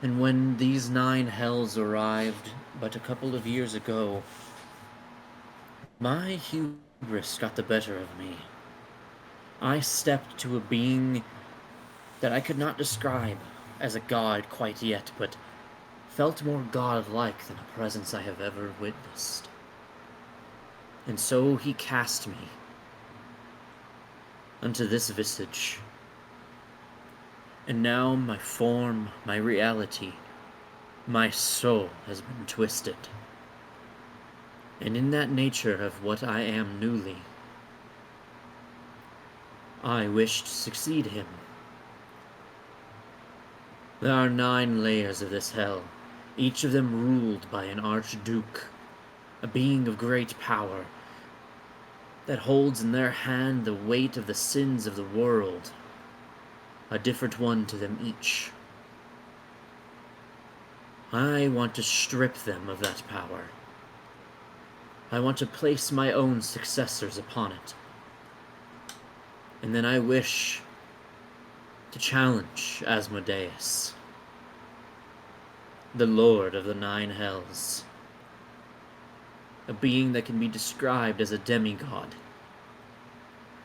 And when these 9 hells arrived but a couple of years ago, my hubris got the better of me. I stepped to a being that I could not describe as a god quite yet, but felt more godlike than a presence I have ever witnessed. And so he cast me unto this visage. And now my form, my reality, my soul has been twisted. And in that nature of what I am newly, I wish to succeed him. There are 9 layers of this hell, each of them ruled by an archduke, a being of great power, that holds in their hand the weight of the sins of the world, a different one to them each. I want to strip them of that power. I want to place my own successors upon it. And then I wish to challenge Asmodeus, the Lord of the 9 Hells, a being that can be described as a demigod,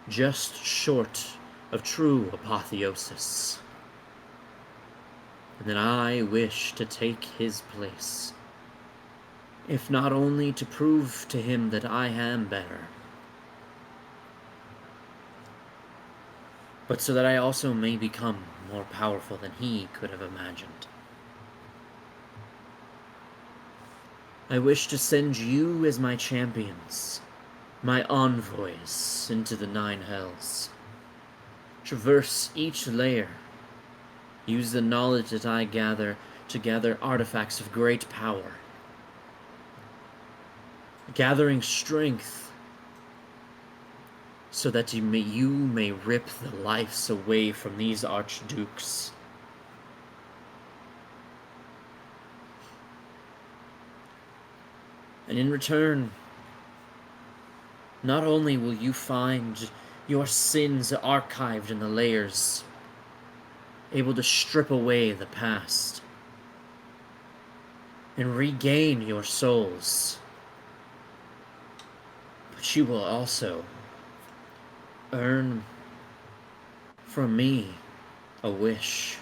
just short of true apotheosis. And then I wish to take his place, if not only to prove to him that I am better, but so that I also may become more powerful than he could have imagined. I wish to send you as my champions, my envoys into the 9 hells. Traverse each layer, use the knowledge that I gather to gather artifacts of great power, gathering strength so that you may rip the lives away from these archdukes. And in return, not only will you find your sins archived in the layers, able to strip away the past and regain your souls, but you will also earn from me a wish.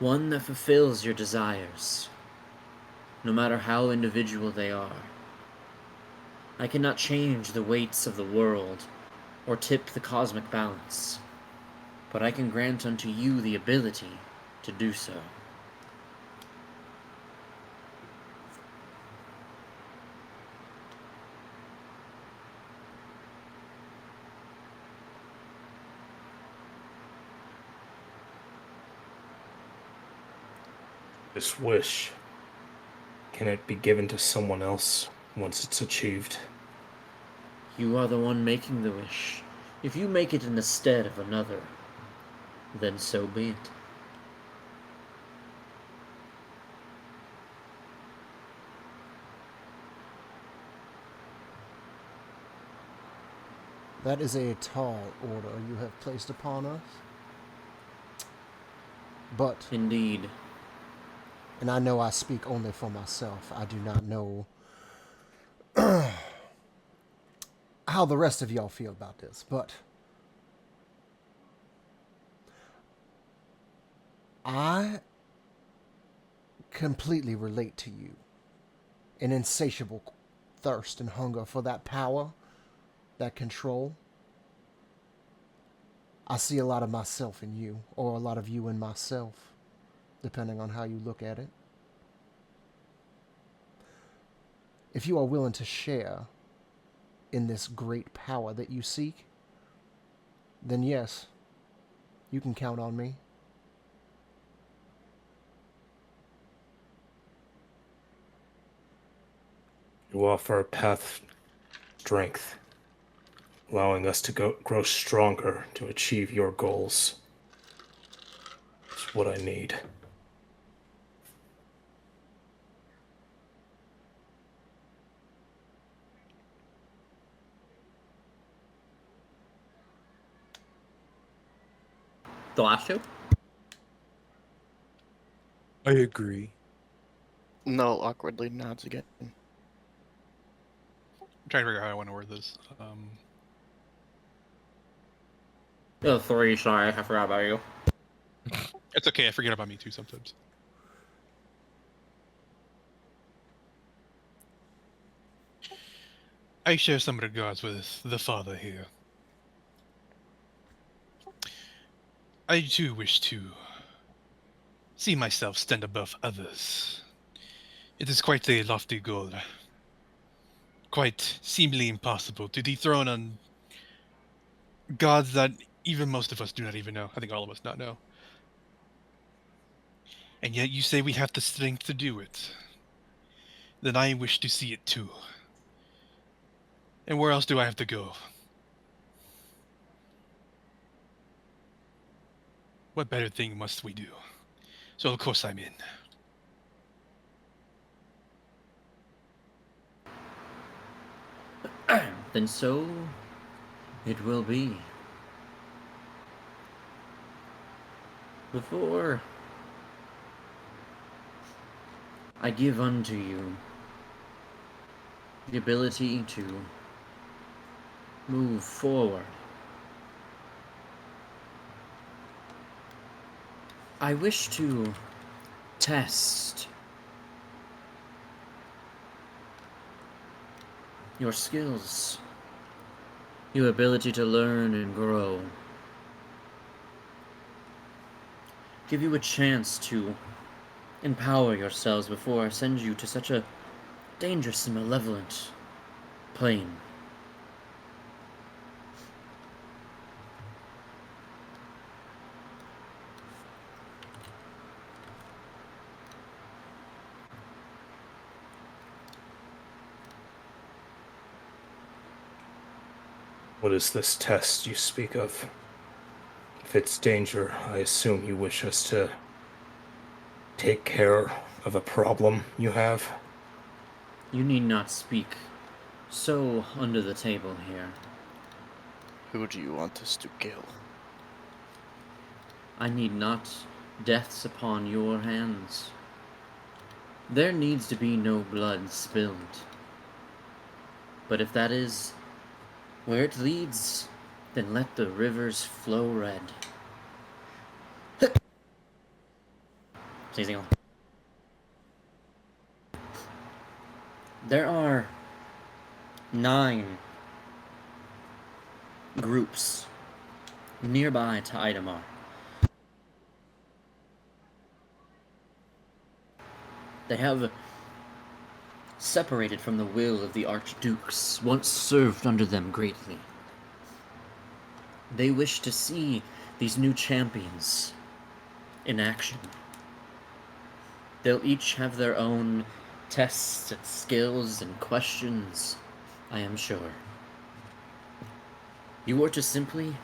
One that fulfills your desires, no matter how individual they are. I cannot change the weights of the world or tip the cosmic balance, but I can grant unto you the ability to do so. This wish, can it be given to someone else once it's achieved? You are the one making the wish. If you make it in the stead of another, then so be it. That is a tall order you have placed upon us. But... Indeed. And I know I speak only for myself. I do not know how the rest of y'all feel about this, but I completely relate to you. An insatiable thirst and hunger for that power, that control. I see a lot of myself in you, or a lot of you in myself, depending on how you look at it. If you are willing to share in this great power that you seek, then yes, you can count on me. You offer a path of strength, allowing us to grow stronger to achieve your goals. It's what I need. The last two? I agree. No, awkwardly nods again. I'm trying to figure out how I want to word this. Oh, 3, sorry, I forgot about you. It's okay, I forget about me too sometimes. I share some regards with the father here. I too wish to see myself stand above others. It is quite a lofty goal. Quite seemingly impossible to dethrone on gods that even most of us do not even know. I think all of us not know. And yet you say we have the strength to do it. Then I wish to see it too. And where else do I have to go? What better thing must we do? So of course I'm in. Then so it will be. Before I give unto you the ability to move forward, I wish to test your skills, your ability to learn and grow. Give you a chance to empower yourselves before I send you to such a dangerous and malevolent plane. What is this test you speak of? If it's danger, I assume you wish us to take care of a problem you have? You need not speak so under the table here. Who do you want us to kill? I need not deaths upon your hands. There needs to be no blood spilled. But if that is where it leads, then let the rivers flow red. Sneezing on. There are 9 groups nearby to Idemar. They have separated from the will of the archdukes, once served under them greatly. They wish to see these new champions in action. They'll each have their own tests and skills and questions, I am sure. You are to simply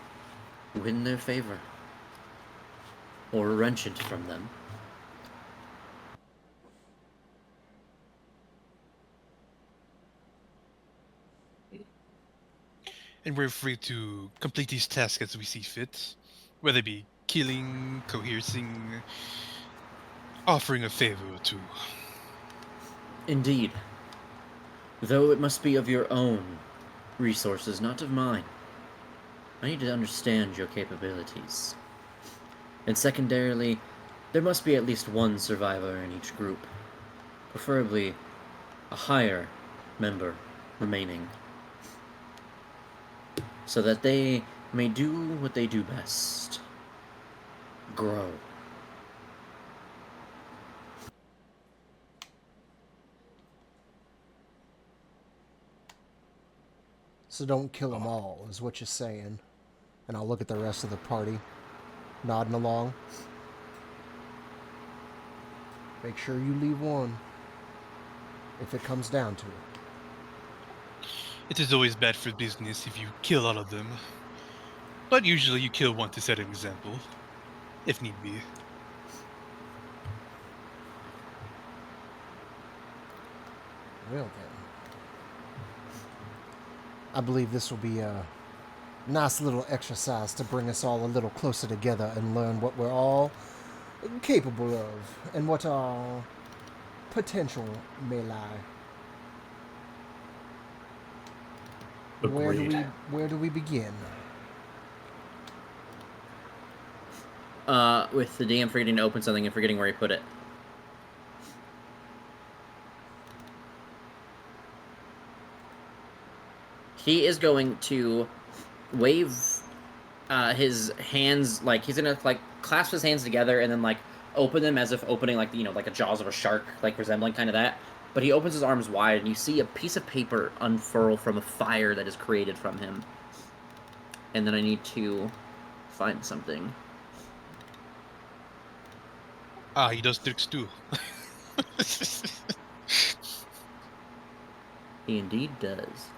win their favor, or wrench it from them. And we're free to complete these tasks as we see fit, whether it be killing, coercing, offering a favor or two. Indeed. Though it must be of your own resources, not of mine. I need to understand your capabilities. And secondarily, there must be at least one survivor in each group. Preferably a higher member remaining. So that they may do what they do best. Grow. So don't kill them all, is what you're saying. And I'll look at the rest of the party, nodding along. Make sure you leave one, if it comes down to it. It is always bad for business if you kill all of them. But usually you kill one to set an example, if need be. Well then. I believe this will be a nice little exercise to bring us all a little closer together and learn what we're all capable of and what our potential may lie. Agreed. Where do we begin? With the DM forgetting to open something and forgetting where he put it. He is going to wave his hands, like he's gonna like clasp his hands together and then like open them as if opening like, you know, like a jaws of a shark, like resembling kind of that. But he opens his arms wide and you see a piece of paper unfurl from a fire that is created from him. And then I need to find something. Ah, he does tricks too. He indeed does.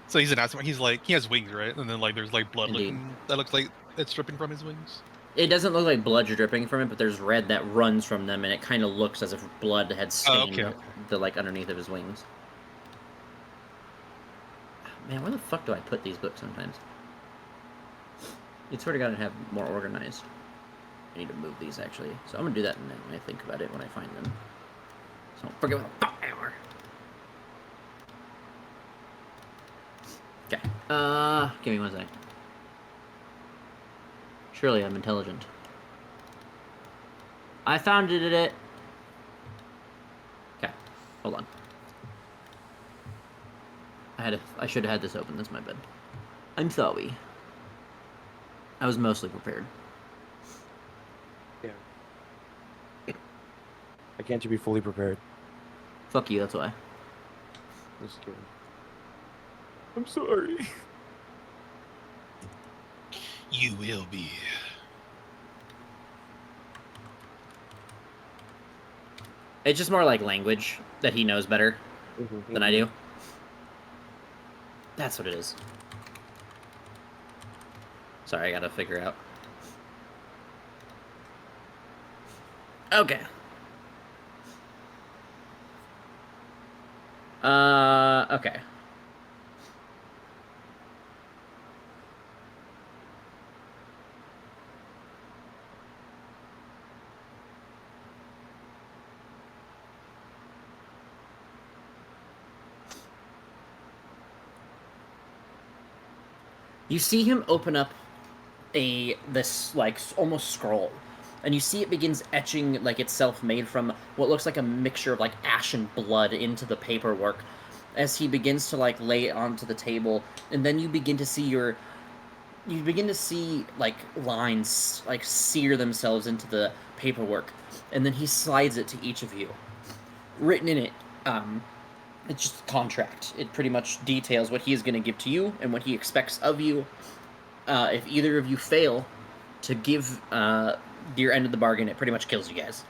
So he's an asshole. He's like, he has wings, right? And then like there's like blood Indeed. looking, that looks like it's dripping from his wings. It doesn't look like blood dripping from it, but there's red that runs from them, and it kind of looks as if blood had stained okay. the like underneath of his wings. Man, where the fuck do I put these books sometimes? You sort of got to have more organized. I need to move these actually, so I'm gonna do that and then when I think about it when I find them. So don't forget what the fuck they are. Okay. Give me one sec. Surely I'm intelligent. I found it. Okay, hold on. I should have had this open. That's my bad. I'm sorry. I was mostly prepared. Yeah. Why can't you be fully prepared? Fuck you. That's why. Just kidding. I'm sorry. You will be. It's just more like language that he knows better than I do. That's what it is. Sorry, I gotta figure out. Okay. Okay. You see him open up this like almost scroll, and you see it begins etching like itself made from what looks like a mixture of like ash and blood into the paperwork as he begins to like lay it onto the table, and then you begin to see like lines like sear themselves into the paperwork, and then he slides it to each of you. Written in it, it's just a contract. It pretty much details what he is going to give to you and what he expects of you. If either of you fail to give your end of the bargain, it pretty much kills you guys.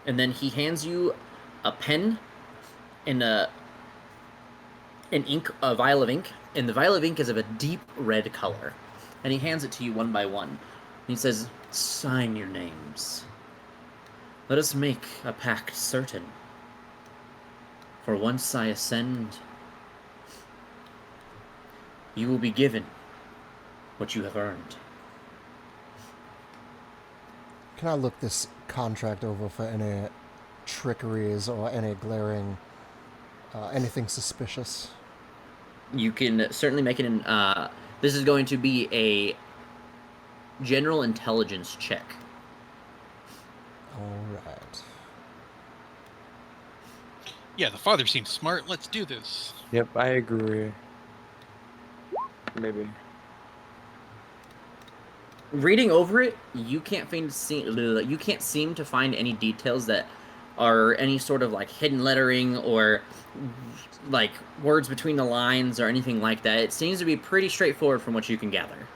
And then he hands you a pen and a vial of ink, and the vial of ink is of a deep red color. And he hands it to you one by one. And he says, "Sign your names. Let us make a pact certain. For once I ascend, you will be given what you have earned." Can I look this contract over for any trickeries or any glaring, anything suspicious? You can certainly make it in. This is going to be a general intelligence check. All right. Yeah, the father seems smart. Let's do this. Yep, I agree. Maybe. Reading over it, you can't seem to find any details that are any sort of like hidden lettering or like words between the lines or anything like that. It seems to be pretty straightforward from what you can gather.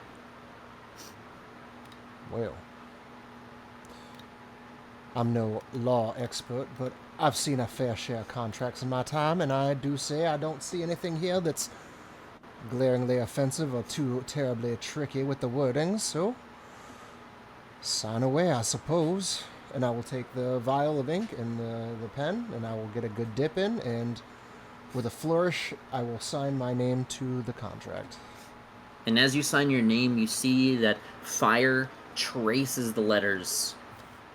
Well, I'm no law expert, but I've seen a fair share of contracts in my time, and I do say I don't see anything here that's glaringly offensive or too terribly tricky with the wording, so sign away, I suppose. And I will take the vial of ink and the pen, and I will get a good dip in, and with a flourish, I will sign my name to the contract. And as you sign your name, you see that fire traces the letters.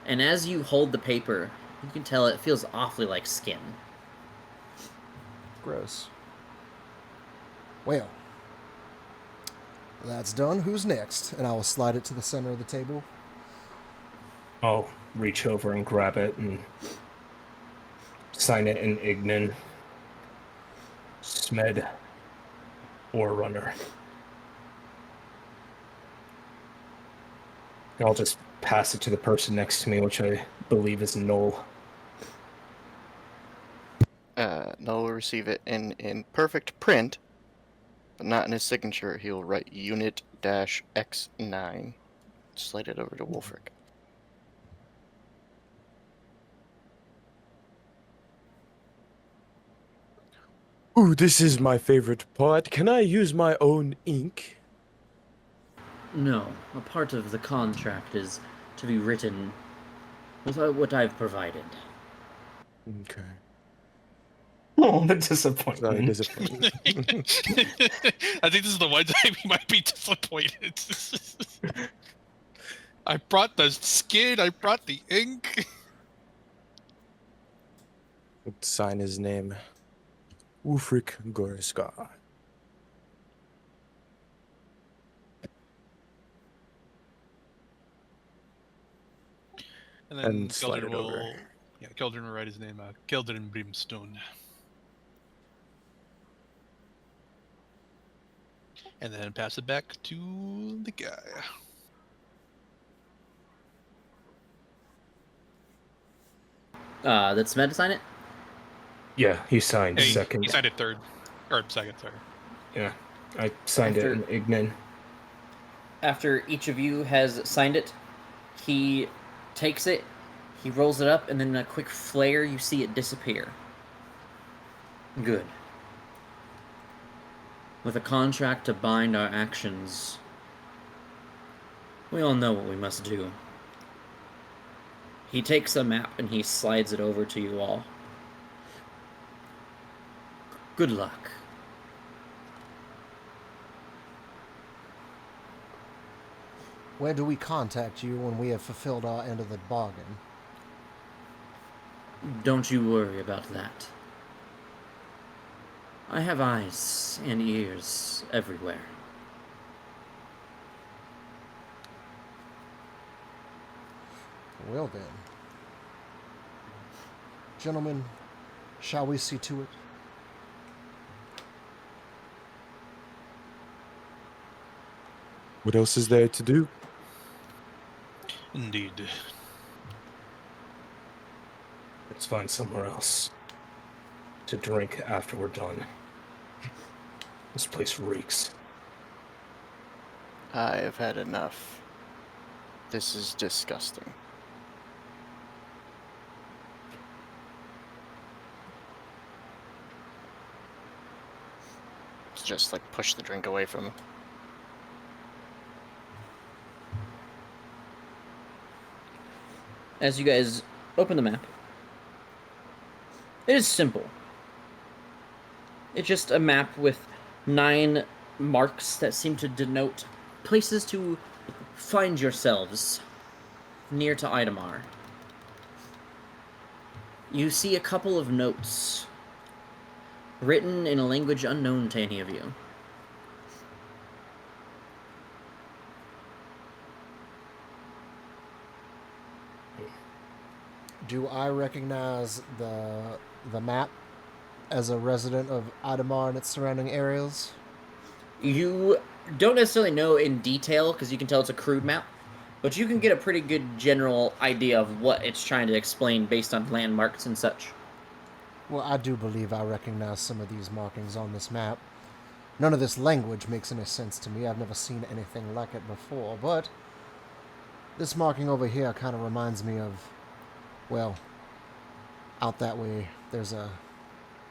And as you hold the paper, you can tell it feels awfully like skin. Gross. Well, that's done. Who's next? And I will slide it to the center of the table. I'll reach over and grab it and sign it in Ignan. Smed. Or Runner. And I'll just pass it to the person next to me, which I believe is Noel. Noel will receive it in perfect print, but not in his signature. He'll write Unit-X9. Slide it over to Wolfric. Ooh, this is my favorite part. Can I use my own ink? No, a part of the contract is to be written with what I've provided. Okay. Oh, the disappointment. Sorry, disappointment. I think this is the one time he might be disappointed. I brought the skin, I brought the ink. Sign his name. Wolfric Goriskar. And then And slide Keldrin it over. Keldrin will write his name, Keldrin Brimstone. And then pass it back to the guy. That's Smed to sign it? Yeah, he signed Hey, second. he signed it third. Or second, sorry. Yeah, I signed it in Ignan. After each of you has signed it, he takes it, he rolls it up, and then in a quick flare, you see it disappear. Good. With a contract to bind our actions, We all know what we must do. He takes a map and he slides it over to you all. Good luck. Where do we contact you when we have fulfilled our end of the bargain? Don't you worry about that. I have eyes and ears everywhere. Well then. Gentlemen, shall we see to it? What else is there to do? Indeed. Let's find somewhere else to drink after we're done. This place reeks. I have had enough. This is disgusting. Just like push the drink away from him. As you guys open the map, it is simple. It's just a map with 9 marks that seem to denote places to find yourselves near to Idemar. You see a couple of notes written in a language unknown to any of you. Do I recognize the map as a resident of Idemar and its surrounding areas? You don't necessarily know in detail, because you can tell it's a crude map, but you can get a pretty good general idea of what it's trying to explain based on landmarks and such. Well, I do believe I recognize some of these markings on this map. None of this language makes any sense to me. I've never seen anything like it before, but this marking over here kind of reminds me of, well, out that way, there's a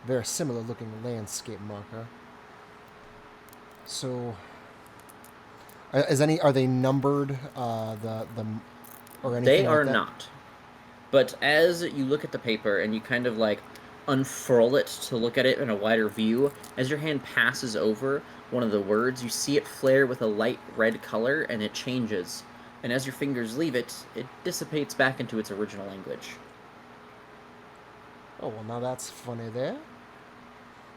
very similar looking landscape marker. So, are they numbered? Or anything? They like are that? not. But as you look at the paper and you kind of like unfurl it to look at it in a wider view, as your hand passes over one of the words, you see it flare with a light red color and it changes. And as your fingers leave it, it dissipates back into its original language. Oh, well, now that's funny there.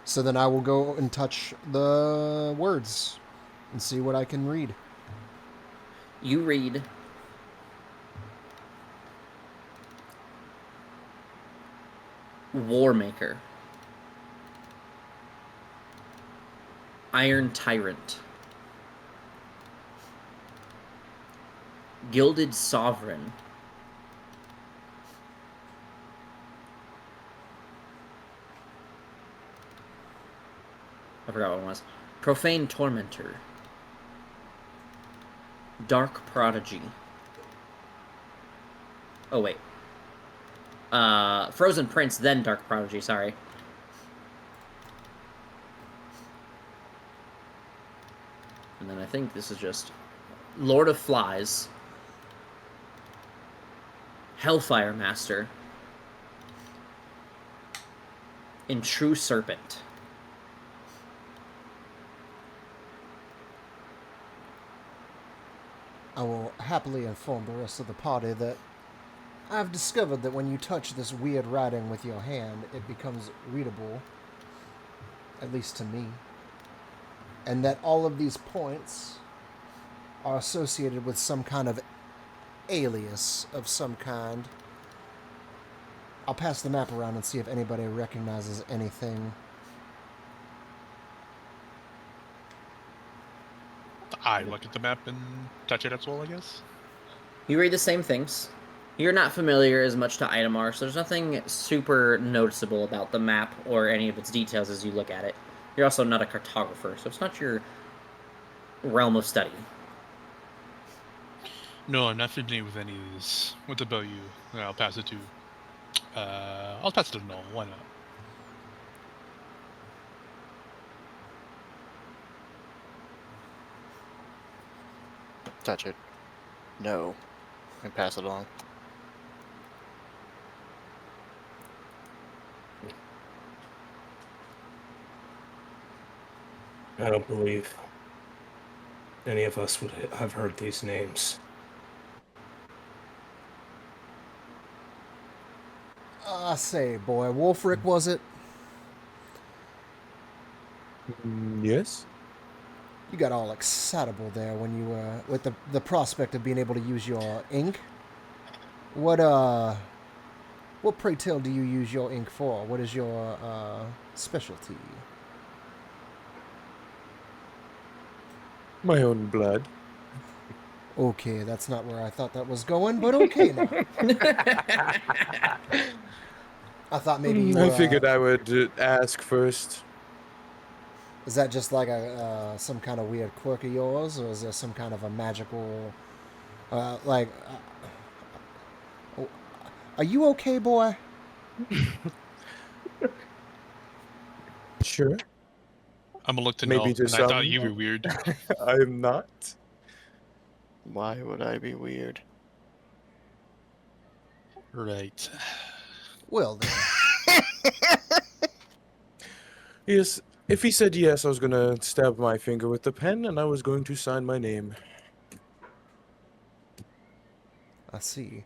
So then I will go and touch the words and see what I can read. You read Warmaker, Iron Tyrant, Gilded Sovereign, I forgot what it was, Profane Tormentor, Dark Prodigy, oh wait, Frozen Prince, then Dark Prodigy, sorry. And then I think this is just Lord of Flies, Hellfire Master, and True Serpent. I will happily inform the rest of the party that I've discovered that when you touch this weird writing with your hand, it becomes readable, at least to me, and that all of these points are associated with some kind of alias of some kind. I'll pass the map around and see if anybody recognizes anything. I look at the map and touch it as well, I guess. You read the same things. You're not familiar as much to Idemar, so there's nothing super noticeable about the map or any of its details as you look at it. You're also not a cartographer, so it's not your realm of study. No, I'm not familiar with any of this. What about you? I'll pass it to... I'll pass it to Noel. Why not? Touch it. know and pass it on. I don't believe any of us would have heard these names. I say, boy, Wolfric, was it? Yes. You got all excitable there when you with the prospect of being able to use your ink. What pray tell do you use your ink for? What is your specialty? My own blood. Okay, that's not where I thought that was going, but okay now. I thought maybe you were... I figured I would ask first. Is that just like some kind of weird quirk of yours, or is there some kind of a magical... are you okay, boy? Sure. I'm gonna look to Maybe know, just and I thought you were weird. I am not. Why would I be weird? Right. Well, then. Yes, if he said yes, I was gonna stab my finger with the pen, and I was going to sign my name. I see.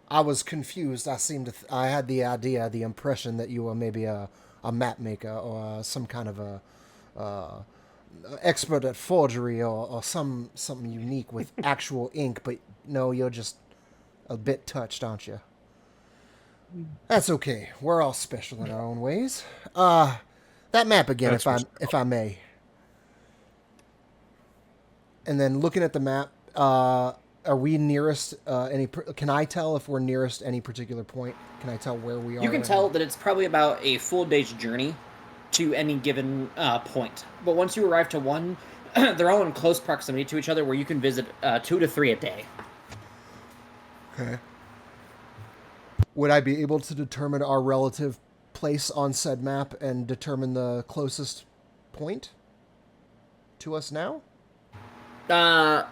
I was confused. I had the idea, the impression that you were maybe a map maker or some kind of a expert at forgery or something unique with actual ink. But no, you're just a bit touched, aren't you? That's okay. We're all special in our own ways. That map again, if I may. And then looking at the map, are we nearest can I tell if we're nearest any particular point? Can I tell where we are? You can tell that it's probably about a full day's journey to any given point. But once you arrive to one, they're all in close proximity to each other where you can visit 2 to 3 a day. Okay. Would I be able to determine our relative place on said map and determine the closest point to us now? Your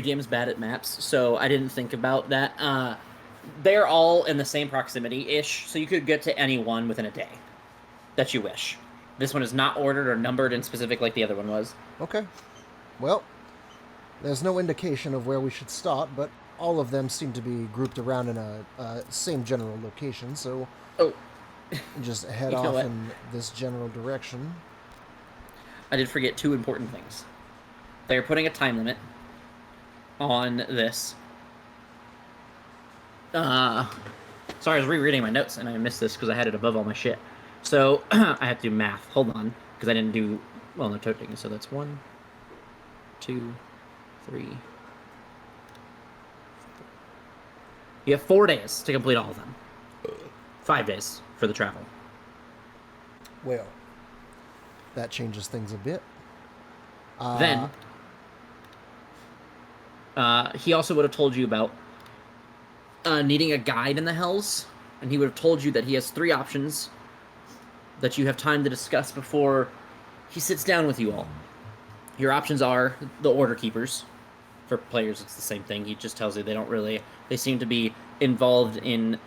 GM's bad at maps, so I didn't think about that. They're all in the same proximity-ish, so you could get to any one within a day that you wish. This one is not ordered or numbered in specific like the other one was. Okay. Well, there's no indication of where we should start, but all of them seem to be grouped around in a same general location, so just head off in this general direction. I did forget 2 important things. They're putting a time limit on this. Sorry, I was rereading my notes and I missed this because I had it above all my shit. So I have to do math. Hold on, because I didn't do well no toting. So that's 1, 2, 3. You have 4 days to complete all of them. 5 days for the travel. Well, that changes things a bit. Then, he also would have told you about needing a guide in the Hells, and he would have told you that he has 3 options that you have time to discuss before he sits down with you all. Your options are the Order Keepers. For players, it's the same thing. He just tells you they seem to be involved in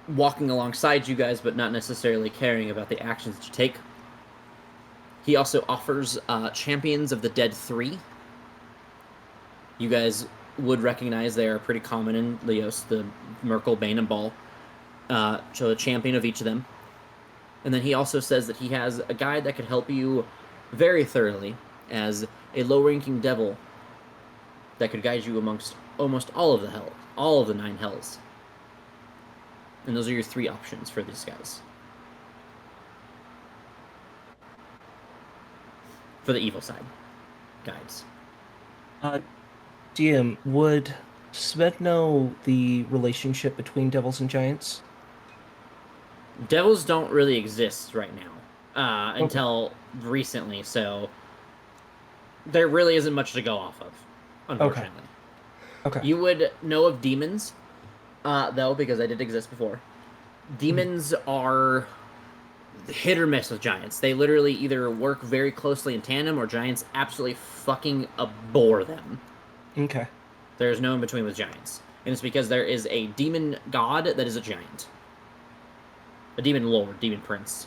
walking alongside you guys, but not necessarily caring about the actions that you take. He also offers Champions of the Dead 3. You guys would recognize they are pretty common in Ljos, the Merkel, Bane, and Ball. So a champion of each of them. And then he also says that he has a guide that could help you very thoroughly as a low-ranking devil that could guide you amongst almost all of the 9 hells. And those are your 3 options for these guys. For the evil side guides. DM, would Smed know the relationship between devils and giants? Devils don't really exist right now, until recently, so there really isn't much to go off of, unfortunately. Okay. You would know of demons, though, because they did exist before. Demons are hit or miss with giants. They literally either work very closely in tandem, or giants absolutely fucking abhor them. Okay. There's no in between with giants. And it's because there is a demon god that is a giant. A demon lord, demon prince.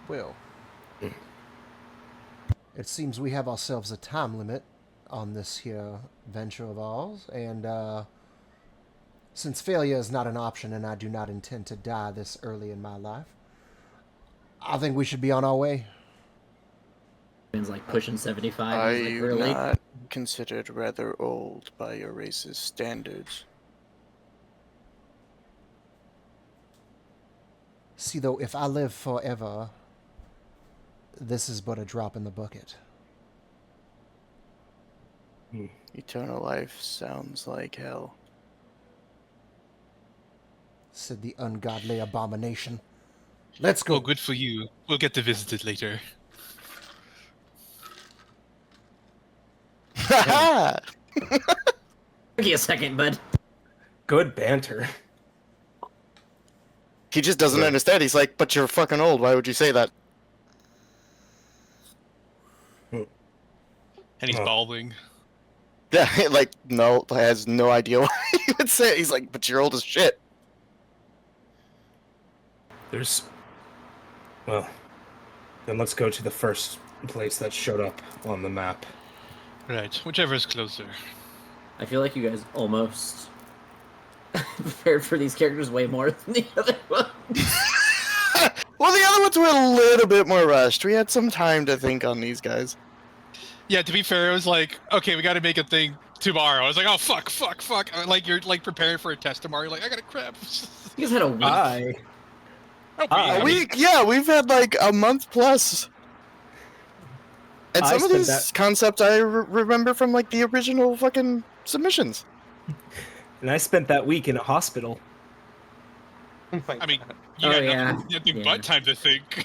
Well, it seems we have ourselves a time limit on this here venture of ours, and since failure is not an option and I do not intend to die this early in my life, I think we should be on our way. It's like pushing 75. Are He's like, you really? not considered rather old by your race's standards? See, though, if I live forever, this is but a drop in the bucket. Eternal life sounds like hell. Said the ungodly abomination. Let's go. Oh, good for you. We'll get to visit it later. Ha Give me a second, bud. Good banter. He just doesn't understand. He's like, but you're fucking old. Why would you say that? And he's balding. Yeah, like, no, has no idea why he would say it. He's like, but you're old as shit. Well, then let's go to the first place that showed up on the map. Right, whichever is closer. I feel like you guys almost prepared for these characters way more than the other one. Well, the other ones were a little bit more rushed. We had some time to think on these guys. Yeah, to be fair, it was like, okay, we got to make a thing tomorrow. I was like, oh, fuck. Like, you're, like, preparing for a test tomorrow. You're like, I got to crap. You guys had a week. A week? Yeah, we've had, like, a month plus. And some of these concepts I remember from, like, the original fucking submissions. And I spent that week in a hospital. I mean, you got nothing but time to think.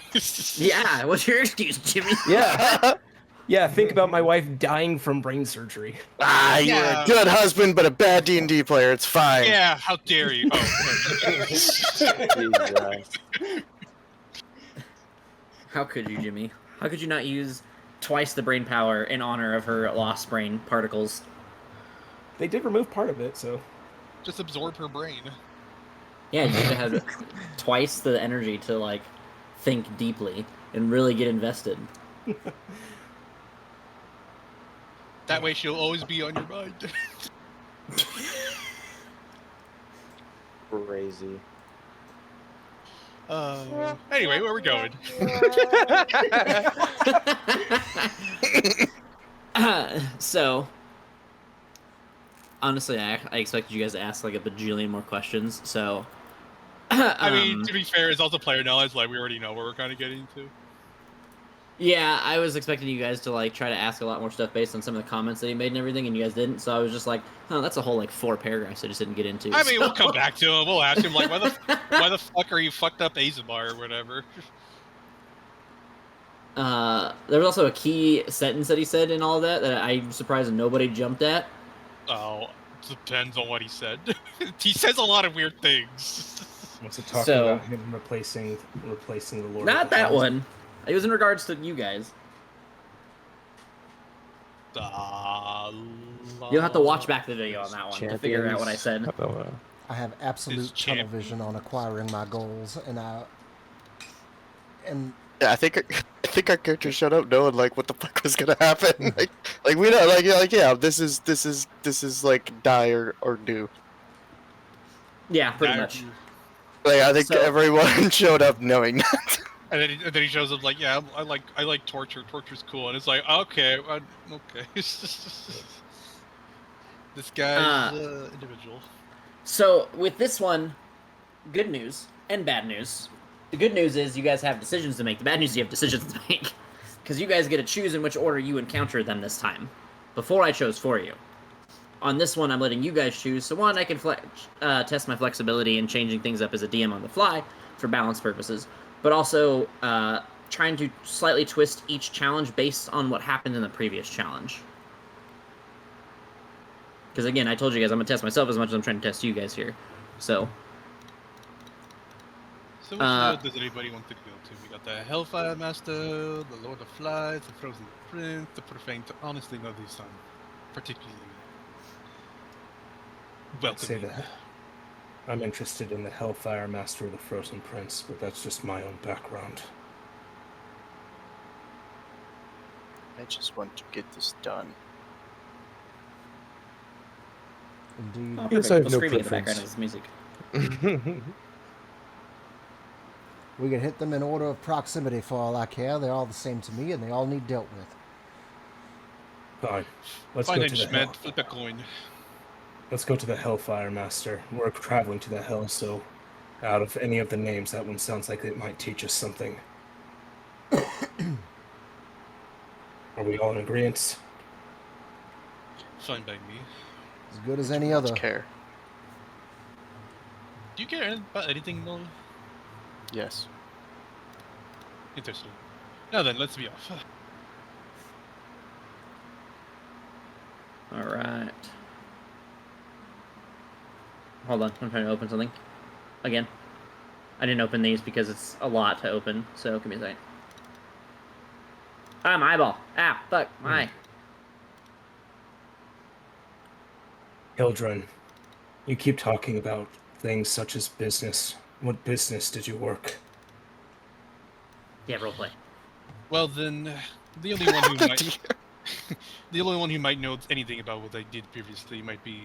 Yeah, what's your excuse, Jimmy? Yeah. Yeah, think about my wife dying from brain surgery. Ah, you're a good husband, but a bad D&D player. It's fine. Yeah, how dare you? Oh. How could you, Jimmy? How could you not use twice the brain power in honor of her lost brain particles? They did remove part of it, so... Just absorb her brain. Yeah, you should have twice the energy to, like, think deeply and really get invested. That way she'll always be on your mind. Crazy. Anyway, where are we going? So, honestly, I expected you guys to ask like a bajillion more questions. So, I mean, to be fair, it's also player knowledge. Like we already know what we're kind of getting to. Yeah, I was expecting you guys to like try to ask a lot more stuff based on some of the comments that he made and everything, and you guys didn't. So I was just like, oh, that's a whole like 4 paragraphs I just didn't get into. I mean, we'll come back to him. We'll ask him like, why the fuck are you fucked up Idemar or whatever? There was also a key sentence that he said in all of that I'm surprised nobody jumped at. Oh, depends on what he said. He says a lot of weird things. What's it talking about him replacing the Lord? Not that one. It was in regards to you guys. You'll have to watch back the video on that one to figure out what I said. I have absolute tunnel vision on acquiring my goals, and yeah, I think our character showed up knowing like what the fuck was gonna happen. like we know, like yeah, this is like die or do. Yeah, pretty much. Like I think everyone showed up knowing that. And then he shows up like, yeah, I like torture. Torture's cool. And it's like, okay, okay. This guy's individual. So with this one, good news and bad news. The good news is you guys have decisions to make. The bad news is you have decisions to make. Because you guys get to choose in which order you encounter them this time. Before I chose for you. On this one, I'm letting you guys choose. So one, I can test my flexibility in changing things up as a DM on the fly for balance purposes. But also trying to slightly twist each challenge based on what happened in the previous challenge. Because again, I told you guys I'm going to test myself as much as I'm trying to test you guys here. So. So which layer does anybody want to go to? We got the Hellfire Master, the Lord of Flies, the Frozen Prince, the Profane. Honestly, none of these sound particularly I'd say welcoming. that I'm interested in the Hellfire Master or the Frozen Prince, but that's just my own background. I just want to get this done. Indeed. Oh, Yes, perfect. I have We'll no scream in the background preference. of this music. We can hit them in order of proximity for all I care. They're all the same to me, and they all need dealt with. Fine. Let's Fine go to the hell. henchman, flip a coin. Let's go to the Hellfire Master. We're traveling to the Hell, so out of any of the names, that one sounds like it might teach us something. Are we all in agreement? Fine by me. As good as any Much other. care. Do you care about anything, Noel? Yes. Interesting. Now then, let's be off. All right. Hold on, I'm trying to open something. Again. I didn't open these because it's a lot to open, so give me a second. Ah, my eyeball. Ah, fuck, my. Hildren, you keep talking about things such as business. What business did you work? Yeah, roleplay. Well then, the only one who might the only one who might know anything about what I did previously might be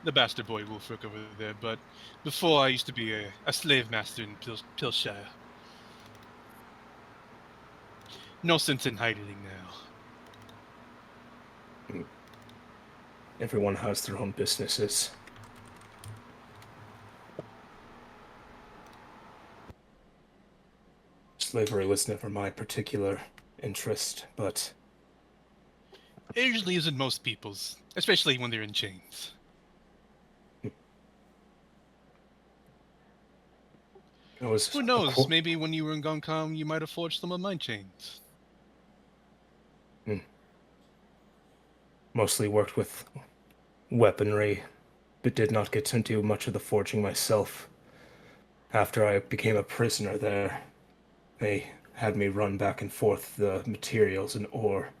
the bastard boy Wolfric over there. But before, I used to be a slave master in Pilshire. No sense in hiding now. Everyone has their own businesses. Slavery was never my particular interest, but It usually isn't most people's, especially when they're in chains. it was Who knows? Maybe when you were in Gongkong, you might have forged some of my chains. Mostly worked with weaponry, but did not get to do much of the forging myself. After I became a prisoner there, they had me run back and forth the materials and ore.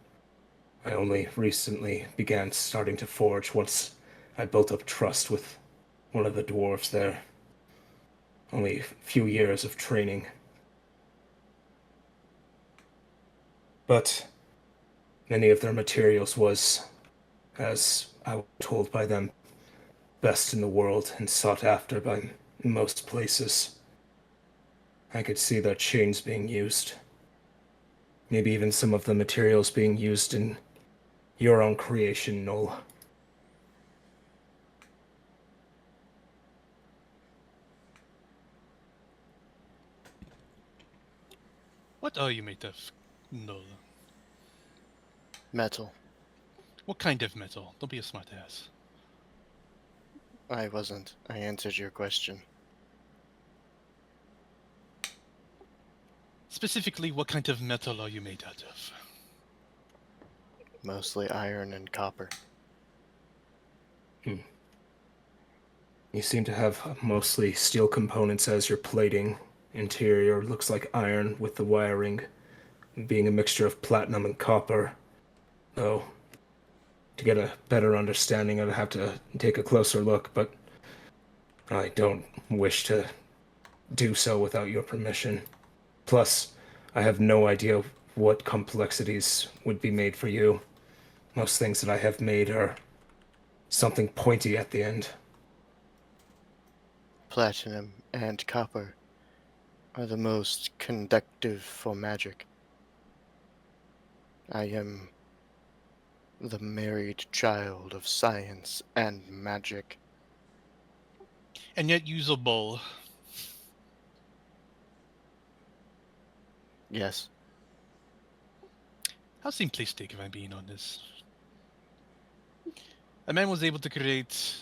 I only recently began starting to forge once I built up trust with one of the dwarves there. Only a few years of training. But many of their materials was, as I was told by them, best in the world and sought after by most places. I could see their chains being used. Maybe even some of the materials being used in your own creation, Noel. What are you made of, Nola? Metal. What kind of metal? Don't be a smartass. I wasn't. I answered your question. Specifically, what kind of metal are you made out of? Mostly iron and copper. You seem to have mostly steel components as your plating. Interior looks like iron with the wiring being a mixture of platinum and copper. Though, to get a better understanding, I'd have to take a closer look, but I don't wish to do so without your permission. Plus, I have no idea what complexities would be made for you. Most things that I have made are something pointy at the end. Platinum and copper are the most conductive for magic. I am the married child of science and magic. And yet usable. Yes. How simplistic, if I'm being honest. A man was able to create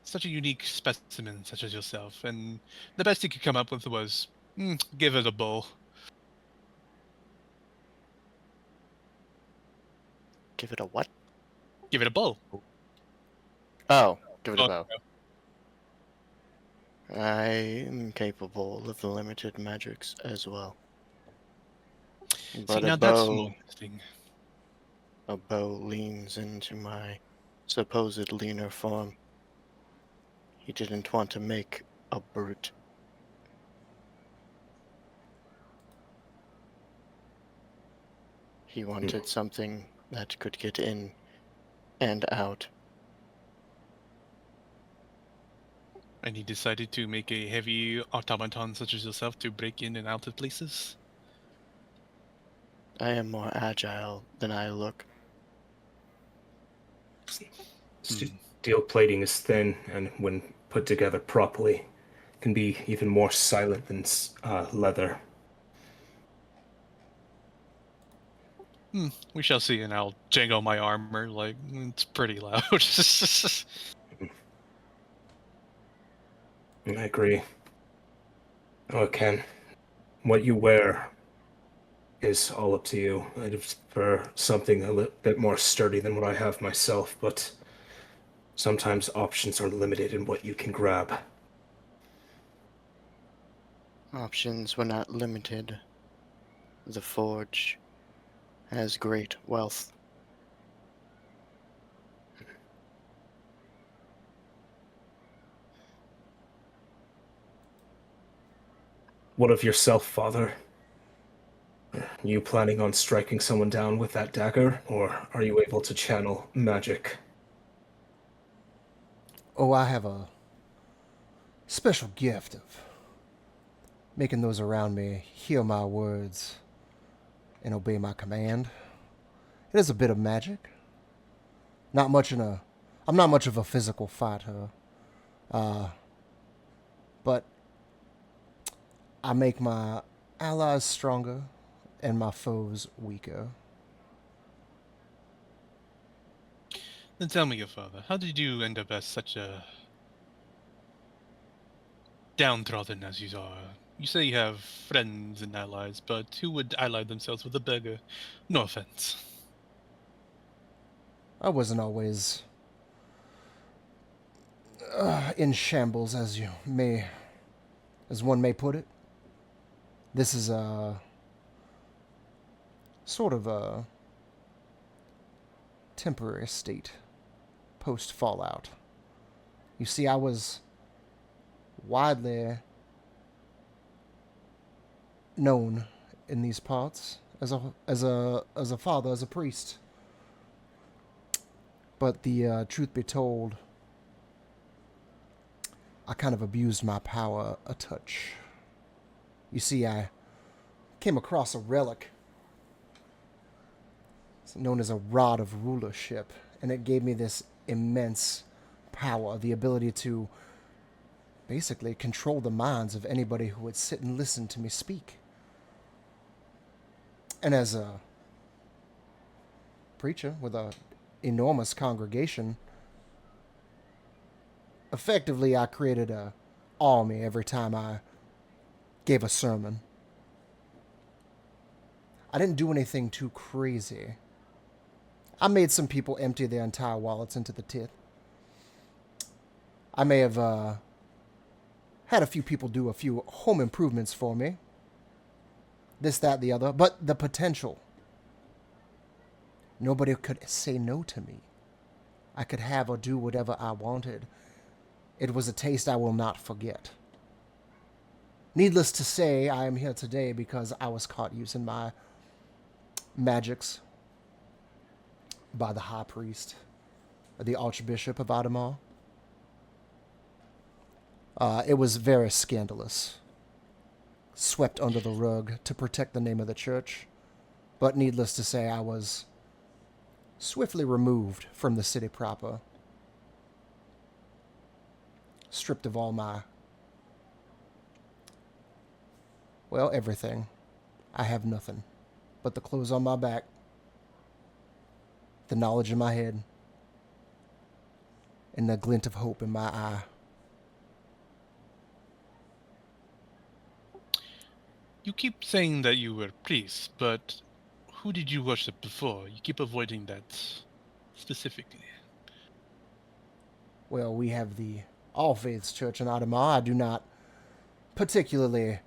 such a unique specimen such as yourself, and the best he could come up with was, give it a bowl. Give it a what? Give it a bowl. Oh, give it a Oh, bow. I am capable of limited magics as well. But See, now that's more interesting. a bow leans into my supposed leaner form. He didn't want to make a brute. He wanted something that could get in and out. And he decided to make a heavy automaton such as yourself to break in and out of places? I am more agile than I look. Steel plating is thin, and when put together properly, can be even more silent than leather. We shall see, and I'll jangle my armor, like, it's pretty loud. I agree. Oh, Ken, what you wear is all up to you. I'd prefer something a little bit more sturdy than what I have myself, but sometimes options are limited in what you can grab. Options were not limited. The forge has great wealth. What of yourself, Father? Are you planning on striking someone down with that dagger, or are you able to channel magic? Oh, I have a special gift of making those around me hear my words and obey my command. It is a bit of magic. I'm not much of a physical fighter. But I make my allies stronger and my foes weaker. Then tell me, your father, how did you end up as such a downtrodden as you are? You say you have friends and allies, but who would ally themselves with a beggar? No offense. I wasn't always in shambles, as one may put it. This is a sort of a temporary state post-Fallout. You see, I was widely known in these parts as a father, as a priest. But the truth be told, I kind of abused my power a touch. You see, I came across a relic. It's known as a rod of rulership, and it gave me this immense power, the ability to basically control the minds of anybody who would sit and listen to me speak. And as a preacher with an enormous congregation, effectively I created an army every time I gave a sermon. I didn't do anything too crazy. I made some people empty their entire wallets into the tit. I may have had a few people do a few home improvements for me. This, that, the other. But the potential. Nobody could say no to me. I could have or do whatever I wanted. It was a taste I will not forget. Needless to say, I am here today because I was caught using my magics by the high priest, the Archbishop of Idemar. It was very scandalous. Swept under the rug to protect the name of the church. But needless to say, I was swiftly removed from the city proper. Stripped of all my... well, everything. I have nothing but the clothes on my back, the knowledge in my head, and the glint of hope in my eye. You keep saying that you were priests, but who did you worship before? You keep avoiding that specifically. Well, we have the all faiths church in Idemar. I do not particularly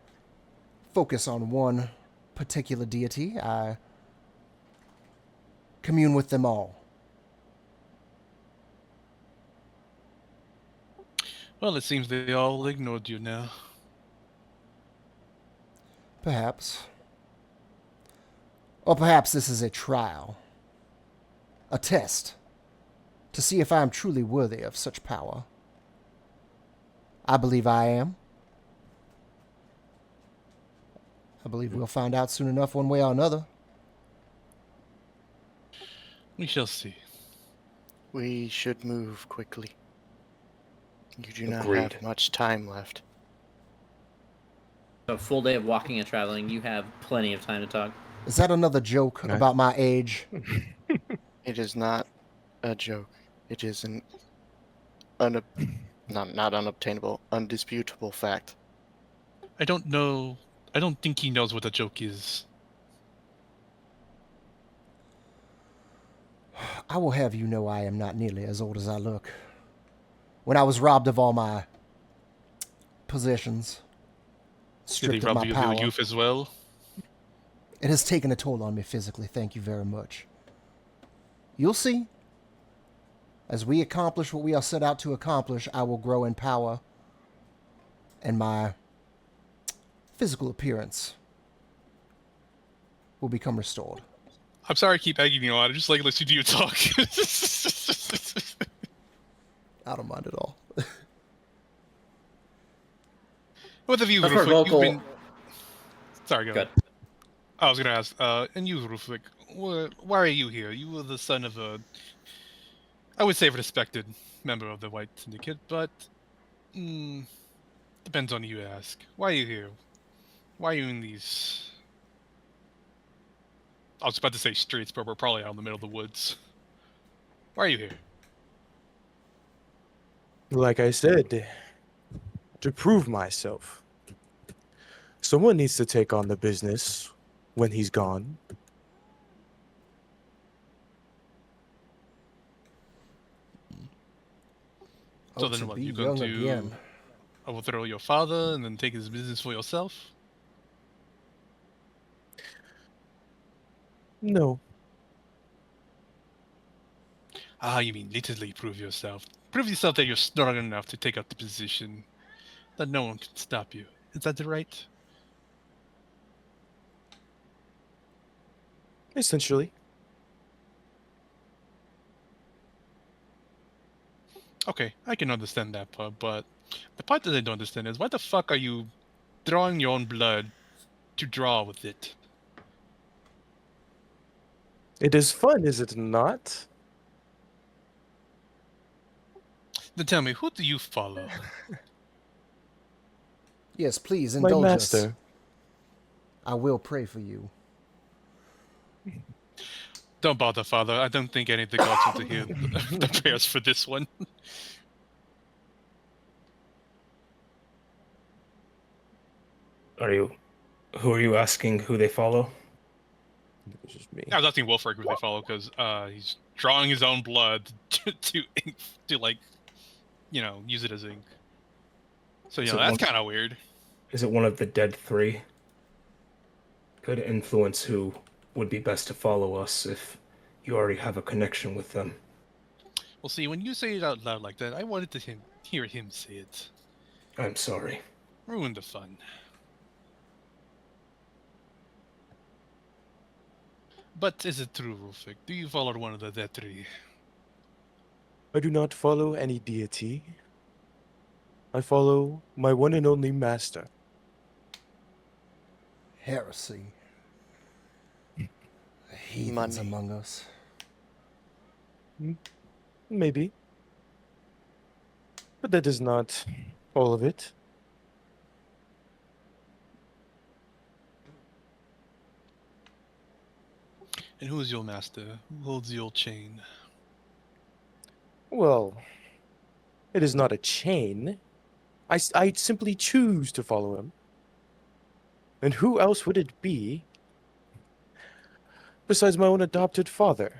focus on one particular deity. I commune with them all. Well, it seems they all ignored you now. Perhaps. Or perhaps this is a trial. A test. To see if I am truly worthy of such power. I believe I am. I believe we'll find out soon enough one way or another. We shall see. We should move quickly. You do not Agreed. have much time left. A full day of walking and traveling. You have plenty of time to talk. Is that another joke Nice. about my age? It is not a joke. It is an not unobtainable, undisputable fact. I don't know. I don't think he knows what a joke is. I will have you know I am not nearly as old as I look. When I was robbed of all my possessions, Did he stripped of rob my you of power, your youth as well? it has taken a toll on me physically. Thank you very much. You'll see. As we accomplish what we are set out to accomplish, I will grow in power, and my physical appearance will become restored. I'm sorry I keep egging you on. I just like listen to you talk. I don't mind at all. What have you, But for Rufik? vocal, You've been... Sorry, go good. ahead. I was gonna ask, and you, Rufik, why are you here? You were the son of a, I would say, respected member of the White Syndicate, but depends on who you ask. Why are you here? Why are you in these? I was about to say streets, but we're probably out in the middle of the woods. Why are you here? Like I said, to prove myself. Someone needs to take on the business when he's gone. So Oh, then to what, be you going young to again. overthrow your father and then take his business for yourself? No. Ah, you mean literally prove yourself. Prove yourself that you're strong enough to take up the position. That no one can stop you. Is that right? Essentially. Okay, I can understand that part, but the part that I don't understand is why the fuck are you drawing your own blood to draw with it? It is fun, is it not? Then tell me, who do you follow? Yes, please My indulge us. master. I will pray for you. Don't bother, father. I don't think any of the gods want to hear the prayers for this one. Who are you asking who they follow? It's just me. I was asking Wolfric who they follow because he's drawing his own blood to ink, to like, you know, use it as ink. So Is yeah, it that's one- kind of weird. Is it one of the dead three? Could influence who would be best to follow us if you already have a connection with them. Well, see, when you say it out loud like that, I wanted to hear him say it. I'm sorry. Ruin the fun. But is it true, Rufik? Do you follow one of the dead three? I do not follow any deity. I follow my one and only master. Heresy. Heathens Money. among us. Maybe. But that is not all of it. And who is your master? Who holds your chain? Well, it is not a chain. I simply choose to follow him. And who else would it be besides my own adopted father?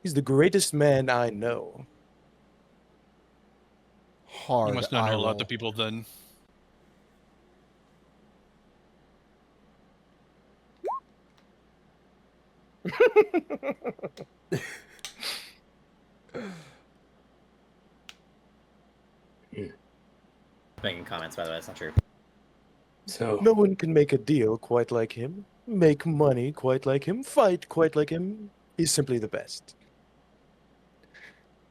He's the greatest man I know. hard You must not eye know a lot roll. of people then. Making comments, by the way, that's not true. So No one can make a deal quite like him, make money quite like him, fight quite like him. He's simply the best.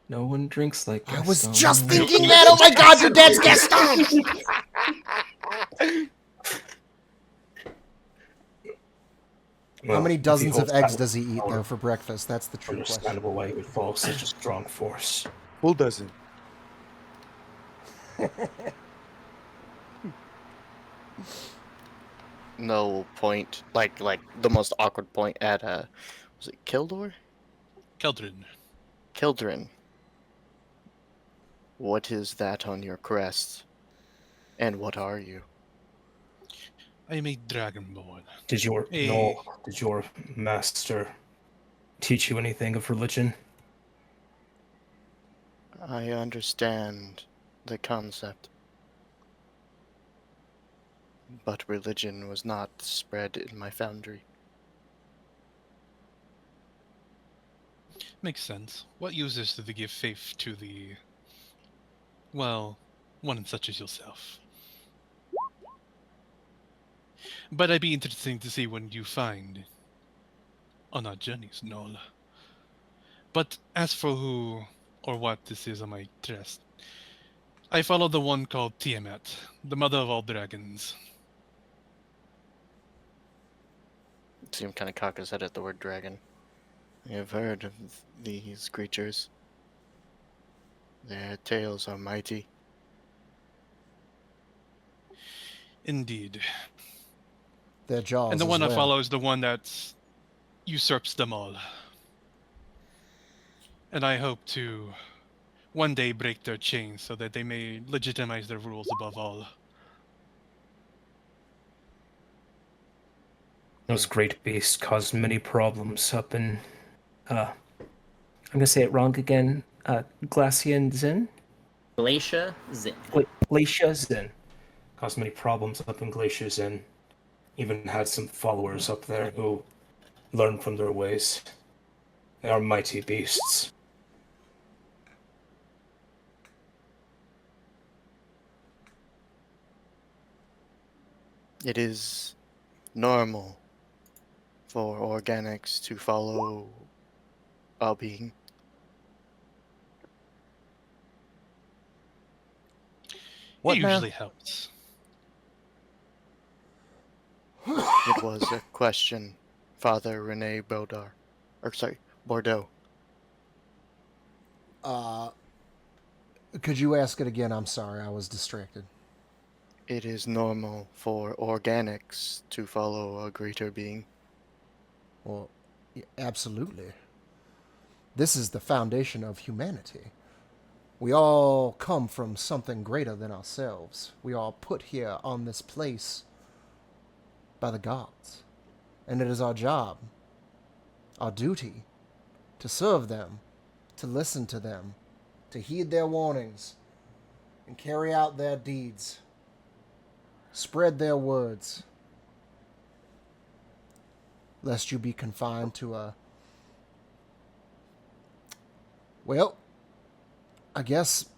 No one drinks like I Gaston. was just thinking that. Oh my God, your dad's Gaston. How many dozens of eggs does he eat though for breakfast? That's the true question. Understandable why he would follow such a strong force. Full dozen. No point, like the most awkward point at was it Kildor? Keldrin. Kildrin. What is that on your crest? And what are you? I am a dragonborn. Did your master teach you anything of religion? I understand the concept. But religion was not spread in my foundry. Makes sense. What use is to give faith to the... well, one such as yourself? But it'd be interesting to see when you find on our journeys, Noel. But as for who or what this is on my chest, I follow the one called Tiamat, the mother of all dragons. See him kind of cock his head at the word dragon. I have heard of these creatures. Their tails are mighty. Indeed. Their jaws. And the as one I well. follow is the one that usurps them all. And I hope to one day break their chains so that they may legitimize their rules above all. Those great beasts caused many problems up in, I'm gonna say it wrong again. Glacian Zen? Glacia Zin. Glacia Zen. caused many problems up in Glacier Zen. Even had some followers up there who learned from their ways. They are mighty beasts. It is normal for organics to follow a being. It usually helps. It was a question, Father Rene Bordeaux. Could you ask it again? I'm sorry, I was distracted. It is normal for organics to follow a greater being. Well, yeah, absolutely. This is the foundation of humanity. We all come from something greater than ourselves. We are put here on this place by the gods. And it is our job, our duty, to serve them, to listen to them, to heed their warnings, and carry out their deeds. Spread their words, lest you be confined to a... Well, I guess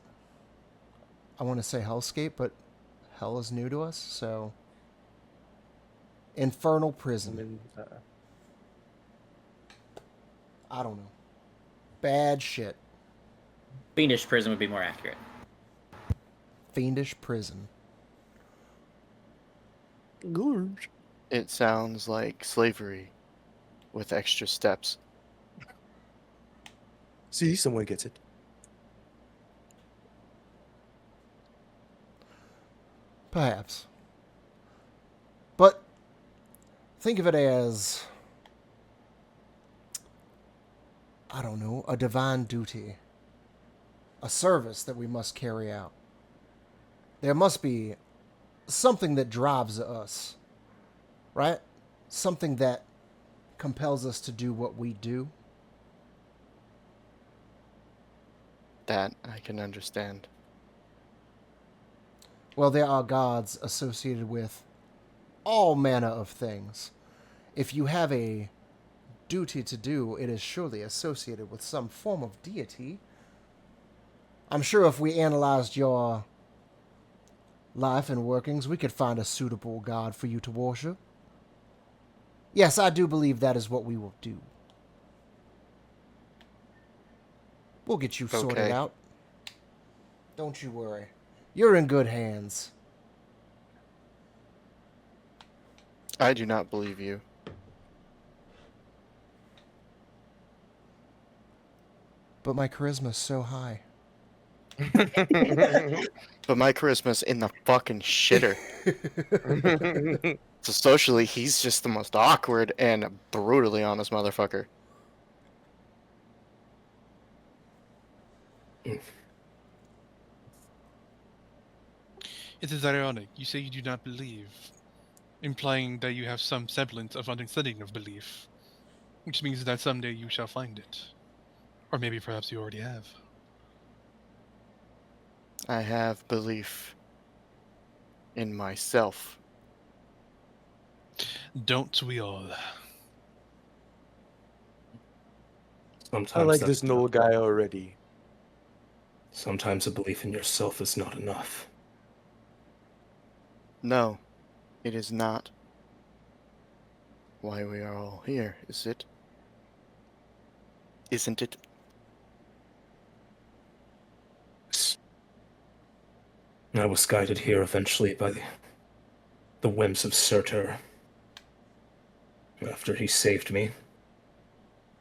I want to say hellscape, but hell is new to us, so... Infernal prison. I don't know. Bad shit. Fiendish prison would be more accurate. Fiendish prison. Gorge. It sounds like slavery with extra steps. See, someone gets it. Perhaps. But think of it as, I don't know, a divine duty. A service that we must carry out. There must be something that drives us, right? Something that compels us to do what we do. That I can understand. Well, there are gods associated with all manner of things. If you have a duty to do, it is surely associated with some form of deity. I'm sure if we analyzed your life and workings, we could find a suitable god for you to worship. Yes, I do believe that is what we will do. We'll get you sorted Okay. out. Don't you worry. You're in good hands. I do not believe you. But my charisma's so high. But my charisma's in the fucking shitter. So socially, he's just the most awkward and brutally honest motherfucker. It is ironic. You say you do not believe, implying that you have some semblance of understanding of belief, which means that someday you shall find it. Or maybe perhaps you already have. I have belief in myself. Don't we all? Sometimes I like that's this Noel guy already. Sometimes a belief in yourself is not enough. No, it is not why we are all here, is it? Isn't it? I was guided here eventually by the whims of Surtur. After he saved me,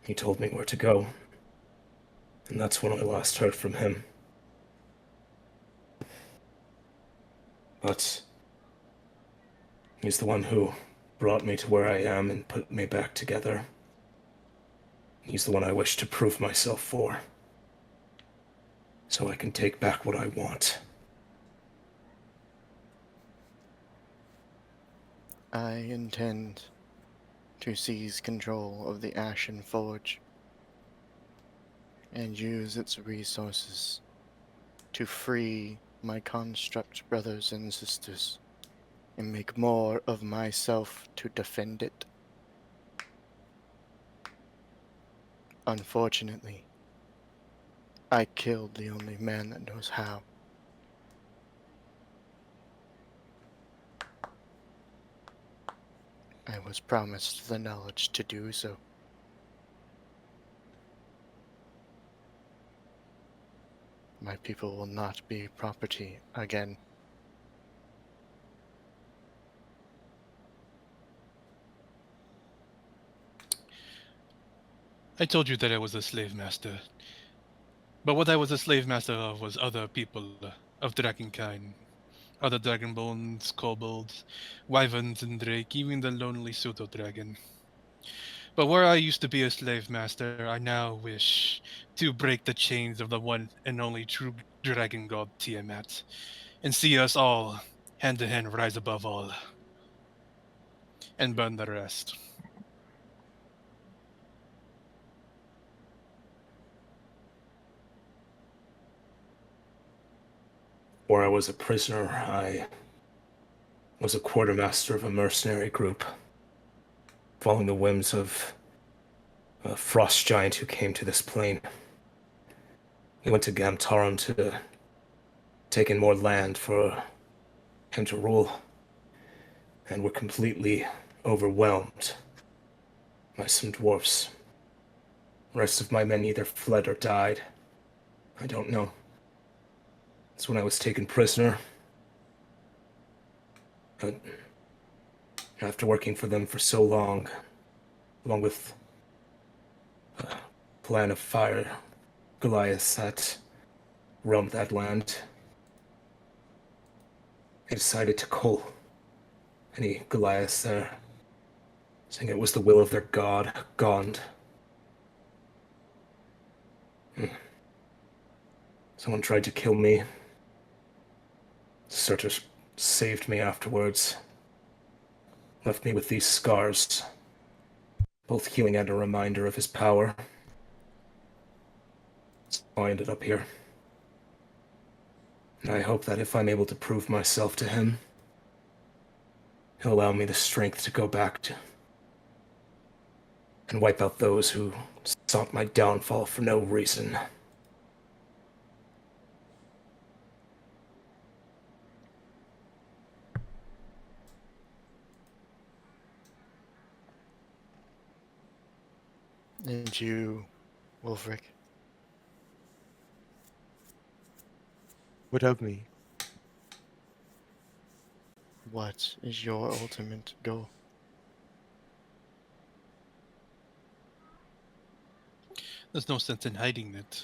he told me where to go. And that's when I last heard from him. But he's the one who brought me to where I am and put me back together. He's the one I wish to prove myself for, so I can take back what I want. I intend to seize control of the Ashen Forge and use its resources to free my construct brothers and sisters and make more of myself to defend it. Unfortunately, I killed the only man that knows how. I was promised the knowledge to do so. My people will not be property again. I told you that I was a slave master. But what I was a slave master of was other people of dragonkind. Other dragonbones, kobolds, wyverns, and drake, even the lonely pseudo-dragon. But where I used to be a slave master, I now wish to break the chains of the one and only true dragon god Tiamat, and see us all, hand to hand, rise above all, and burn the rest. Where I was a prisoner, I was a quartermaster of a mercenary group, following the whims of a frost giant who came to this plane. He went to Gamtarum to take in more land for him to rule, and were completely overwhelmed by some dwarfs. The rest of my men either fled or died. I don't know. That's when I was taken prisoner. But after working for them for so long, along with a plan of fire, Goliath that roamed that land, they decided to cull any Goliaths there, saying it was the will of their god, Gond. Someone tried to kill me. Surtur saved me afterwards. Left me with these scars, both healing and a reminder of his power. So I ended up here. And I hope that if I'm able to prove myself to him, he'll allow me the strength to go back to and wipe out those who sought my downfall for no reason. And you, Wolfric? What of me? What is your ultimate goal? There's no sense in hiding it.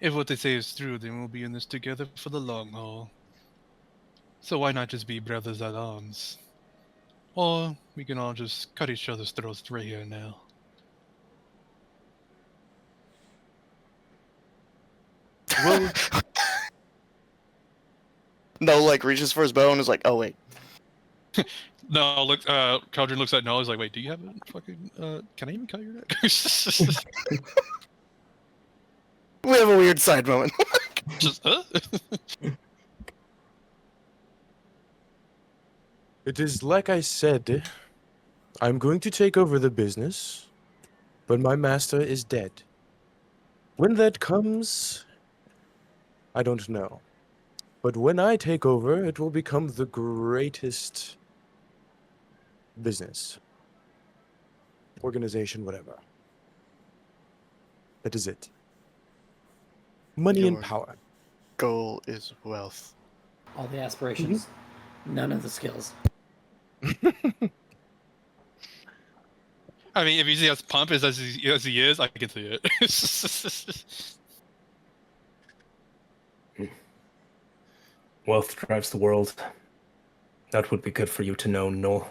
If what they say is true, then we'll be in this together for the long haul. So why not just be brothers at arms? Or we can all just cut each other's throats right here and now. Well, No, like reaches for his bow and is like, oh wait. No, look, Cauldron looks at Noah, he's like, wait, do you have a fucking, can I even cut your neck? We have a weird side moment. Just, it is like I said, I'm going to take over the business, but my master is dead. When that comes, I don't know. But when I take over, it will become the greatest business, organization, whatever. That is it. Money and Your power. goal is wealth. All the aspirations, none of the skills. I mean, if he's as pompous as he is, I can see it. Wealth drives the world. That would be good for you to know, Noel.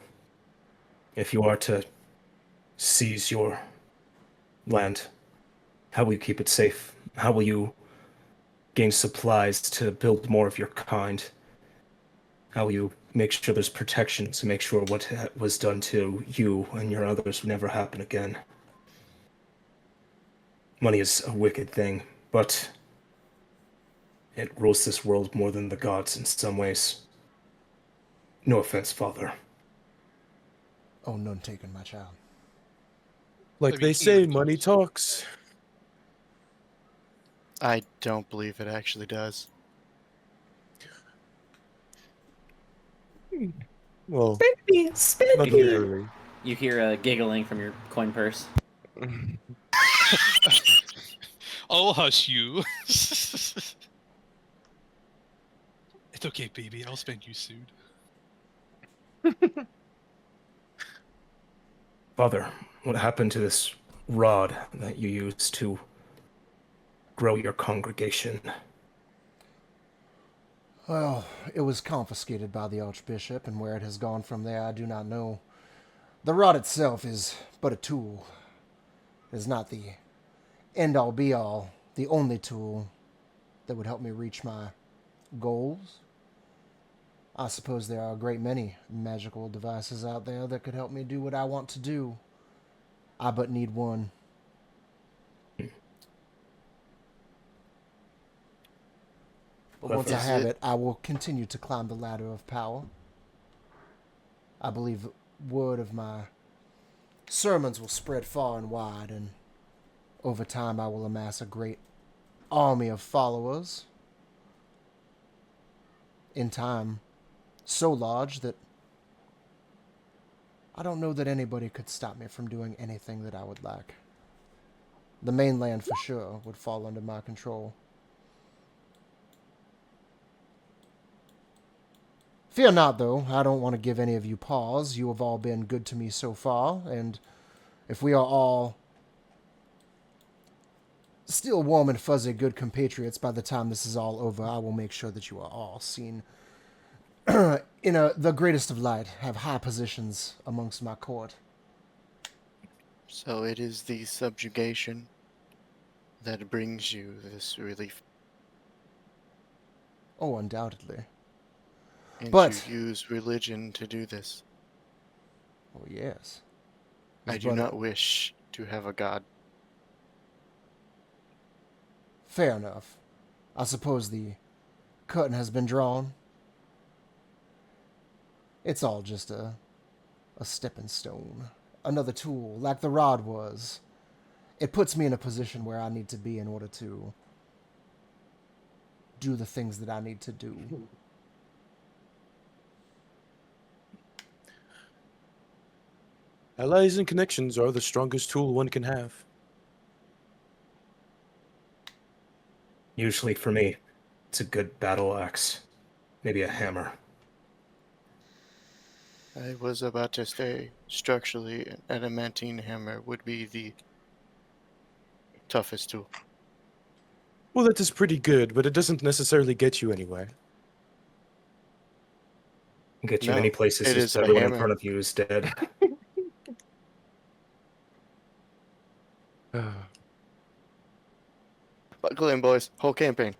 If you are to seize your land, how will you keep it safe? How will you gain supplies to build more of your kind? How will you make sure there's protection to make sure what was done to you and your others would never happen again? Money is a wicked thing, but it rules this world more than the gods in some ways. No offense, Father. Oh, none taken, my child. Like Maybe they say, money talks. I don't believe it actually does. Well, Spend not literally. You hear a giggling from your coin purse. I'll hush you. It's okay, baby. I'll spend you soon. Father, what happened to this rod that you used to grow your congregation? Well, it was confiscated by the Archbishop, and where it has gone from there I do not know. The rod itself is but a tool. It is not the end-all be-all, the only tool that would help me reach my goals. I suppose there are a great many magical devices out there that could help me do what I want to do. I but need one. But once I have it, I will continue to climb the ladder of power. I believe word of my sermons will spread far and wide, and over time I will amass a great army of followers. In time, so large that I don't know that anybody could stop me from doing anything that I would like. The mainland, for sure, would fall under my control. Fear not, though. I don't want to give any of you pause. You have all been good to me so far, and if we are all still warm and fuzzy good compatriots by the time this is all over, I will make sure that you are all seen in the greatest of light, have high positions amongst my court. So it is the subjugation that brings you this relief. Oh, undoubtedly. And But you use religion to do this. oh, yes. I do not wish to have a god. Fair enough. I suppose the curtain has been drawn. It's all just a stepping stone. Another tool, like the rod was. It puts me in a position where I need to be in order to do the things that I need to do. Allies and connections are the strongest tool one can have. Usually for me, it's a good battle axe. Maybe a hammer. I was about to say, structurally, an adamantine hammer would be the toughest tool. Well, that is pretty good, but it doesn't necessarily get you anywhere. Get you No, many places it if is a everyone in hammer. front of you is dead. Buckle in, boys. Whole campaign.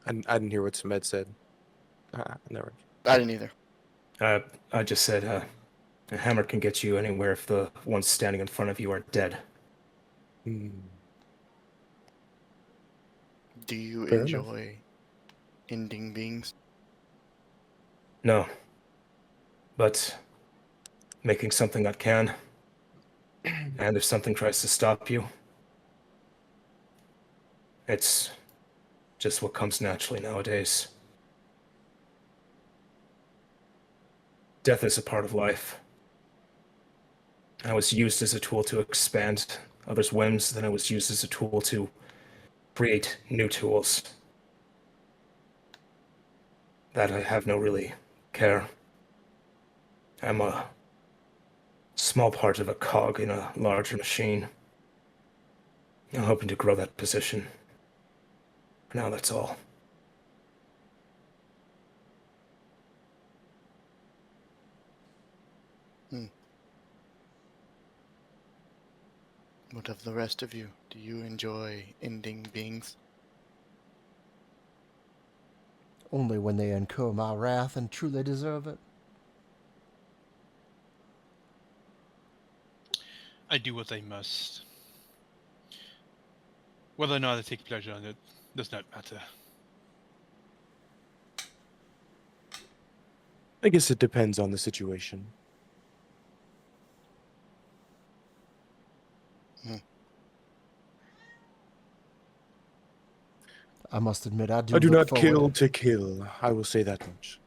I didn't hear what Smed said. Never. I didn't either. I just said a hammer can get you anywhere if the ones standing in front of you are dead. Hmm. Do you Fair enjoy ending beings? No. But making something that can. And if something tries to stop you, it's just what comes naturally nowadays. Death is a part of life. I was used as a tool to expand others' whims, then I was used as a tool to create new tools. That I have no really care. I'm a small part of a cog in a larger machine. I'm hoping to grow that position. For now, that's all. What of the rest of you? Do you enjoy ending beings? Only when they incur my wrath and truly deserve it. I do what I must. Whether or not I take pleasure in it does not matter. I guess it depends on the situation. I must admit, I I do look not forward. kill to kill. I will say that much.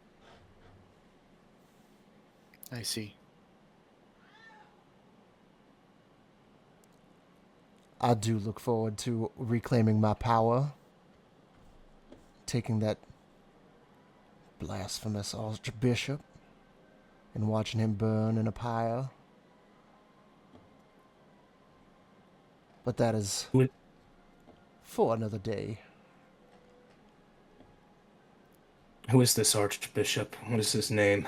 I see. I do look forward to reclaiming my power, taking that blasphemous archbishop and watching him burn in a pyre. But that is for another day. Who is this archbishop? What is his name?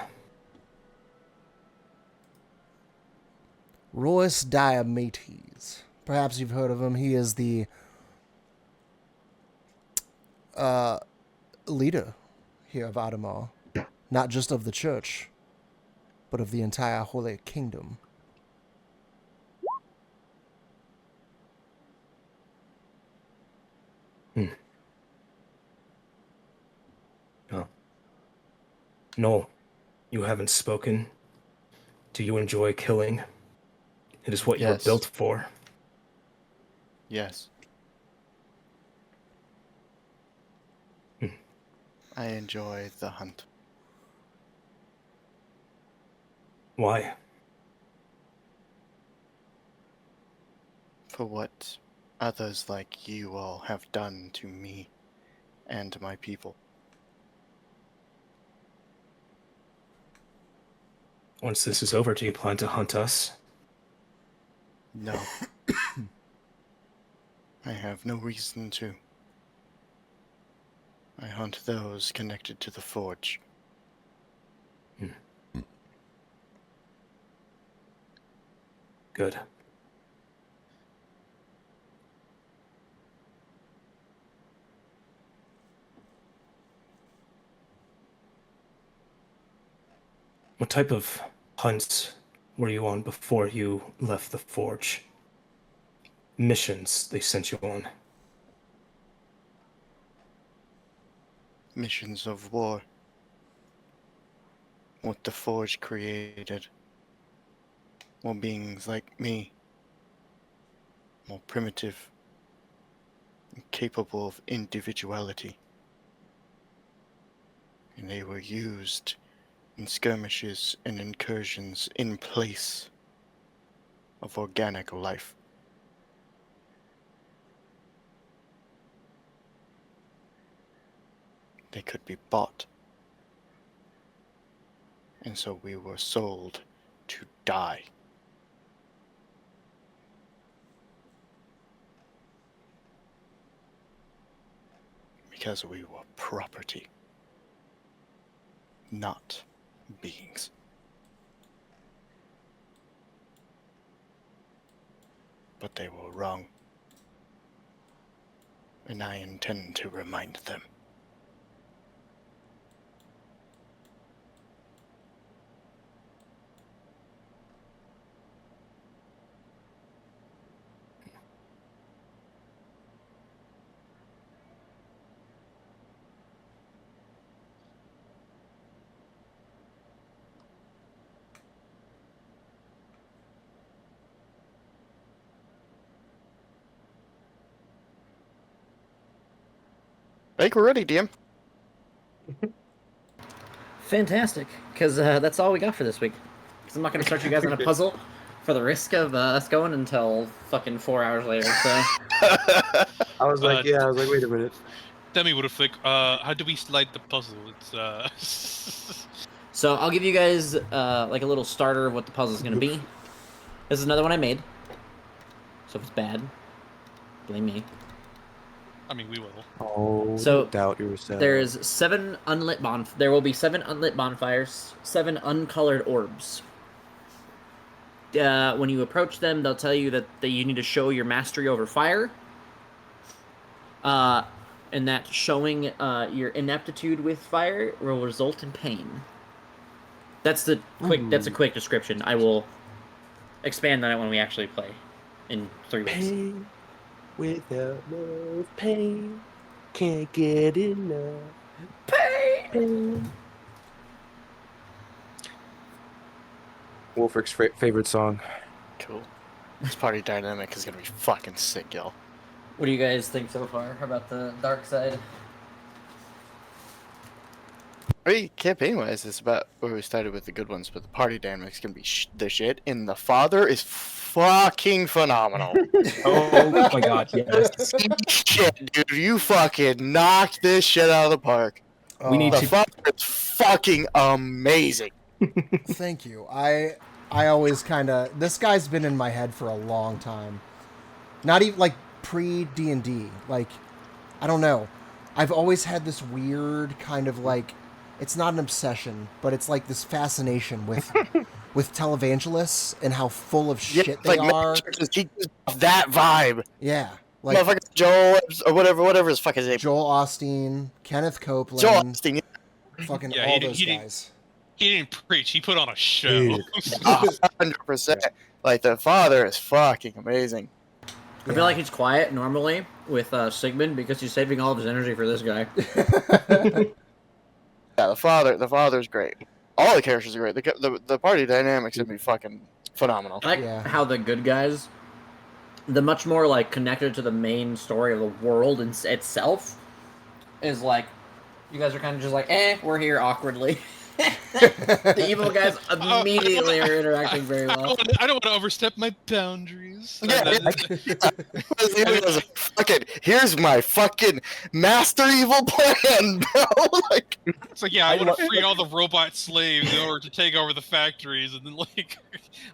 Royce Diametes. Perhaps you've heard of him. He is the leader here of Idemar. Not just of the church, but of the entire Holy Kingdom. Oh. No, you haven't spoken. Do you enjoy killing? It is what you were Yes. built for. Yes. I enjoy the hunt. Why? For what others like you all have done to me and my people. Once this is over, do you plan to hunt us? No. I have no reason to. I hunt those connected to the forge. Good. What type of hunts were you on before you left the forge? Missions they sent you on. Missions of war. What the forge created. More beings like me. More primitive. Capable of individuality. And they were used in skirmishes and incursions in place of organic life. They could be bought. And so we were sold to die. Because we were property, not beings. But they were wrong. And I intend to remind them. I think we're ready, DM. Fantastic, because that's all we got for this week. Because I'm not going to start you guys on a puzzle for the risk of us going until fucking 4 hours later. So I was like, wait a minute. Tell me what if like, how do we slide the puzzle? It's So I'll give you guys like a little starter of what the puzzle is going to be. This is another one I made. So if it's bad, blame me. I mean, we will. Oh, So doubt yourself. There will be 7 unlit bonfires, 7 uncolored orbs. When you approach them, they'll tell you that you need to show your mastery over fire. And that showing your ineptitude with fire will result in pain. That's a quick description. I will expand on it when we actually play in 3 weeks. Pain without no pain, can't get enough. Pain. Wolfrick's favorite song. Cool. This party dynamic is gonna be fucking sick, y'all. What do you guys think so far about the dark side? I mean, campaign-wise, it's about where we started with the good ones, but the party dynamic's gonna be the shit, and the father is fucking phenomenal. Oh my god, yes. Shit, dude, you fucking knocked this shit out of the park. We need The to. father is fucking amazing. Thank you. I always kind of, this guy's been in my head for a long time. Not even like pre D&D. Like, I don't know. I've always had this weird kind of like, it's not an obsession, but it's like this fascination with televangelists and how full of shit they are. He gives that vibe. Yeah. Like Motherfucker Joel or whatever his fuck his name. Joel Osteen, Kenneth Copeland, Joel Osteen. fucking Yeah, all those guys. He didn't preach. He put on a show. Dude. 100%. Like, the father is fucking amazing. I feel like he's quiet normally with Sigmund because he's saving all of his energy for this guy. Yeah, the father's great. All the characters are great. The party dynamics would be fucking phenomenal. I like how the good guys, the much more like connected to the main story of the world itself, is like, you guys are kind of just like, we're here awkwardly. The evil guys immediately are interacting very well. I don't want to overstep my boundaries. Yeah, fucking, here's my fucking master evil plan, bro. Like, it's like, yeah, I want to free all the robot slaves in order to take over the factories, and then like,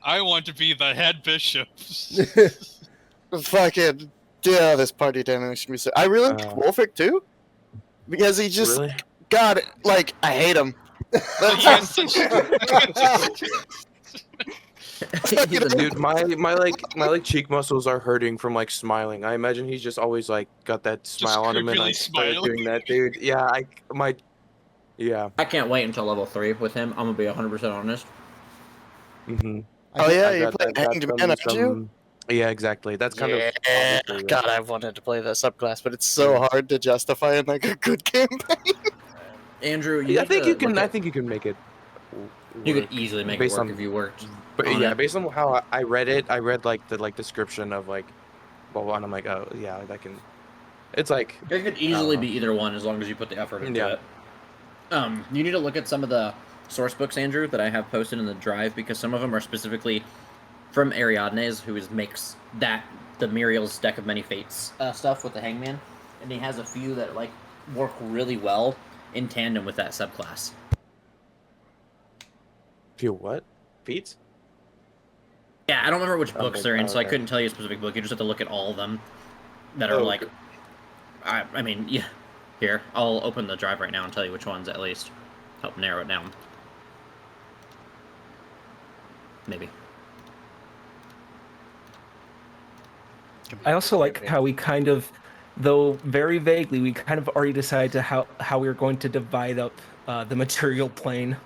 I want to be the head bishop. fucking, yeah, this party dynamic should be so. I really like Wolfric too, because he just, Really? God, like, I hate him. Dude, my cheek muscles are hurting from like smiling. I imagine he's just always like got that smile on him, and I started doing that, dude. Yeah, Yeah. I can't wait until level 3 with him. I'm gonna be 100% honest. Mm-hmm. Oh yeah, you're playing Hanged Man, aren't you? Yeah, exactly. That's kind of obviously, God, I've wanted to play that subclass, but it's so hard to justify in like a good campaign. Andrew, you I think you can. look I at, think you can make it. you could Work easily make it based work on, if you worked. but on yeah, it. based on how I read it, I read like the description of like, well, and I'm like, oh yeah, that can. It's like It could easily be either one as long as you put the effort into it. You need to look at some of the source books, Andrew, that I have posted in the drive because some of them are specifically from Ariadne's, who makes the Muriel's Deck of Many Fates stuff with the Hangman, and he has a few that like work really well in tandem with that subclass. Few what? Feats? Yeah, I don't remember which books they're in, so I okay. couldn't tell you a specific book. You just have to look at all of them that are like. I mean, yeah. Here, I'll open the drive right now and tell you which ones at least. Help narrow it down. Maybe. I also like how we kind of, though very vaguely, we kind of already decided to how we were going to divide up the material plane.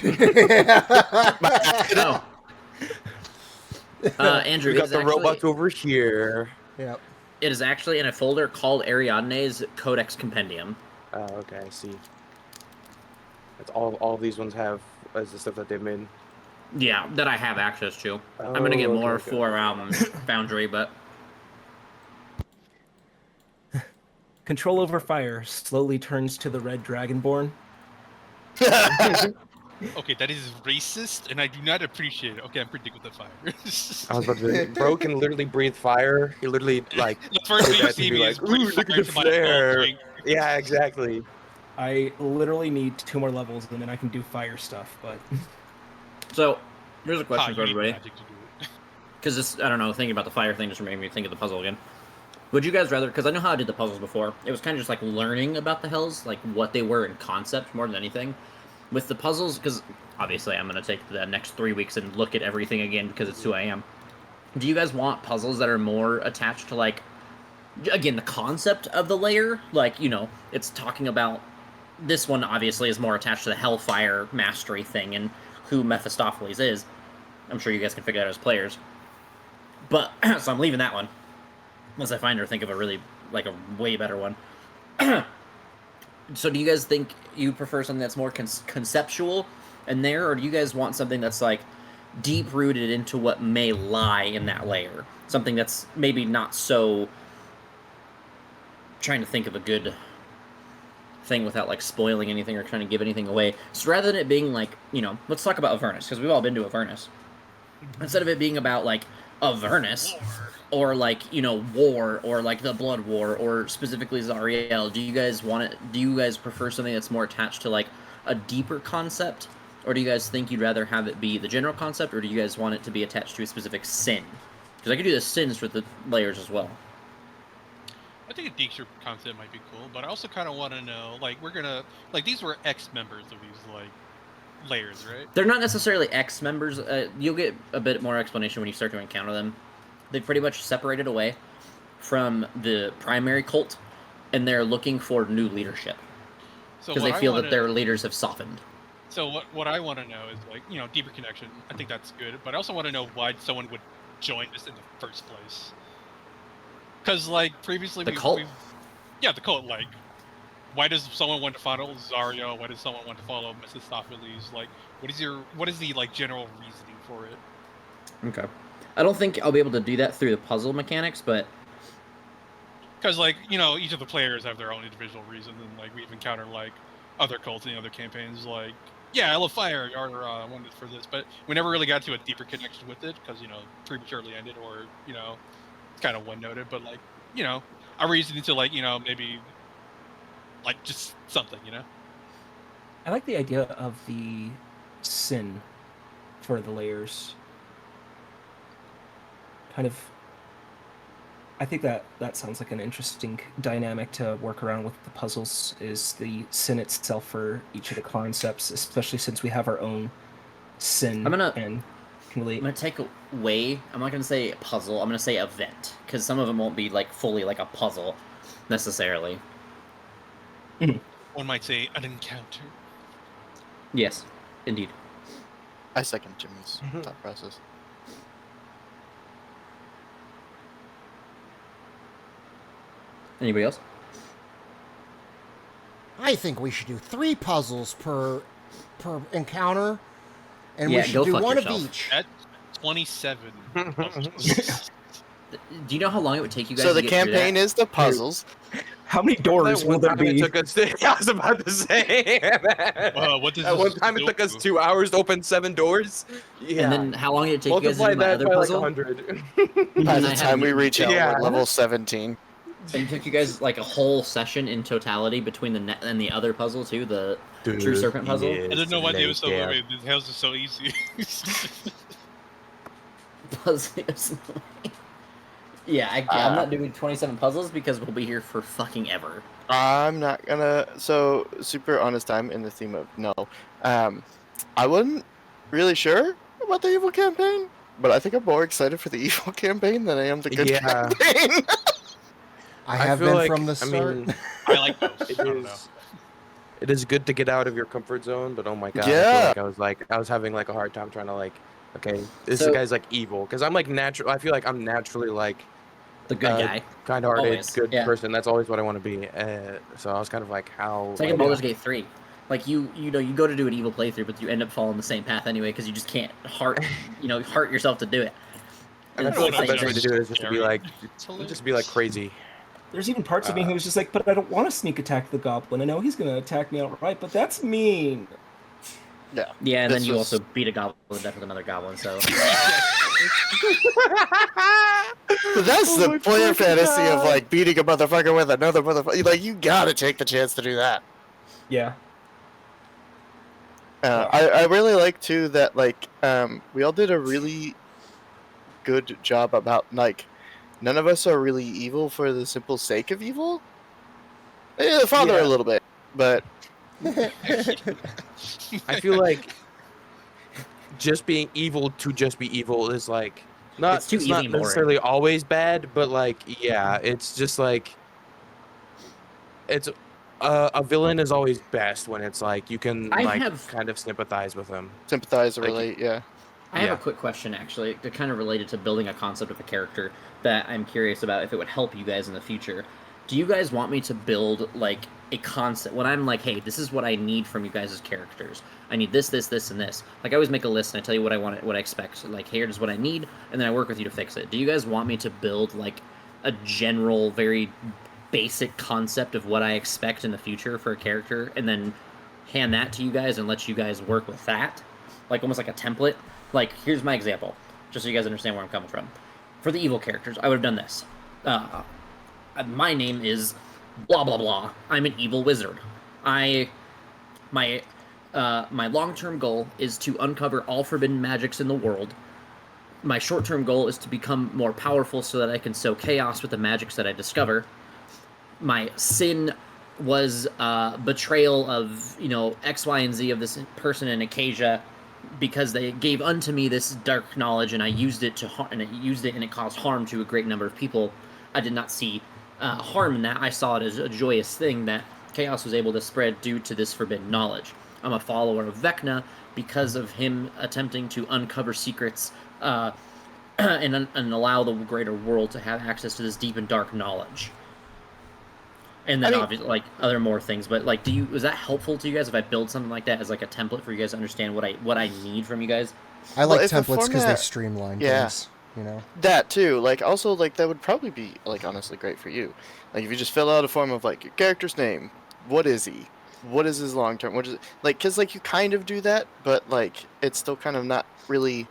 Oh. Andrew, We got the robots over here. Yep. It is actually in a folder called Ariadne's Codex Compendium. Oh, okay, I see. That's all these ones have as the stuff that they've made. Yeah, that I have access to. I'm gonna get more for Foundry, but Control over fire slowly turns to the red dragonborn. Okay, that is racist, and I do not appreciate it. Okay, I'm pretty good with fire. I was about to say, bro can literally breathe fire. He literally like. The first thing you see me is breathe look at fire the to my flare. elbow. Yeah, exactly. I literally need 2 more levels, and then I can do fire stuff. But so here's a question for you need everybody. magic to do it. Because this, I don't know, thinking about the fire thing just made me think of the puzzle again. Would you guys rather? Because I know how I did the puzzles before. It was kind of just like learning about the hells, like what they were in concept more than anything. With the puzzles, because obviously I'm going to take the next 3 weeks and look at everything again because it's who I am. Do you guys want puzzles that are more attached to, like, again, the concept of the layer? Like, you know, it's talking about, this one obviously is more attached to the Hellfire mastery thing and who Mephistopheles is. I'm sure you guys can figure that out as players. But, so I'm leaving that one. Unless I find or think of a really, like, a way better one. So do you guys think you prefer something that's more conceptual in there, or do you guys want something that's like deep-rooted into what may lie in that layer? Something that's maybe not so... trying to think of a good thing without like spoiling anything or trying to give anything away. So rather than it being like, you know, let's talk about Avernus, because we've all been to Avernus. Instead of it being about like Avernus, or like, you know, war, or like the Blood War, or specifically Zariel, do you guys want it? Do you guys prefer something that's more attached to like a deeper concept, or do you guys think you'd rather have it be the general concept, or do you guys want it to be attached to a specific sin? Because I could do the sins with the layers as well. I think a deeper concept might be cool, but I also kind of want to know, like, these were ex-members of these, like, layers, right? They're not necessarily ex-members. You'll get a bit more explanation when you start to encounter them. They've pretty much separated away from the primary cult, and they're looking for new leadership. Because they feel that their leaders have softened. So what I want to know is, like, you know, deeper connection. I think that's good, but I also want to know why someone would join this in the first place. Because, like, previously the cult? Yeah, the cult, like, why does someone want to follow Zario? Why does someone want to follow Mephistopheles? Like, what is the, like, general reasoning for it? Okay. I don't think I'll be able to do that through the puzzle mechanics, but... Because, like, you know, each of the players have their own individual reasons, and, like, we've encountered, like, other cults in other campaigns, like, yeah, I love fire, I wanted for this, but we never really got to a deeper connection with it, because, you know, prematurely ended, or, you know, it's kind of one-noted, but, like, you know, a reason to, like, you know, maybe, like, just something, you know? I like the idea of the sin for the layers. Kind of, I think that sounds like an interesting dynamic to work around with the puzzles, is the sin itself for each of the concepts, especially since we have our own sin. I'm gonna take away, I'm not gonna say puzzle, I'm gonna say event, because some of them won't be like fully like a puzzle necessarily. One might say an encounter. Yes, indeed. I second Jimmy's thought process. Anybody else? I think we should do 3 puzzles per encounter, and Yeah, we should go do fuck one yourself. of each. At 27. Do you know how long it would take you guys So to the get through campaign that? is the puzzles. How many doors will there be? I was about to say. What does At one this time, it go took us to? 2 hours to open 7 doors. Yeah. And then how long did it take you guys to multiply do my that other by puzzle? like 100. By And the I time we haven't- reach out, Yeah. we're level 17. And it took you guys like a whole session in totality between the net and the other puzzle too, the True Serpent puzzle. I didn't know why they were so wait, the hell's is so easy. Yeah, I'm not doing 27 puzzles because we'll be here for fucking ever. I'm not gonna. So, super honest time in the theme of no. I wasn't really sure about the evil campaign, but I think I'm more excited for the evil campaign than I am the good campaign. I have feel been like, from the start. mean, I like those. I don't know. it is good to get out of your comfort zone, but oh my god, Yeah. I was having like a hard time trying to like, okay, this So- guy's like evil because I'm like natural. I feel like I'm naturally like The good guy. kind-hearted, Always, good yeah. person. That's always what I want to be. So I was kind of like, how? It's like in Baldur's Gate 3. Like you go to do an evil playthrough, but you end up following the same path anyway because you just can't heart yourself to do it. And I it's feel like the the same best way to do it is just to be like, hilarious. just be like crazy. There's even parts of me who was just like, but I don't want to sneak attack the goblin. I know he's going to attack me outright, but that's mean. Yeah. Yeah, and then This you was- also beat a goblin to death with another goblin, so... But that's the player fantasy of like beating a motherfucker with another motherfucker. Like, you gotta take the chance to do that. Yeah. I really like too that like we all did a really good job about like none of us are really evil for the simple sake of evil. Yeah, the father a little bit, but I feel like just being evil to just be evil is like not, It's too easy not and boring. necessarily always bad, but like yeah, it's just like it's a villain is always best when it's like you can I like have- kind of sympathize with him. sympathize or Like, relate. Yeah. I have Yeah. a quick question, actually, that kind of related to building a concept of a character that I'm curious about if it would help you guys in the future. Do you guys want me to build, like, a concept? When I'm like, hey, this is what I need from you guys as characters. I need this, this, this, and this. Like, I always make a list and I tell you what I want, what I expect. Like, here's what I need, and then I work with you to fix it. Do you guys want me to build, like, a general, very basic concept of what I expect in the future for a character, and then hand that to you guys and let you guys work with that? Like, almost like a template? Like, here's my example, just so you guys understand where I'm coming from. For the evil characters, I would have done this. My name is blah blah blah. I'm an evil wizard. My long-term goal is to uncover all forbidden magics in the world. My short-term goal is to become more powerful so that I can sow chaos with the magics that I discover. My sin was betrayal of, X, Y, and Z of this person in Acacia, because they gave unto me this dark knowledge, and I used it and it caused harm to a great number of people. I did not see harm in that. I saw it as a joyous thing that chaos was able to spread due to this forbidden knowledge. I'm a follower of Vecna because of him attempting to uncover secrets and allow the greater world to have access to this deep and dark knowledge. And then obviously, like, other more things, but like, is that helpful to you guys if I build something like that as like a template for you guys to understand what I need from you guys? I like if the templates because they format- streamline Yeah. things. That too. Like, also, like, that would probably be, like, honestly great for you. Like, if you just fill out a form of, like, your character's name, what is he? What is his long term? What is it? Like, because, like, you kind of do that, but, like, it's still kind of not really,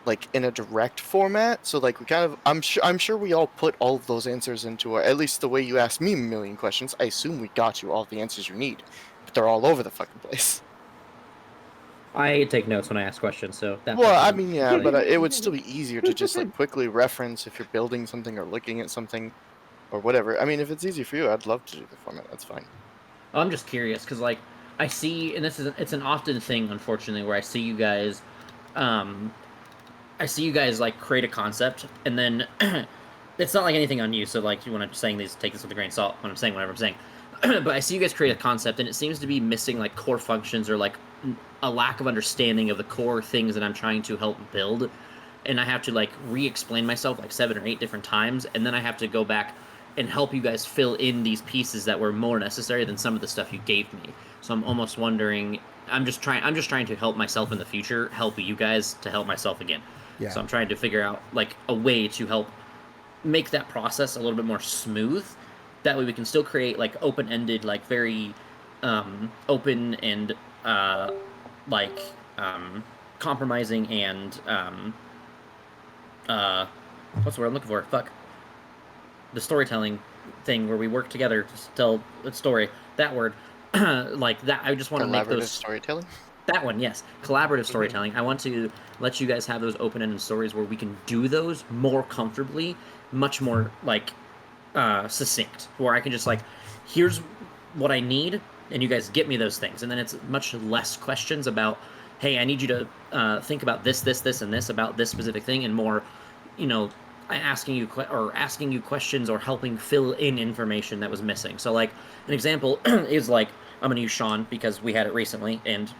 like, in a direct format. So, like, we kind of, I'm sure we all put all of those answers into our, at least the way you asked me a million questions, I assume we got you all the answers you need. But they're all over the fucking place. I take notes when I ask questions, so that. Well, I mean, yeah, but it would still be easier to just like quickly reference if you're building something or looking at something, or whatever. I mean, if it's easy for you, I'd love to do the format. That's fine. I'm just curious because, like, I see, and it's an often thing, unfortunately, where I see you guys, like create a concept, and then it's not like anything on you. So, like, when I'm saying these, take this with a grain of salt. When I'm saying whatever I'm saying, but I see you guys create a concept, and it seems to be missing like core functions or like a lack of understanding of the core things that I'm trying to help build. And I have to like re-explain myself like 7 or 8 different times, and then I have to go back and help you guys fill in these pieces that were more necessary than some of the stuff you gave me. So I'm almost wondering. I'm just trying to help myself in the future, help you guys to help myself again. Yeah. So I'm trying to figure out like a way to help make that process a little bit more smooth. That way we can still create like open-ended, like very open and like compromising and what's the word I'm looking for? Fuck. The storytelling thing where we work together to tell a story. That word. Like that. I just want to make those storytelling. That one, yes. Collaborative storytelling. I want to let you guys have those open-ended stories where we can do those more comfortably, much more like succinct, where I can just like, here's what I need, and you guys get me those things, and then it's much less questions about, hey, I need you to think about this, and this about this specific thing, and more, you know, asking you questions or helping fill in information that was missing. So like an example is like, I'm gonna use Sean because we had it recently, and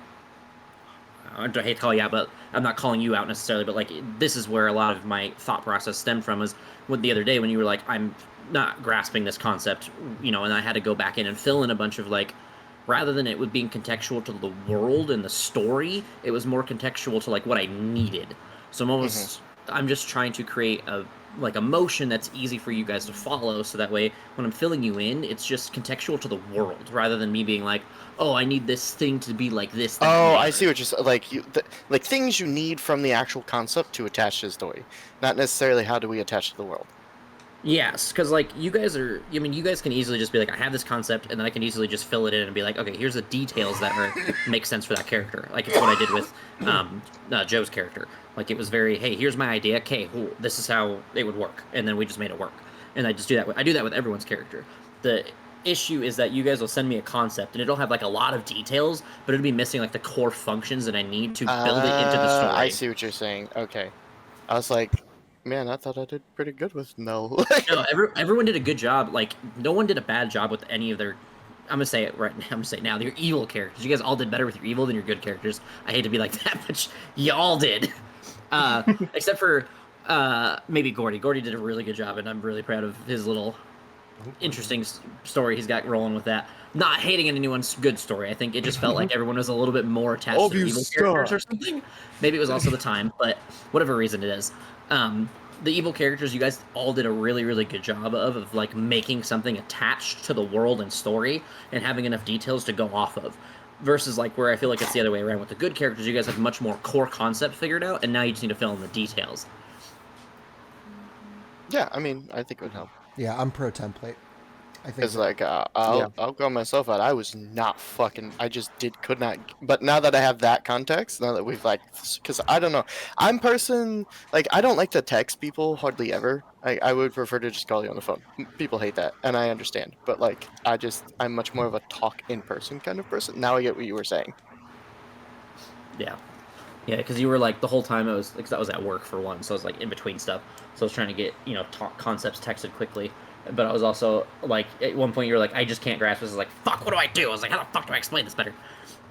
I hate to call you out, but I'm not calling you out necessarily, but like this is where a lot of my thought process stemmed from, was with the other day when you were like, I'm not grasping this concept, you know, and I had to go back in and fill in a bunch of like, rather than it would being contextual to the world and the story, it was more contextual to like what I needed. So I'm just trying to create a motion that's easy for you guys to follow, so that way when I'm filling you in, it's just contextual to the world, rather than me being like, oh, I need this thing to be like this. Oh, I see what you're saying. Like like things you need from the actual concept to attach to the story, not necessarily how do we attach to the world. Yes, because like you guys can easily just be like, I have this concept, and then I can easily just fill it in and be like, okay, here's the details that make sense for that character. Like it's what I did with Joe's character. Like it was very, hey, here's my idea. Okay, cool. This is how it would work, and then we just made it work. And I just do that. I do that with everyone's character. The issue is that you guys will send me a concept, and it'll have like a lot of details, but it'll be missing like the core functions that I need to build it into the story. I see what you're saying. Okay, I was like, man, I thought I did pretty good with no. No, everyone did a good job. Like no one did a bad job with any of their. I'm gonna say it right now. I'm gonna say it now. Your evil characters. You guys all did better with your evil than your good characters. I hate to be like that, but y'all did. Except for maybe Gordy. Gordy did a really good job, and I'm really proud of his little interesting story he's got rolling with that. Not hating anyone's good story. I think it just felt like everyone was a little bit more attached to evil characters or something. Maybe it was also the time, but whatever reason it is. The evil characters, you guys all did a really, really good job of like making something attached to the world and story and having enough details to go off of. Versus like where I feel like it's the other way around with the good characters, you guys have much more core concept figured out, and now you just need to fill in the details. Yeah, I mean, I think it would help. Yeah, I'm pro template. I think Because like I'll call myself out. I was not fucking. I just could not. But now that I have that context, now that we've like, because I don't know, I'm person like I don't like to text people hardly ever. I would prefer to just call you on the phone. People hate that, and I understand. But like I'm much more of a talk in person kind of person. Now I get what you were saying. Yeah, because you were like the whole time because I was at work for one, so I was like in between stuff. So I was trying to get talk concepts texted quickly. But I was also, like, at one point you were like, I just can't grasp this. I was like, fuck, what do I do? I was like, how the fuck do I explain this better?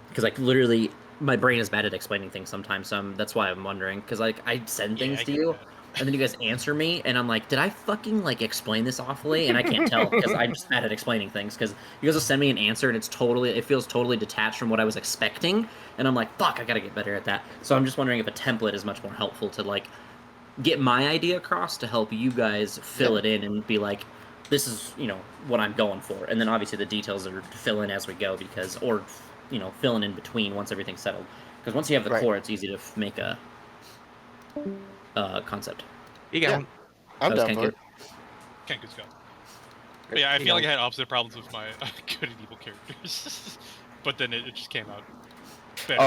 Because, like, literally, my brain is bad at explaining things sometimes, so that's why I'm wondering. Because, like, I send things to you, and then you guys answer me, and I'm like, did I fucking, like, explain this awfully? And I can't tell, because I'm just bad at explaining things. Because you guys will send me an answer, and it feels totally detached from what I was expecting, and I'm like, fuck, I gotta get better at that. So I'm just wondering if a template is much more helpful to, like, get my idea across to help you guys fill it in and be like, this is, what I'm going for. And then obviously the details are to fill in as we go or filling in between once everything's settled. Because once you have the core, it's easy to make a concept. You got one. I'm down for it. Can't go. But yeah, I feel like I had opposite problems with my good and evil characters. But then it just came out better. Oh,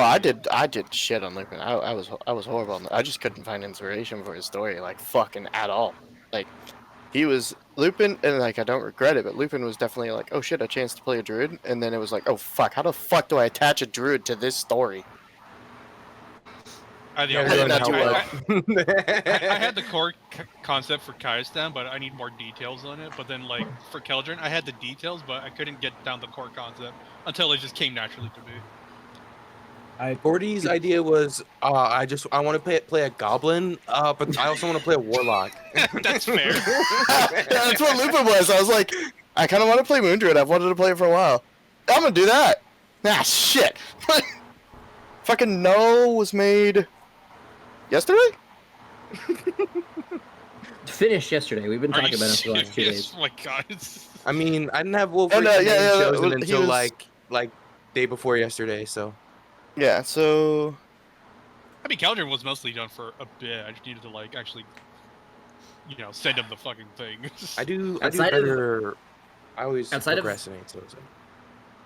I did shit on Lupin. I was horrible. I just couldn't find inspiration for his story, like fucking at all. Like he was Lupin, and like I don't regret it, but Lupin was definitely like, oh shit, a chance to play a druid, and then it was like, oh fuck, how the fuck do I attach a druid to this story? Yeah, we're going not too I had the core concept for Kai's down, but I need more details on it. But then, like, for Keldrin, I had the details, but I couldn't get down the core concept until it just came naturally to me. Gordy's idea was, I want to play a goblin, but I also want to play a warlock. That's fair. That's what Lupin was. I was like, I kind of want to play Moon Druid. I've wanted to play it for a while. I'm gonna do that. Ah, shit. Fucking No was made yesterday? Finished yesterday. We've been talking about it for the last 2 days. Oh my god. I mean, I didn't have Wolverine chosen until like day before yesterday, so. Yeah, so... I mean, Keldrin was mostly done for a bit. I just needed to, like, actually, send him the fucking thing. I always procrastinate, so.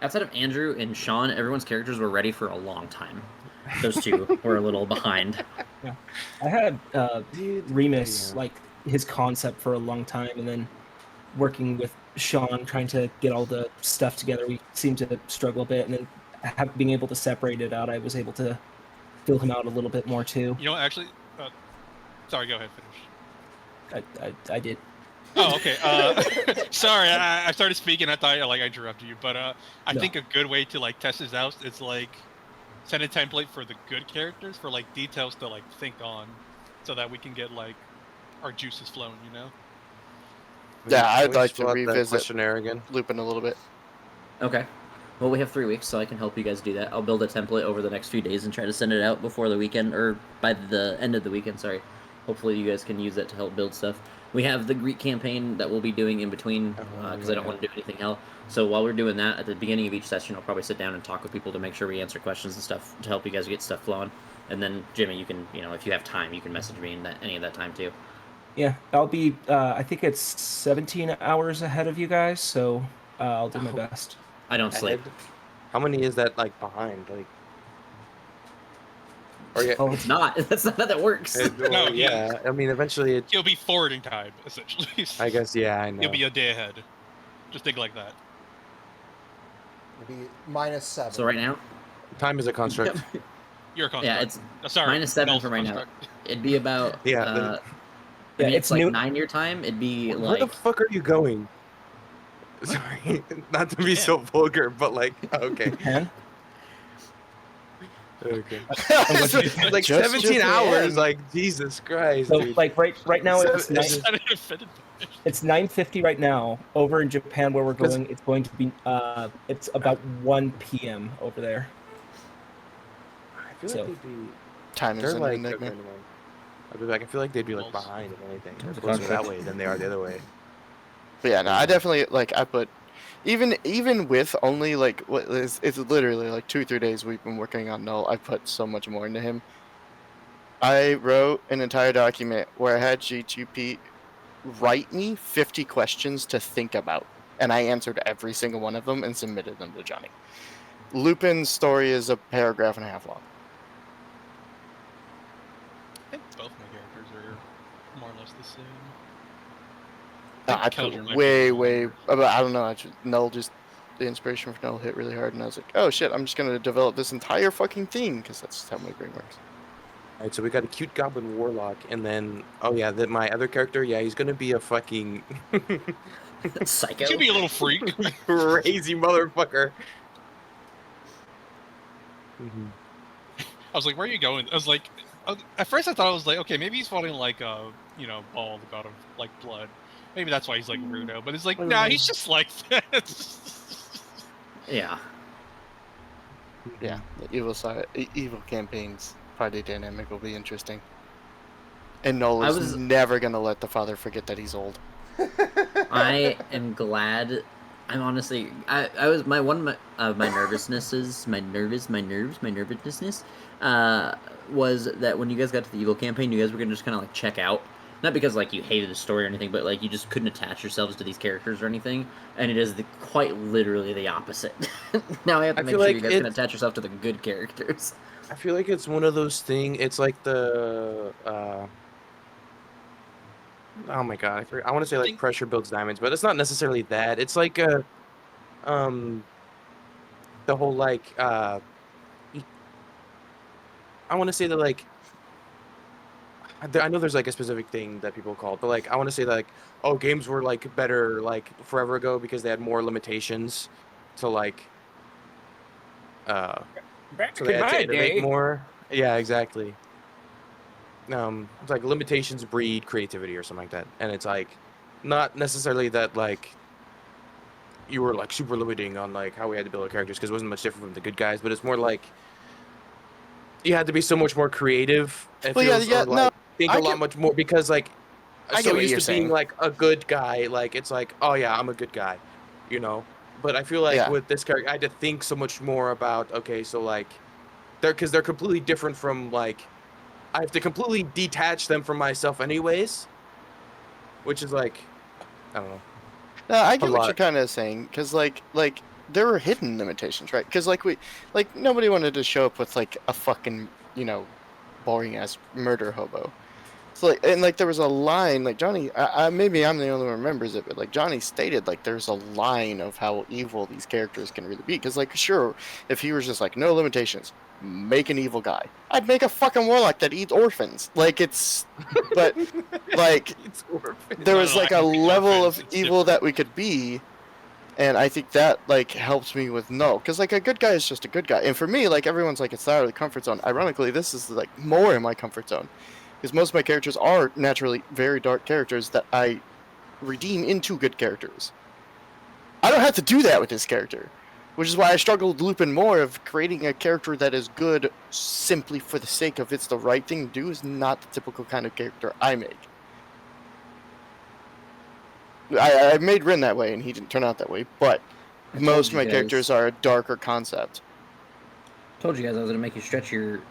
Outside of Andrew and Sean, everyone's characters were ready for a long time. Those two were a little behind. Yeah. I had Remus, like, his concept for a long time, and then working with Sean, trying to get all the stuff together, we seemed to struggle a bit, and then being able to separate it out, I was able to fill him out a little bit more, too. Actually... sorry, go ahead, finish. I did. Oh, okay. Sorry, I started speaking. I thought I interrupted you, but I think a good way to test this out is send a template for the good characters for details to think on, so that we can get our juices flowing. Yeah, I'd like to revisit questionnaire again. Lupin a little bit. Okay. Well, we have 3 weeks, so I can help you guys do that. I'll build a template over the next few days and try to send it out before the weekend, or by the end of the weekend. Sorry. Hopefully, you guys can use that to help build stuff. We have the Greek campaign that we'll be doing in between, because I don't want to do anything else. So while we're doing that, at the beginning of each session, I'll probably sit down and talk with people to make sure we answer questions and stuff to help you guys get stuff flowing. And then, Jimmy, you can, if you have time, you can message me in any of that time, too. Yeah, I'll be, I think it's 17 hours ahead of you guys, so I'll do my best. I don't sleep. How many is that, behind? Oh, it's not. That's not how that works. No, yeah. I mean, eventually You'll be forward in time, essentially. I guess, yeah, I know. You'll be a day ahead. Just think like that. It'll be -7. So right now? Time is a construct. You're a construct. Yeah, it's sorry, -7 for right now. It'd be about... Yeah. I mean, it's 9 your time. It'd be Where the fuck are you going? Sorry, not to be so vulgar, but okay. Japan? Okay. 17 hours, Jesus Christ. So, dude. right now it's It's 9:50 right now. Over in Japan, where we're going, it's going to be it's about 1 p.m. over there. I feel like they'd be time is an enigma. I'd be I feel like they'd be behind if anything. They're closer that way than they are the other way. But yeah, no, I definitely I put even with only it's literally 2 or 3 days we've been working on Null. I put so much more into him. I wrote an entire document where I had G2P write me 50 questions to think about, and I answered every single one of them and submitted them to Johnny. Lupin's story is a paragraph and a half long. I think both my characters are more or less the same. I put way. I don't know. Null the inspiration for Null hit really hard, and I was like, oh shit, I'm just gonna develop this entire fucking thing because that's how my brain works. All right, so we got a cute goblin warlock, and then my other character, he's gonna be a fucking psycho. He's gonna be a little freak, crazy motherfucker. Mm-hmm. I was like, where are you going? I was like, at first I thought I was like, okay, maybe he's falling Baal, the god of blood. Maybe that's why he's Rudo, but it's nah, he's just like that. Yeah. Yeah, the evil side, evil campaigns party dynamic will be interesting. And Null is never gonna let the father forget that he's old. I am glad. I'm honestly, I was my nervousness was that when you guys got to the evil campaign, you guys were gonna just kind of check out. Not because you hated the story or anything, but you just couldn't attach yourselves to these characters or anything. And it is quite literally the opposite. Now I have to make sure you guys can attach yourself to the good characters. I feel like it's one of those things. It's like the oh my god, I want to say pressure builds diamonds, but it's not necessarily that. It's the whole I want to say that I know there's like a specific thing that people call it, but like I want to say that like, oh, games were like better like forever ago because they had more limitations to like Back so they in had my to make day. more. Yeah, exactly. It's like limitations breed creativity or something like that, and it's like not necessarily that like you were like super limiting on like how we had to build our characters because it wasn't much different from the good guys, but it's more like you had to be so much more creative. It Well, yeah, feels yeah, or no, like think I a lot get, much more because like I so get what used you're to being saying. like a good guy, like it's like, oh yeah, I'm a good guy, you know. But I feel like Yeah. with this character, I had to think so much more about okay, so like they're completely different from like I have to completely detach them from myself anyways, which is like I don't know No, I a get what you're lot. kind of saying, because like there were hidden limitations, right? Because like nobody wanted to show up with like a fucking boring ass murder hobo. So like and like there was a line like Johnny. Maybe I'm the only one who remembers it, but like Johnny stated like there's a line of how evil these characters can really be. Because like sure, if he was just like no limitations, make an evil guy, I'd make a fucking warlock that eats orphans. Like it's, but like It's orphan. there No, was no, I like a can beat level orphans. of It's evil that different. we could be, and I think that like helps me with no, because like a good guy is just a good guy, and for me like everyone's like it's out of the comfort zone. Ironically, this is like more in my comfort zone, because most of my characters are naturally very dark characters that I redeem into good characters. I don't have to do that with this character, which is why I struggled with Lupin more of creating a character that is good simply for the sake of it's the right thing to do is not the typical kind of character I make. I made Rin that way, and he didn't turn out that way. But I told most of you my guys. characters are a darker concept. Told you guys I was gonna make you stretch your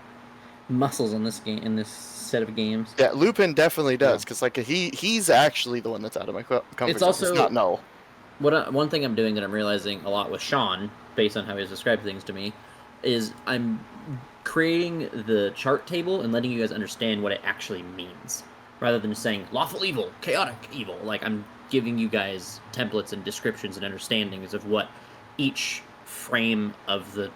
muscles in this game, in this set of games. Yeah, Lupin definitely does, because like he's actually the one that's out of my comfort It's zone. also It's not no. one thing I'm doing that I'm realizing a lot with Sean, based on how he's described things to me, is I'm creating the chart table and letting you guys understand what it actually means, rather than saying lawful evil, chaotic evil. Like I'm giving you guys templates and descriptions and understandings of what each frame of the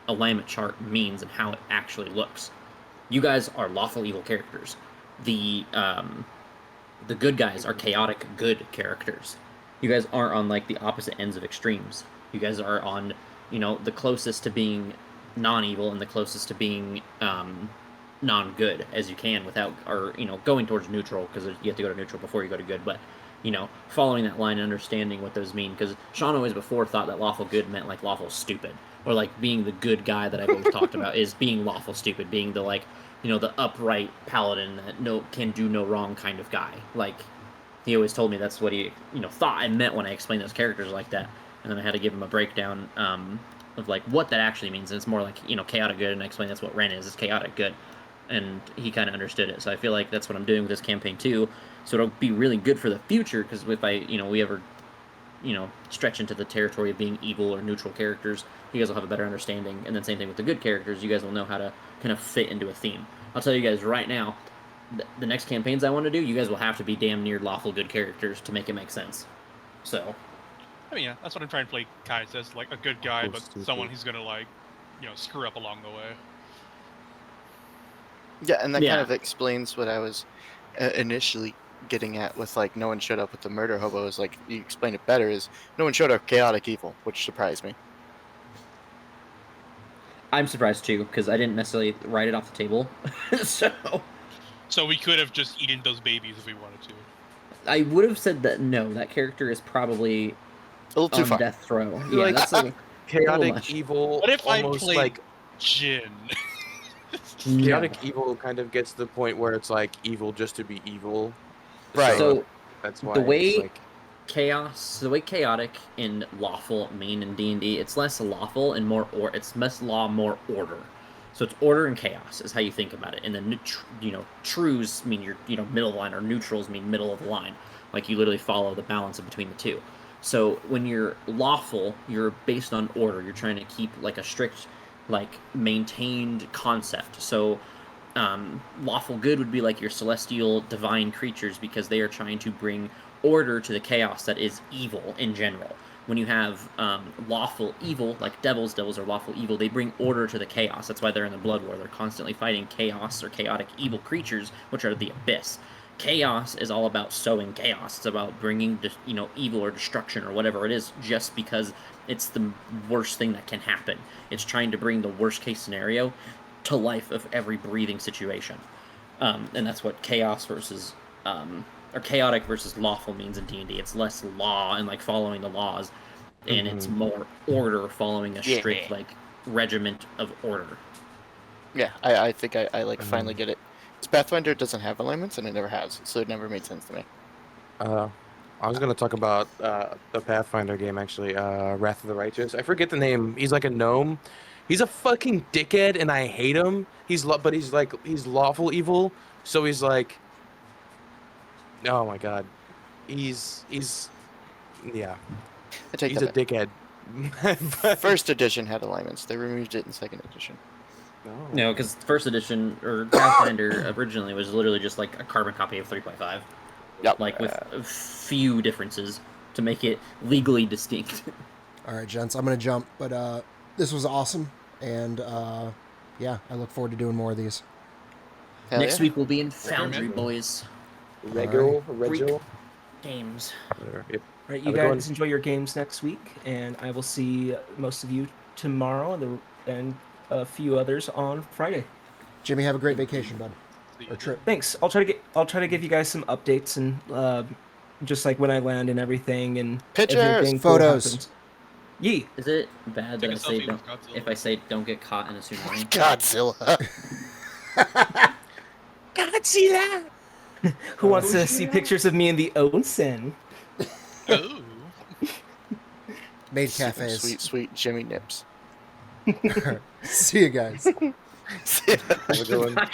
alignment chart means and how it actually looks. You guys are lawful evil characters. The good guys are chaotic good characters. You guys aren't on like the opposite ends of extremes. You guys are on, the closest to being non-evil and the closest to being non-good as you can without, or going towards neutral, because you have to go to neutral before you go to good. But following that line and understanding what those mean, because Sean always before thought that lawful good meant like lawful stupid, or like being the good guy that I've always talked about is being lawful stupid, being the like the upright paladin that can do no wrong kind of guy. Like he always told me that's what he thought I meant when I explained those characters like that, and then I had to give him a breakdown of like what that actually means. And it's more like chaotic good, and I explained that's what Ren is. It's chaotic good, and he kind of understood it. So I feel like that's what I'm doing with this campaign too. So it'll be really good for the future, because if we ever stretch into the territory of being evil or neutral characters, you guys will have a better understanding. And then same thing with the good characters, you guys will know how to kind of fit into a theme. I'll tell you guys right now, the next campaigns I want to do, you guys will have to be damn near lawful good characters to make it make sense. So I mean, yeah, that's what I'm trying to play Kais as, like a good guy, Oh, but stupid. someone who's gonna like, screw up along the way. Yeah, and that Yeah. kind of explains what I was initially getting at with like no one showed up with the murder hobos. Like you explained it better is no one showed up chaotic evil, which surprised me. I'm surprised too, because I didn't necessarily write it off the table. So we could have just eaten those babies if we wanted to. I would have said that no, that character is probably A little too on far. death row. Yeah, Like, that's a chaotic much. evil. What if I almost played like Jin? chaotic evil kind of gets to the point where it's like evil just to be evil. Right. So that's why the way it's like the way chaotic and lawful mean in D&D, it's less lawful and more it's less law, more order. So it's order and chaos is how you think about it. And then trues mean you're middle of the line, or neutrals mean middle of the line. Like you literally follow the balance in between the two. So when you're lawful, you're based on order. You're trying to keep like a strict, like maintained concept. So lawful good would be like your celestial divine creatures, because they are trying to bring order to the chaos that is evil in general. when you have lawful evil, like devils are lawful evil, they bring order to the chaos. That's why they're in the Blood War. They're constantly fighting chaos or chaotic evil creatures, which are the Abyss. Chaos is all about sowing chaos. It's about bringing, evil or destruction or whatever it is, just because it's the worst thing that can happen. It's trying to bring the worst case scenario to life of every breathing situation. And that's what chaos versus, or chaotic versus lawful means in D&D. It's less law and like following the laws, and it's more order, following a strict like regiment of order. Yeah, I think I like finally get it. Pathfinder doesn't have alignments, and it never has, so it never made sense to me. I was gonna talk about the Pathfinder game actually, Wrath of the Righteous. I forget the name. He's like a gnome. He's a fucking dickhead, and I hate him. He's lawful evil, so he's like, oh my god, he's yeah, I take he's that a back. dickhead. First edition had alignments. They removed it in second edition. No, because first edition or Pathfinder originally was literally just like a carbon copy of 3.5. Yep. Like with a few differences to make it legally distinct. All right, gents, I'm gonna jump, but this was awesome, and yeah, I look forward to doing more of these. Next week we'll be in Foundry, boys. Regal games. Yep. All right, you guys enjoy your games next week, and I will see most of you tomorrow and a few others on Friday. Jimmy, have a great vacation, bud. Or trip. Thanks. I'll try to give you guys some updates and just like when I land and everything and pictures, photos. Yee. Is it bad that if I say don't get caught in a tsunami? Godzilla. Godzilla. Who wants to see pictures of me in the onsen? Oh. Maid cafes. Sweet Jimmy Nips. See you guys. See ya. Have a good one.